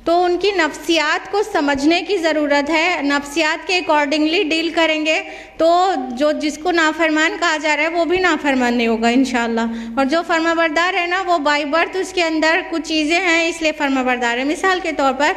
S5: तो उनकी नफ्सियात को समझने की ज़रूरत है। नफ्सियात के अकॉर्डिंगली डील करेंगे तो जो जिसको नाफरमान कहा जा रहा है वो भी नाफरमान नहीं होगा इंशाअल्लाह। और जो फर्माबरदार है ना, वो बाय बर्थ उसके अंदर कुछ चीज़ें हैं इसलिए फर्माबरदार है। मिसाल के तौर पर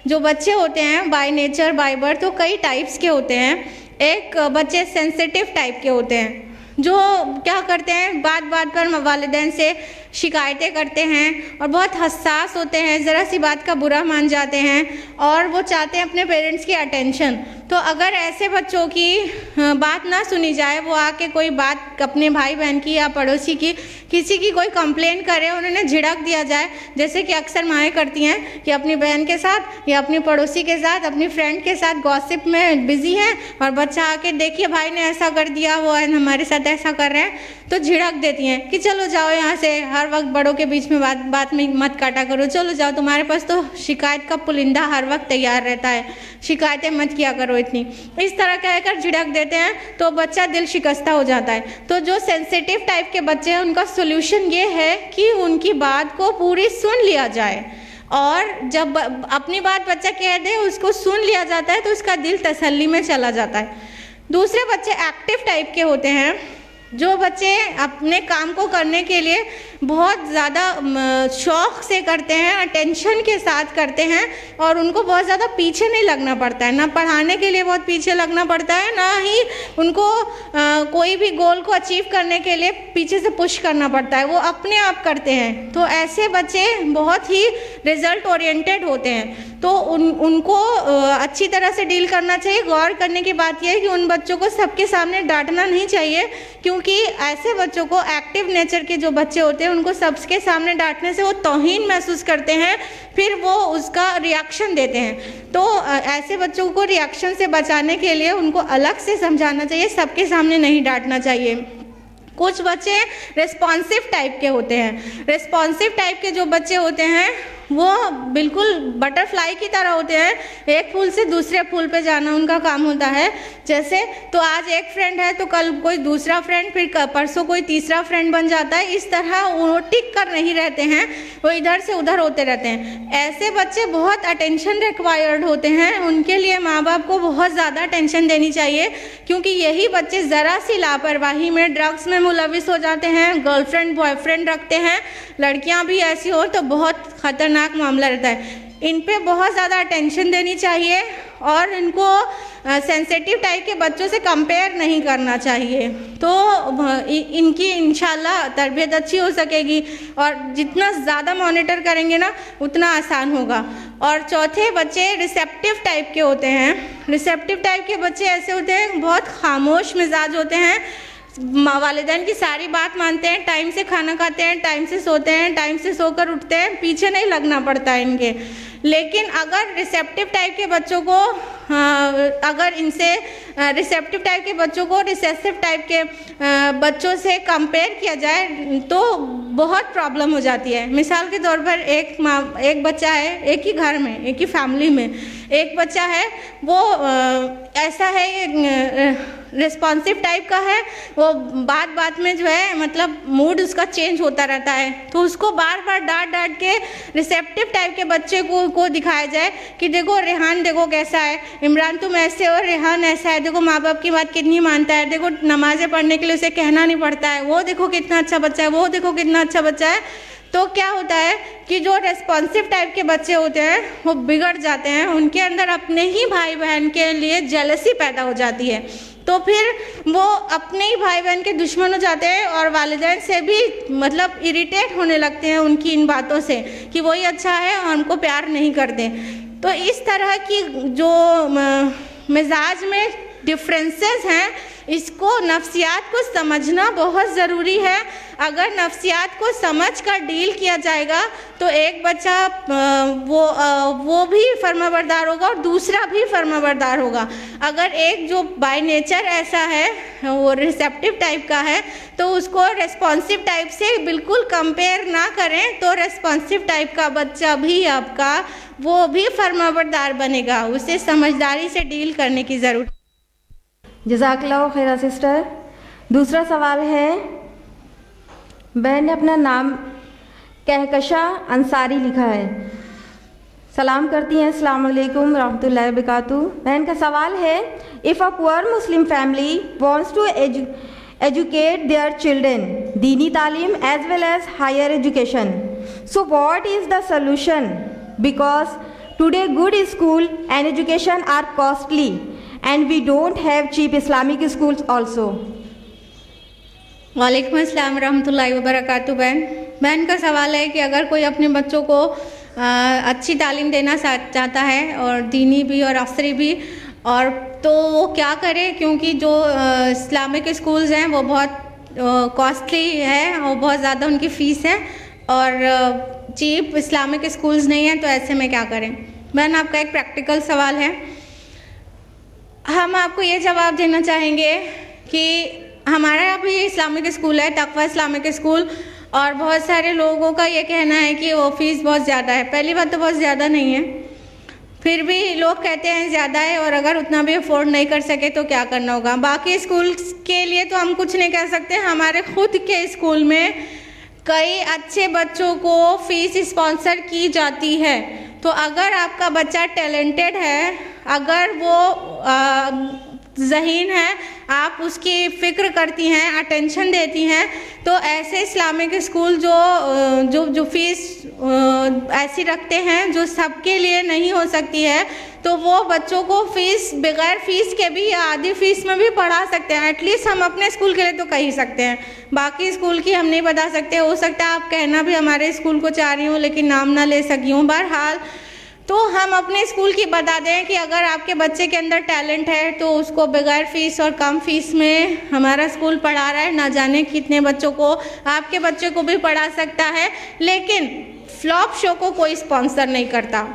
S5: जो बच्चे होते हैं बाय नेचर, बाय बर्थ, तो कई टाइप्स के होते हैं। एक बच्चे सेंसिटिव टाइप के होते हैं, जो क्या करते हैं, बात बात पर वालिदैन से शिकायतें करते हैं और बहुत हसास होते हैं, ज़रा सी बात का बुरा मान जाते हैं और वो चाहते हैं अपने पेरेंट्स की अटेंशन। तो अगर ऐसे बच्चों की बात ना सुनी जाए, वो आके कोई बात अपने भाई बहन की या पड़ोसी की, किसी की कोई कंप्लेन करे, उन्होंने झिड़क दिया जाए, जैसे कि अक्सर माएँ करती हैं कि अपनी बहन के साथ या अपनी पड़ोसी के साथ, अपनी फ्रेंड के साथ गॉसिप में बिजी हैं और बच्चा आके देखिए भाई ने ऐसा कर दिया, वो हमारे साथ ऐसा कर रहे हैं, तो झिड़क देती हैं कि चलो जाओ यहाँ से, हर वक्त बड़ों के बीच में बात में मत काटा करो, चलो जाओ, तुम्हारे पास तो शिकायत का पुलिंदा हर वक्त तैयार रहता है, शिकायतें मत किया करो इतनी। इस तरह कहकर झिड़क देते हैं तो बच्चा दिल शिकस्ता हो जाता है। तो जो सेंसिटिव टाइप के बच्चे हैं उनका सोल्यूशन ये है कि उनकी बात को पूरी सुन लिया जाए, और जब अपनी बात बच्चा कह दे, उसको सुन लिया जाता है तो उसका दिल तसल्ली में चला जाता है। दूसरे बच्चे एक्टिव टाइप के होते हैं, जो बच्चे अपने काम को करने के लिए बहुत ज़्यादा शौक़ से करते हैं, अटेंशन के साथ करते हैं और उनको बहुत ज़्यादा पीछे नहीं लगना पड़ता है, ना पढ़ाने के लिए बहुत पीछे लगना पड़ता है, ना ही उनको कोई भी गोल को अचीव करने के लिए पीछे से पुश करना पड़ता है, वो अपने आप करते हैं। तो ऐसे बच्चे बहुत ही रिज़ल्ट ओरिएंटेड होते हैं, तो उनको अच्छी तरह से डील करना चाहिए। गौर करने की बात यह है कि उन बच्चों को सबके सामने डांटना नहीं चाहिए, क्योंकि ऐसे बच्चों को, एक्टिव नेचर के जो बच्चे होते हैं, उनको सबके सामने डांटने से वो तौहीन महसूस करते हैं, फिर वो उसका रिएक्शन देते हैं। तो ऐसे बच्चों को रिएक्शन से बचाने के लिए उनको अलग से समझाना चाहिए, सबके सामने नहीं डांटना चाहिए। कुछ बच्चे रिस्पॉन्सिव टाइप के होते हैं। रिस्पॉन्सिव टाइप के जो बच्चे होते हैं वो बिल्कुल बटरफ्लाई की तरह होते हैं, एक फूल से दूसरे फूल पे जाना उनका काम होता है। जैसे तो आज एक फ्रेंड है तो कल कोई दूसरा फ्रेंड, फिर परसों कोई तीसरा फ्रेंड बन जाता है। इस तरह वो टिक कर नहीं रहते हैं, वो इधर से उधर होते रहते हैं। ऐसे बच्चे बहुत अटेंशन रिक्वायर्ड होते हैं, उनके लिए माँ बाप को बहुत ज़्यादा अटेंशन देनी चाहिए, क्योंकि यही बच्चे ज़रा सी लापरवाही में ड्रग्स में मुलविस हो जाते हैं, गर्लफ्रेंड बॉयफ्रेंड रखते हैं। लड़कियां भी ऐसी हो तो बहुत ख़तरनाक मामला रहता है। इन पे बहुत ज़्यादा अटेंशन देनी चाहिए और इनको सेंसिटिव टाइप के बच्चों से कंपेयर नहीं करना चाहिए, तो इनकी इंशाल्लाह तरबियत अच्छी हो सकेगी। और जितना ज़्यादा मॉनिटर करेंगे ना उतना आसान होगा। और चौथे बच्चे रिसेप्टिव टाइप के होते हैं। रिसेप्टिव टाइप के बच्चे ऐसे होते हैं, बहुत खामोश मिजाज होते हैं, वालिदैन की सारी बात मानते हैं, टाइम से खाना खाते हैं, टाइम से सोते हैं, टाइम से सोकर उठते हैं, पीछे नहीं लगना पड़ता है इनके। लेकिन अगर रिसेप्टिव टाइप के बच्चों को अगर इनसे रिसेप्टिव टाइप के बच्चों को रिसेसिव टाइप के बच्चों से कंपेयर किया जाए तो बहुत प्रॉब्लम हो जाती है। मिसाल के तौर पर एक बच्चा है, एक ही घर में, एक ही फैमिली में एक बच्चा है, वो ऐसा है रिस्पॉन्सिव टाइप का है, वो बात बात में जो है मतलब मूड उसका चेंज होता रहता है, तो उसको बार बार डांट के रिसेप्टिव टाइप के बच्चे को दिखाया जाए कि देखो रेहान देखो कैसा है, इमरान तुम ऐसे हो, रेहान ऐसा है, देखो माँ बाप की बात कितनी मानता है, देखो नमाज़ें पढ़ने के लिए उसे कहना नहीं पड़ता है, वो देखो कितना अच्छा बच्चा है, वो देखो कितना अच्छा बच्चा है। तो क्या होता है कि जो रेस्पॉन्सिव टाइप के बच्चे होते हैं वो बिगड़ जाते हैं, उनके अंदर अपने ही भाई बहन के लिए जेलसी पैदा हो जाती है, तो फिर वो अपने ही भाई बहन के दुश्मन हो जाते हैं और वालिदैन से भी मतलब इरिटेट होने लगते हैं उनकी इन बातों से कि वही अच्छा है और हमको प्यार नहीं करते। तो इस तरह की जो मिजाज में डिफरेंसेस हैं, इसको नफ्सियात को समझना बहुत ज़रूरी है। अगर नफ्सियात को समझ कर डील किया जाएगा तो एक बच्चा वो भी फर्माबरदार होगा और दूसरा भी फर्माबरदार होगा। अगर एक जो बाय नेचर ऐसा है, वो रिसेप्टिव टाइप का है, तो उसको रेस्पॉन्सिव टाइप से बिल्कुल कंपेयर ना करें, तो रेस्पॉन्सिव टाइप का बच्चा भी आपका वो भी फर्माबरदार बनेगा। उसे समझदारी से डील करने की ज़रूरत।
S1: जज़ाकल्लाह खैर सिस्टर। दूसरा सवाल है, बहन ने अपना नाम कहकशा अंसारी लिखा है। सलाम करती हैं, अस्सलाम वालेकुम रहमतुल्लाहि व बरकातुहू। बहन का सवाल है, if a poor Muslim family wants to educate their children दीनी तालीम as well as higher education, so what is the solution? Because today good school and education are costly and we don't have cheap Islamic schools also.
S5: वालेकुम अस्सलाम रहमतुल्लाहि व बरकातुहू। बहन का सवाल है कि अगर कोई अपने बच्चों को अच्छी तालीम देना चाहता है और दीनी भी और असरी भी, और तो वो क्या करे, क्योंकि जो इस्लामिक स्कूल्स हैं वो बहुत कॉस्टली है और बहुत ज़्यादा उनकी फ़ीस है और चीप इस्लामिक स्कूल्स नहीं हैं, तो ऐसे में क्या करें? बहन आपका एक प्रैक्टिकल सवाल है। हम आपको ये जवाब देना चाहेंगे कि हमारा यहाँ भी इस्लामिक स्कूल है, तकवा इस्लामिक स्कूल, और बहुत सारे लोगों का ये कहना है कि वो फ़ीस बहुत ज़्यादा है। पहली बात तो बहुत ज़्यादा नहीं है, फिर भी लोग कहते हैं ज़्यादा है, और अगर उतना भी अफोर्ड नहीं कर सके तो क्या करना होगा? बाकी स्कूल के लिए तो हम कुछ नहीं कह सकते। हमारे खुद के स्कूल में कई अच्छे बच्चों को फ़ीस स्पॉन्सर की जाती है। तो अगर आपका बच्चा टैलेंटेड है, अगर वो ज़हीन है, आप उसकी फ़िक्र करती हैं, अटेंशन देती हैं, तो ऐसे इस्लामिक स्कूल जो फ़ीस ऐसी रखते हैं जो सबके लिए नहीं हो सकती है, तो वो बच्चों को फ़ीस बग़ैर फ़ीस के भी या आधी फ़ीस में भी पढ़ा सकते हैं। एटलीस्ट हम अपने स्कूल के लिए तो कह ही सकते हैं, बाकी स्कूल की हम नहीं बता सकते। हो सकता है आप कहना भी हमारे स्कूल को चाह रही हूँ लेकिन नाम ना ले सकी हूँ। बहरहाल तो हम अपने स्कूल की बता दें कि अगर आपके बच्चे के अंदर टैलेंट है तो उसको बगैर फ़ीस और कम फ़ीस में हमारा स्कूल पढ़ा रहा है। ना जाने कितने बच्चों को, आपके बच्चे को भी पढ़ा सकता है, लेकिन फ्लॉप शो को कोई स्पॉन्सर नहीं करता।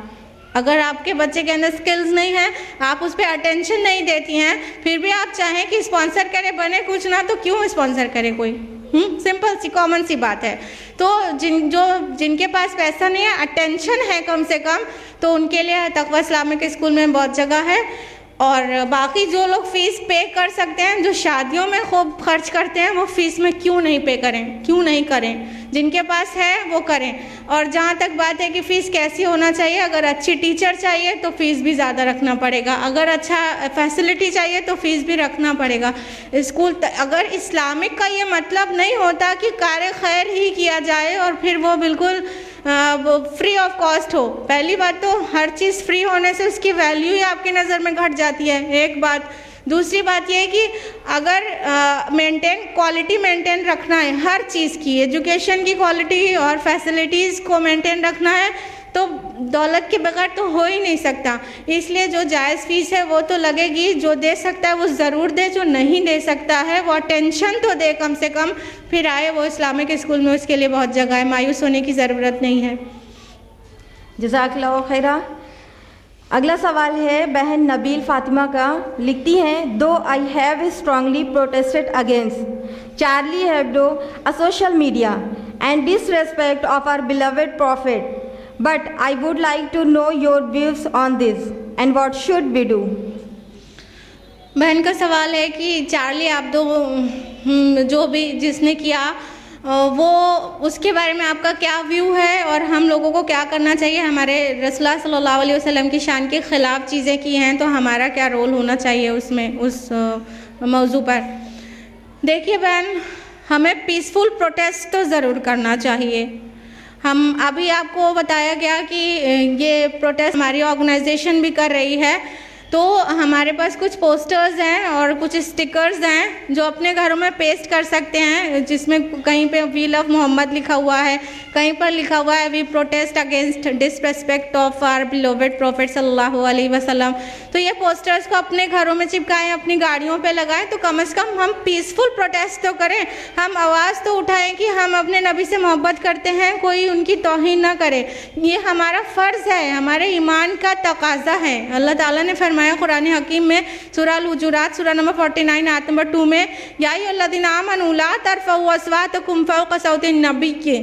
S5: अगर आपके बच्चे के अंदर स्किल्स नहीं है, आप उस पर अटेंशन नहीं देती हैं, फिर भी आप चाहें कि स्पॉन्सर करे, बने कुछ ना, तो क्यों स्पॉन्सर करे कोई? सिंपल सी कॉमन सी बात है। तो जिनके पास पैसा नहीं है, अटेंशन है कम से कम, तो उनके लिए तक़वा इस्लामिक स्कूल में बहुत जगह है। और बाकी जो लोग फ़ीस पे कर सकते हैं, जो शादियों में खूब खर्च करते हैं, वो फ़ीस में क्यों नहीं पे करें, क्यों नहीं करें? जिनके पास है वो करें। और जहाँ तक बात है कि फ़ीस कैसी होना चाहिए, अगर अच्छी टीचर चाहिए तो फ़ीस भी ज़्यादा रखना पड़ेगा, अगर अच्छा फैसिलिटी चाहिए तो फ़ीस भी रखना पड़ेगा। स्कूल अगर इस्लामिक का ये मतलब नहीं होता कि कार्य खैर ही किया जाए और फिर वो बिल्कुल फ्री ऑफ कॉस्ट हो। पहली बात तो हर चीज़ फ्री होने से उसकी वैल्यू ही आपकी नज़र में घट जाती है, एक बात। दूसरी बात यह है कि अगर क्वालिटी मेंटेन रखना है हर चीज़ की, एजुकेशन की क्वालिटी और फैसिलिटीज़ को मेंटेन रखना है, तो दौलत के बगैर तो हो ही नहीं सकता। इसलिए जो जायज़ फ़ीस है वो तो लगेगी, जो दे सकता है वो ज़रूर दे, जो नहीं दे सकता है वो अटेंशन तो दे कम से कम, फिर आए वो इस्लामिक स्कूल में, उसके लिए बहुत जगह है, मायूस होने की ज़रूरत नहीं है।
S1: जज़ाकल्लाहु खैरा। अगला सवाल है बहन नबील फातिमा का। लिखती हैं, though I have strongly protested against Charlie Hebdo, a social media and disrespect of our beloved prophet, but I would like to know your views on this and what should we do?
S5: बहन का सवाल है कि Charlie Abdo जो भी जिसने किया वो उसके बारे में आपका क्या व्यू है और हम लोगों को क्या करना चाहिए? हमारे रसूलुल्लाह सल्लल्लाहु अलैहि वसल्लम की शान के ख़िलाफ़ चीज़ें की हैं तो हमारा क्या रोल होना चाहिए उसमें, उस मौजू पर? देखिए बहन, हमें पीसफुल प्रोटेस्ट तो ज़रूर करना चाहिए। हम अभी आपको बताया गया कि ये प्रोटेस्ट हमारी ऑर्गेनाइजेशन भी कर रही है, तो हमारे पास कुछ पोस्टर्स हैं और कुछ स्टिकर्स हैं जो अपने घरों में पेस्ट कर सकते हैं, जिसमें कहीं पे वी लव मोहम्मद लिखा हुआ है, कहीं पर लिखा हुआ है we protest against disrespect of our beloved prophet सल्लल्लाहु अलैहि वसल्लम। तो ये पोस्टर्स को अपने घरों में चिपकाएं, अपनी गाड़ियों पे लगाएं, तो कम से कम हम पीसफुल प्रोटेस्ट तो करें, हम आवाज़ तो उठाएं कि हम अपने नबी से मोहब्बत करते हैं, कोई उनकी तौहीन ना करे। ये हमारा फ़र्ज़ है, हमारे ईमान का तकाज़ा है। अल्लाह ताला ने फरमाया कुरान हकीम में सूरह अल-हुजुरात सूरह नंबर 49 आयत नंबर 2 में, या अय्युहल्लज़ीना आमनू ला तरफ़ऊ अस्वातकुम फ़ौक़ सौतिन नबी के,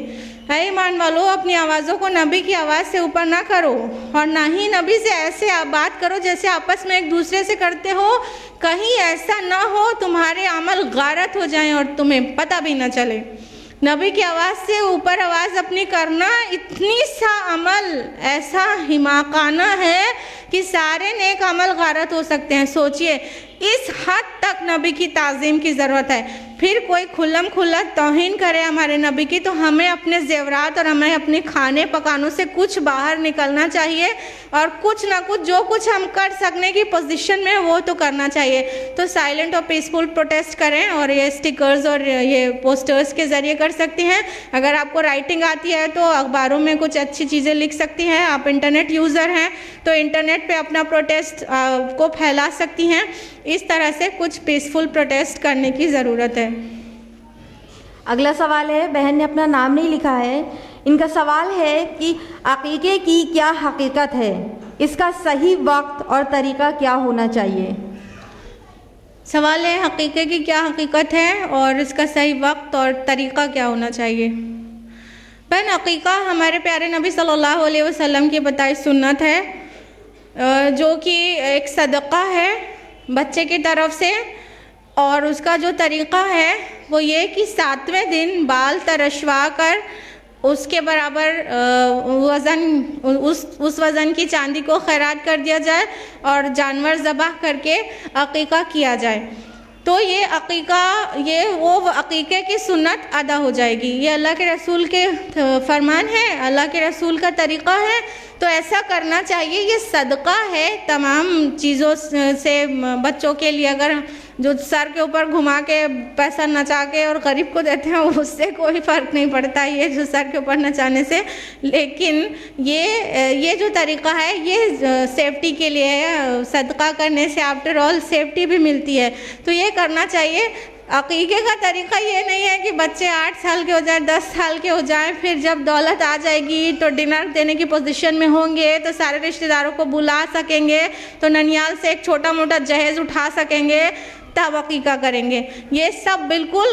S5: ऐ ईमान वालो अपनी आवाज़ों को नबी की आवाज़ से ऊपर ना करो और ना ही नबी से ऐसे आप बात करो जैसे आपस में एक दूसरे से करते हो, कहीं ऐसा ना हो तुम्हारे अमल गारत हो जाएं और तुम्हें पता भी ना चले। नबी की आवाज़ से ऊपर आवाज़ अपनी करना इतनी सा अमल ऐसा हिमाकाना है कि सारे नेक अमल गारत हो सकते हैं। सोचिए, इस हद तक नबी की ताज़ीम की ज़रूरत है। फिर कोई खुल्लम खुल्ला तौहीन करे हमारे नबी की, तो हमें अपने ज़ेवरात और हमें अपने खाने पकानों से कुछ बाहर निकलना चाहिए और कुछ ना कुछ जो कुछ हम कर सकने की पोजीशन में वो तो करना चाहिए। तो साइलेंट और पीसफुल प्रोटेस्ट करें और ये स्टिकर्स और ये पोस्टर्स के ज़रिए कर सकती हैं। अगर आपको राइटिंग आती है तो अखबारों में कुछ अच्छी चीज़ें लिख सकती हैं। आप इंटरनेट यूज़र हैं तो इंटरनेट पे अपना प्रोटेस्ट को फैला सकती हैं। इस तरह से कुछ पीसफुल प्रोटेस्ट करने की ज़रूरत है।
S1: अगला सवाल है, बहन ने अपना नाम नहीं लिखा है, इनका सवाल है कि अक़ीक़े की क्या हकीकत है, इसका सही वक्त और तरीक़ा क्या होना चाहिए?
S5: सवाल है हकीक़े की क्या हकीकत है और इसका सही वक्त और तरीक़ा क्या होना चाहिए। बहन, अक़ीक़ा हमारे प्यारे नबी सल्लल्लाहु अलैहि वसल्लम की बताई सुन्नत है, जो कि एक सदक़ा है बच्चे की तरफ से, और उसका जो तरीक़ा है वो ये कि 7वें दिन बाल तरशवा कर उसके बराबर उस वज़न की चांदी को खैरात कर दिया जाए और जानवर ज़बह करके अक़ीक़ा किया जाए। तो ये अक़ीक़ा, ये वो अक़ीक़े की सुन्नत अदा हो जाएगी। ये अल्लाह के रसूल के फरमान है, अल्लाह के रसूल का तरीक़ा है, तो ऐसा करना चाहिए। ये सदका है तमाम चीज़ों से बच्चों के लिए। अगर जो सर के ऊपर घुमा के पैसा नचा के और गरीब को देते हैं उससे कोई फ़र्क नहीं पड़ता ये जो सर के ऊपर नचाने से, लेकिन ये जो तरीक़ा है ये सेफ्टी के लिए है। सदका करने से आफ्टर ऑल सेफ्टी भी मिलती है, तो ये करना चाहिए। अक़ीक़े का तरीक़ा ये नहीं है कि बच्चे 8 साल के हो जाए, 10 साल के हो जाएं, फिर जब दौलत आ जाएगी तो डिनर देने की पोजीशन में होंगे तो सारे रिश्तेदारों को बुला सकेंगे, तो ननियाल से एक छोटा मोटा जहेज़ उठा सकेंगे, तब अक़ीक़ा करेंगे। ये सब बिल्कुल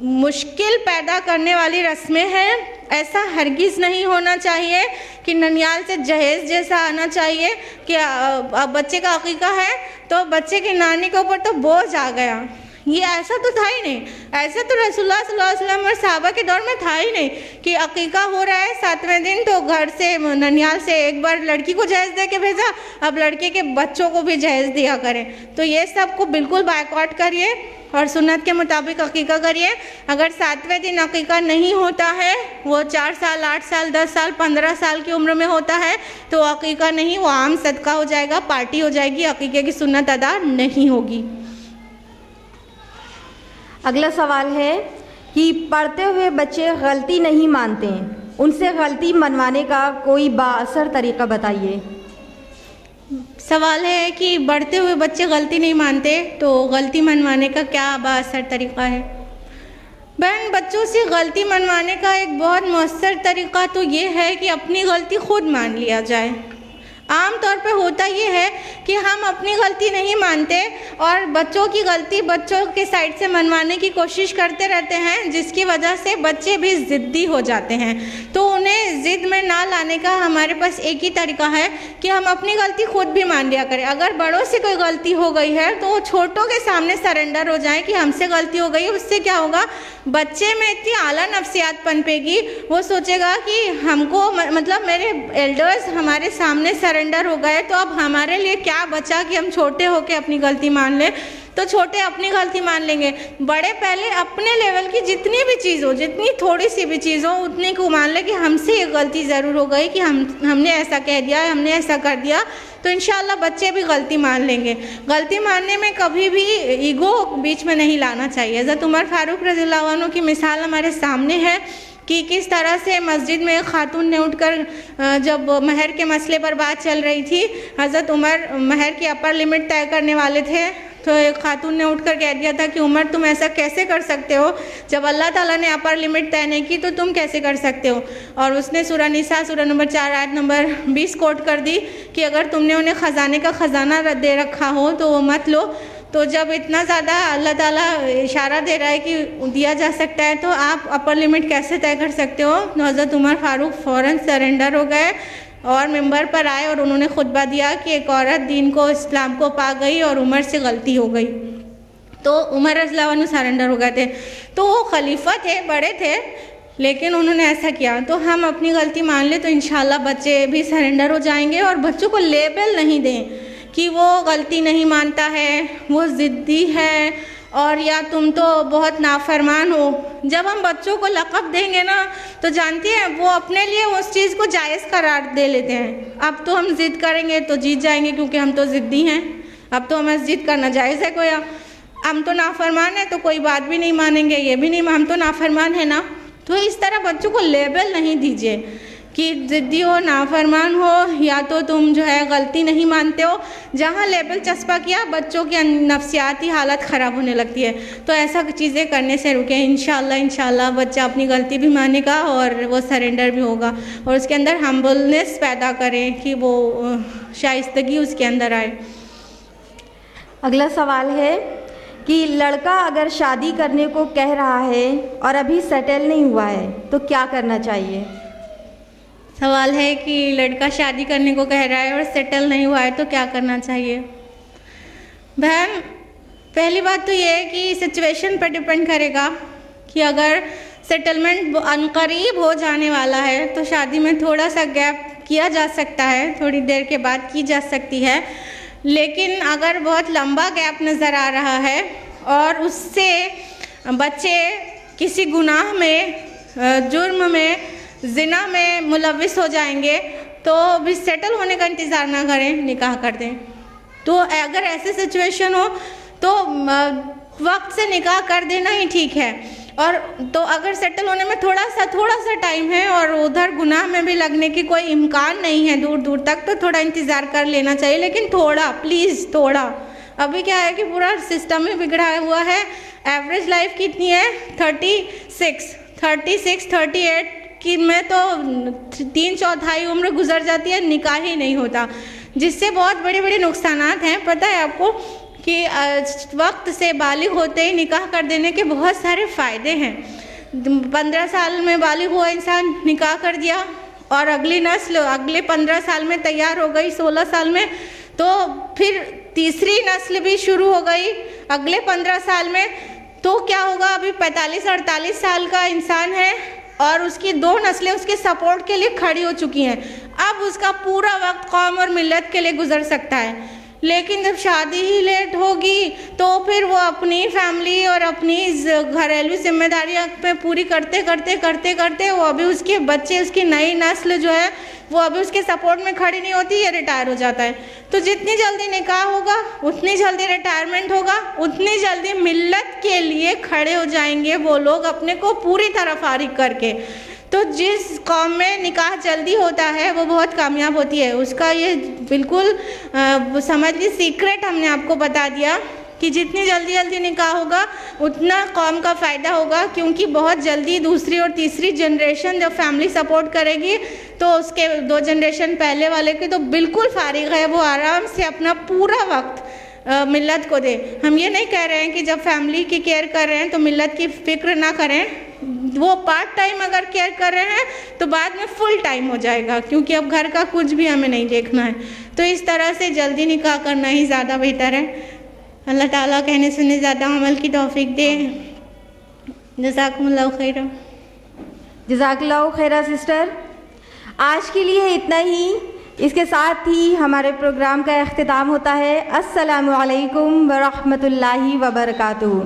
S5: मुश्किल पैदा करने वाली रस्में हैं। ऐसा हरगिज़ नहीं होना चाहिए कि ननियाल से जहेज़ जैसा आना चाहिए कि अब बच्चे का अक़ीक़ा है तो बच्चे की नानी के ऊपर तो बोझ आ गया। ये ऐसा तो था ही नहीं, ऐसा तो रसूलुल्लाह सल्लल्लाहु अलैहि वसल्लम और सहाबा के दौर में था ही नहीं कि अक़ीक़ा हो रहा है 7वें दिन तो घर से ननियाल से एक बार लड़की को जहेज़ दे के भेजा, अब लड़के के बच्चों को भी जहेज़ दिया करें। तो ये सब को बिल्कुल बायकॉट करिए और सुन्नत के मुताबिक अक़ीक़ा करिए। अगर 7वें दिन अक़ीक़ा नहीं होता है, वो 4 साल, 8 साल, 10 साल, 15 साल की उम्र में होता है, तो अक़ीक़ा नहीं, वो आम सदका हो जाएगा, पार्टी हो जाएगी, अक़ीक़े की सुन्नत अदा नहीं होगी।
S1: अगला सवाल है कि पढ़ते हुए बच्चे गलती नहीं मानते, उनसे गलती मनवाने का कोई बाअसर तरीक़ा बताइए।
S5: सवाल है कि बढ़ते हुए बच्चे गलती नहीं मानते तो गलती मनवाने का क्या बाअसर तरीक़ा है। बहन, बच्चों से गलती मनवाने का एक बहुत मौसर तरीक़ा तो ये है कि अपनी गलती खुद मान लिया जाए। आम तौर पे होता ये है कि हम अपनी गलती नहीं मानते और बच्चों की गलती बच्चों के साइड से मनवाने की कोशिश करते रहते हैं, जिसकी वजह से बच्चे भी ज़िद्दी हो जाते हैं। तो उन्हें ज़िद में ना लाने का हमारे पास एक ही तरीका है कि हम अपनी गलती खुद भी मान लिया करें। अगर बड़ों से कोई गलती हो गई है तो छोटों के सामने सरेंडर हो जाएं कि हमसे गलती हो गई है। उससे क्या होगा, बच्चे में इतनी आला नफ्सियात पनपेगी, वो सोचेगा कि हमको मतलब मेरे एल्डर्स हमारे सामने सरेंडर हो गए तो अब हमारे लिए क्या बचा कि हम छोटे होके अपनी गलती मान लें। तो छोटे अपनी गलती मान लेंगे, बड़े पहले अपने लेवल की जितनी भी चीज़ हो, जितनी थोड़ी सी भी चीज़ हो, उतनी को मान ले कि हमसे ये गलती ज़रूर हो गई कि हमने ऐसा कह दिया, हमने ऐसा कर दिया। तो इंशाअल्लाह बच्चे भी गलती मान लेंगे। गलती मानने में कभी भी ईगो बीच में नहीं लाना चाहिए। हज़रत उमर फारूक रज़ियल्लाहु अन्हु की मिसाल हमारे सामने है कि किस तरह से मस्जिद में एक खातून ने उठकर जब महर के मसले पर बात चल रही थी, हज़रत उमर महर की अपर लिमिट तय करने वाले थे, तो एक खातून ने उठकर कह दिया था कि उमर तुम ऐसा कैसे कर सकते हो, जब अल्लाह ताला ने अपर लिमिट तय नहीं की तो तुम कैसे कर सकते हो। और उसने सूरह निसा सूरह नंबर 4 आयत नंबर 20 कोट कर दी कि अगर तुमने उन्हें ख़जाने का ख़जाना दे रखा हो तो वो मत लो। तो जब इतना ज़्यादा अल्लाह ताला इशारा दे रहा है कि दिया जा सकता है तो आप अपर लिमिट कैसे तय कर सकते हो। तो हज़रत उमर फ़ारूक फ़ौरन सरेंडर हो गए और मिंबर पर आए और उन्होंने खुतबा दिया कि एक औरत दीन को, इस्लाम को पा गई और उमर से गलती हो गई। तो उमर रज़ियल्लाहु अन्हु सरेंडर हो गए थे। तो वो खलीफा थे, बड़े थे, लेकिन उन्होंने ऐसा किया। तो हम अपनी गलती मान लें तो इंशाल्लाह बच्चे भी सरेंडर हो जाएंगे। और बच्चों को लेबल नहीं दें कि वो गलती नहीं मानता है, वो ज़िद्दी है और या तुम तो बहुत नाफरमान हो। जब हम बच्चों को लक़ब देंगे ना तो जानती हैं वो अपने लिए उस चीज़ को जायज़ करार दे लेते हैं। अब तो हम ज़िद करेंगे तो जीत जाएंगे क्योंकि हम तो ज़िद्दी हैं, अब तो हमें ज़िद करना जायज़ है। कोई हम तो नाफरमान है तो कोई बात भी नहीं मानेंगे, ये भी नहीं, हम तो नाफरमान है ना। तो इस तरह बच्चों को लेबल नहीं दीजिए कि ज़िद्दी हो, नाफरमान हो, या तो तुम जो है गलती नहीं मानते हो। जहाँ लेबल चस्पा किया बच्चों की नफ्सियाती हालत ख़राब होने लगती है। तो ऐसा चीज़ें करने से रुकें। इंशाअल्लाह बच्चा अपनी गलती भी मानेगा और वो सरेंडर भी होगा और उसके अंदर हम्बलनेस पैदा करें कि वो शाइस्तगी उसके अंदर आए।
S1: अगला सवाल है कि लड़का अगर शादी करने को कह रहा है और अभी सेटल नहीं हुआ है तो क्या करना चाहिए।
S5: सवाल है कि लड़का शादी करने को कह रहा है और सेटल नहीं हुआ है तो क्या करना चाहिए। बहन, पहली बात तो ये है कि सिचुएशन पर डिपेंड करेगा कि अगर सेटलमेंट अनकरीब हो जाने वाला है, तो शादी में थोड़ा सा गैप किया जा सकता है, थोड़ी देर के बाद की जा सकती है। लेकिन अगर बहुत लंबा गैप नज़र आ रहा है और उससे बच्चे किसी गुनाह में, जुर्म में, जिना में मुलविस हो जाएंगे, तो भी सेटल होने का इंतज़ार ना करें, निकाह कर दें। तो अगर ऐसे सिचुएशन हो तो वक्त से निकाह कर देना ही ठीक है। और तो अगर सेटल होने में थोड़ा सा टाइम है और उधर गुनाह में भी लगने की कोई इम्कान नहीं है दूर दूर तक, तो थोड़ा इंतज़ार कर लेना चाहिए, लेकिन थोड़ा, प्लीज़ थोड़ा। अभी क्या है कि पूरा सिस्टम ही बिगड़ा हुआ है। एवरेज लाइफ कितनी है? 36, 38 की में तो 3/4 उम्र गुजर जाती है, निकाह ही नहीं होता, जिससे बहुत बड़े बड़े नुकसानात हैं। पता है आपको कि वक्त से बालिग होते ही निकाह कर देने के बहुत सारे फ़ायदे हैं। 15 साल में बालिग हुआ इंसान, निकाह कर दिया, और अगली नस्ल अगले 15 साल में तैयार हो गई, 16 साल में, तो फिर तीसरी नस्ल भी शुरू हो गई अगले 15 साल में। तो क्या होगा? अभी 45-48 साल का इंसान है और उसकी 2 नस्लें उसके सपोर्ट के लिए खड़ी हो चुकी हैं। अब उसका पूरा वक्त कौम और मिल्लत के लिए गुजर सकता है। लेकिन जब शादी ही लेट होगी तो फिर वो अपनी फैमिली और अपनी घरेलू जिम्मेदारियां पे पूरी करते करते वो अभी उसके बच्चे, उसकी नई नस्ल जो है वो अभी उसके सपोर्ट में खड़ी नहीं होती, ये रिटायर हो जाता है। तो जितनी जल्दी निकाह होगा उतनी जल्दी रिटायरमेंट होगा, उतनी जल्दी मिल्लत के लिए खड़े हो जाएंगे वो लोग अपने को पूरी तरह फारिग करके। तो जिस कौम में निकाह जल्दी होता है वो बहुत कामयाब होती है। उसका ये बिल्कुल समझ ली सीक्रेट हमने आपको बता दिया कि जितनी जल्दी निकाह होगा उतना कौम का फ़ायदा होगा, क्योंकि बहुत जल्दी दूसरी और तीसरी जनरेशन जब फैमिली सपोर्ट करेगी तो उसके 2 जनरेशन पहले वाले के तो बिल्कुल फारिग है, वो आराम से अपना पूरा वक्त मिल्लत को दे। हम ये नहीं कह रहे हैं कि जब फैमिली की केयर कर रहे हैं तो मिल्लत की फ़िक्र ना करें, वो पार्ट टाइम अगर केयर कर रहे हैं तो बाद में फुल टाइम हो जाएगा, क्योंकि अब घर का कुछ भी हमें नहीं देखना है। तो इस तरह से जल्दी निकाह करना ही ज़्यादा बेहतर है। अल्लाह ताला कहने सुनने ज़्यादा अमल की तौफीक दे। जज़ाकुमुल्लाहु खैरा।
S1: जज़ाकल्लाहु खैरा सिस्टर। आज के लिए इतना ही। इसके साथ ही हमारे प्रोग्राम का इख्तिताम होता है। अस्सलामु अलैकुम व रहमतुल्लाहि व बरकातुहू।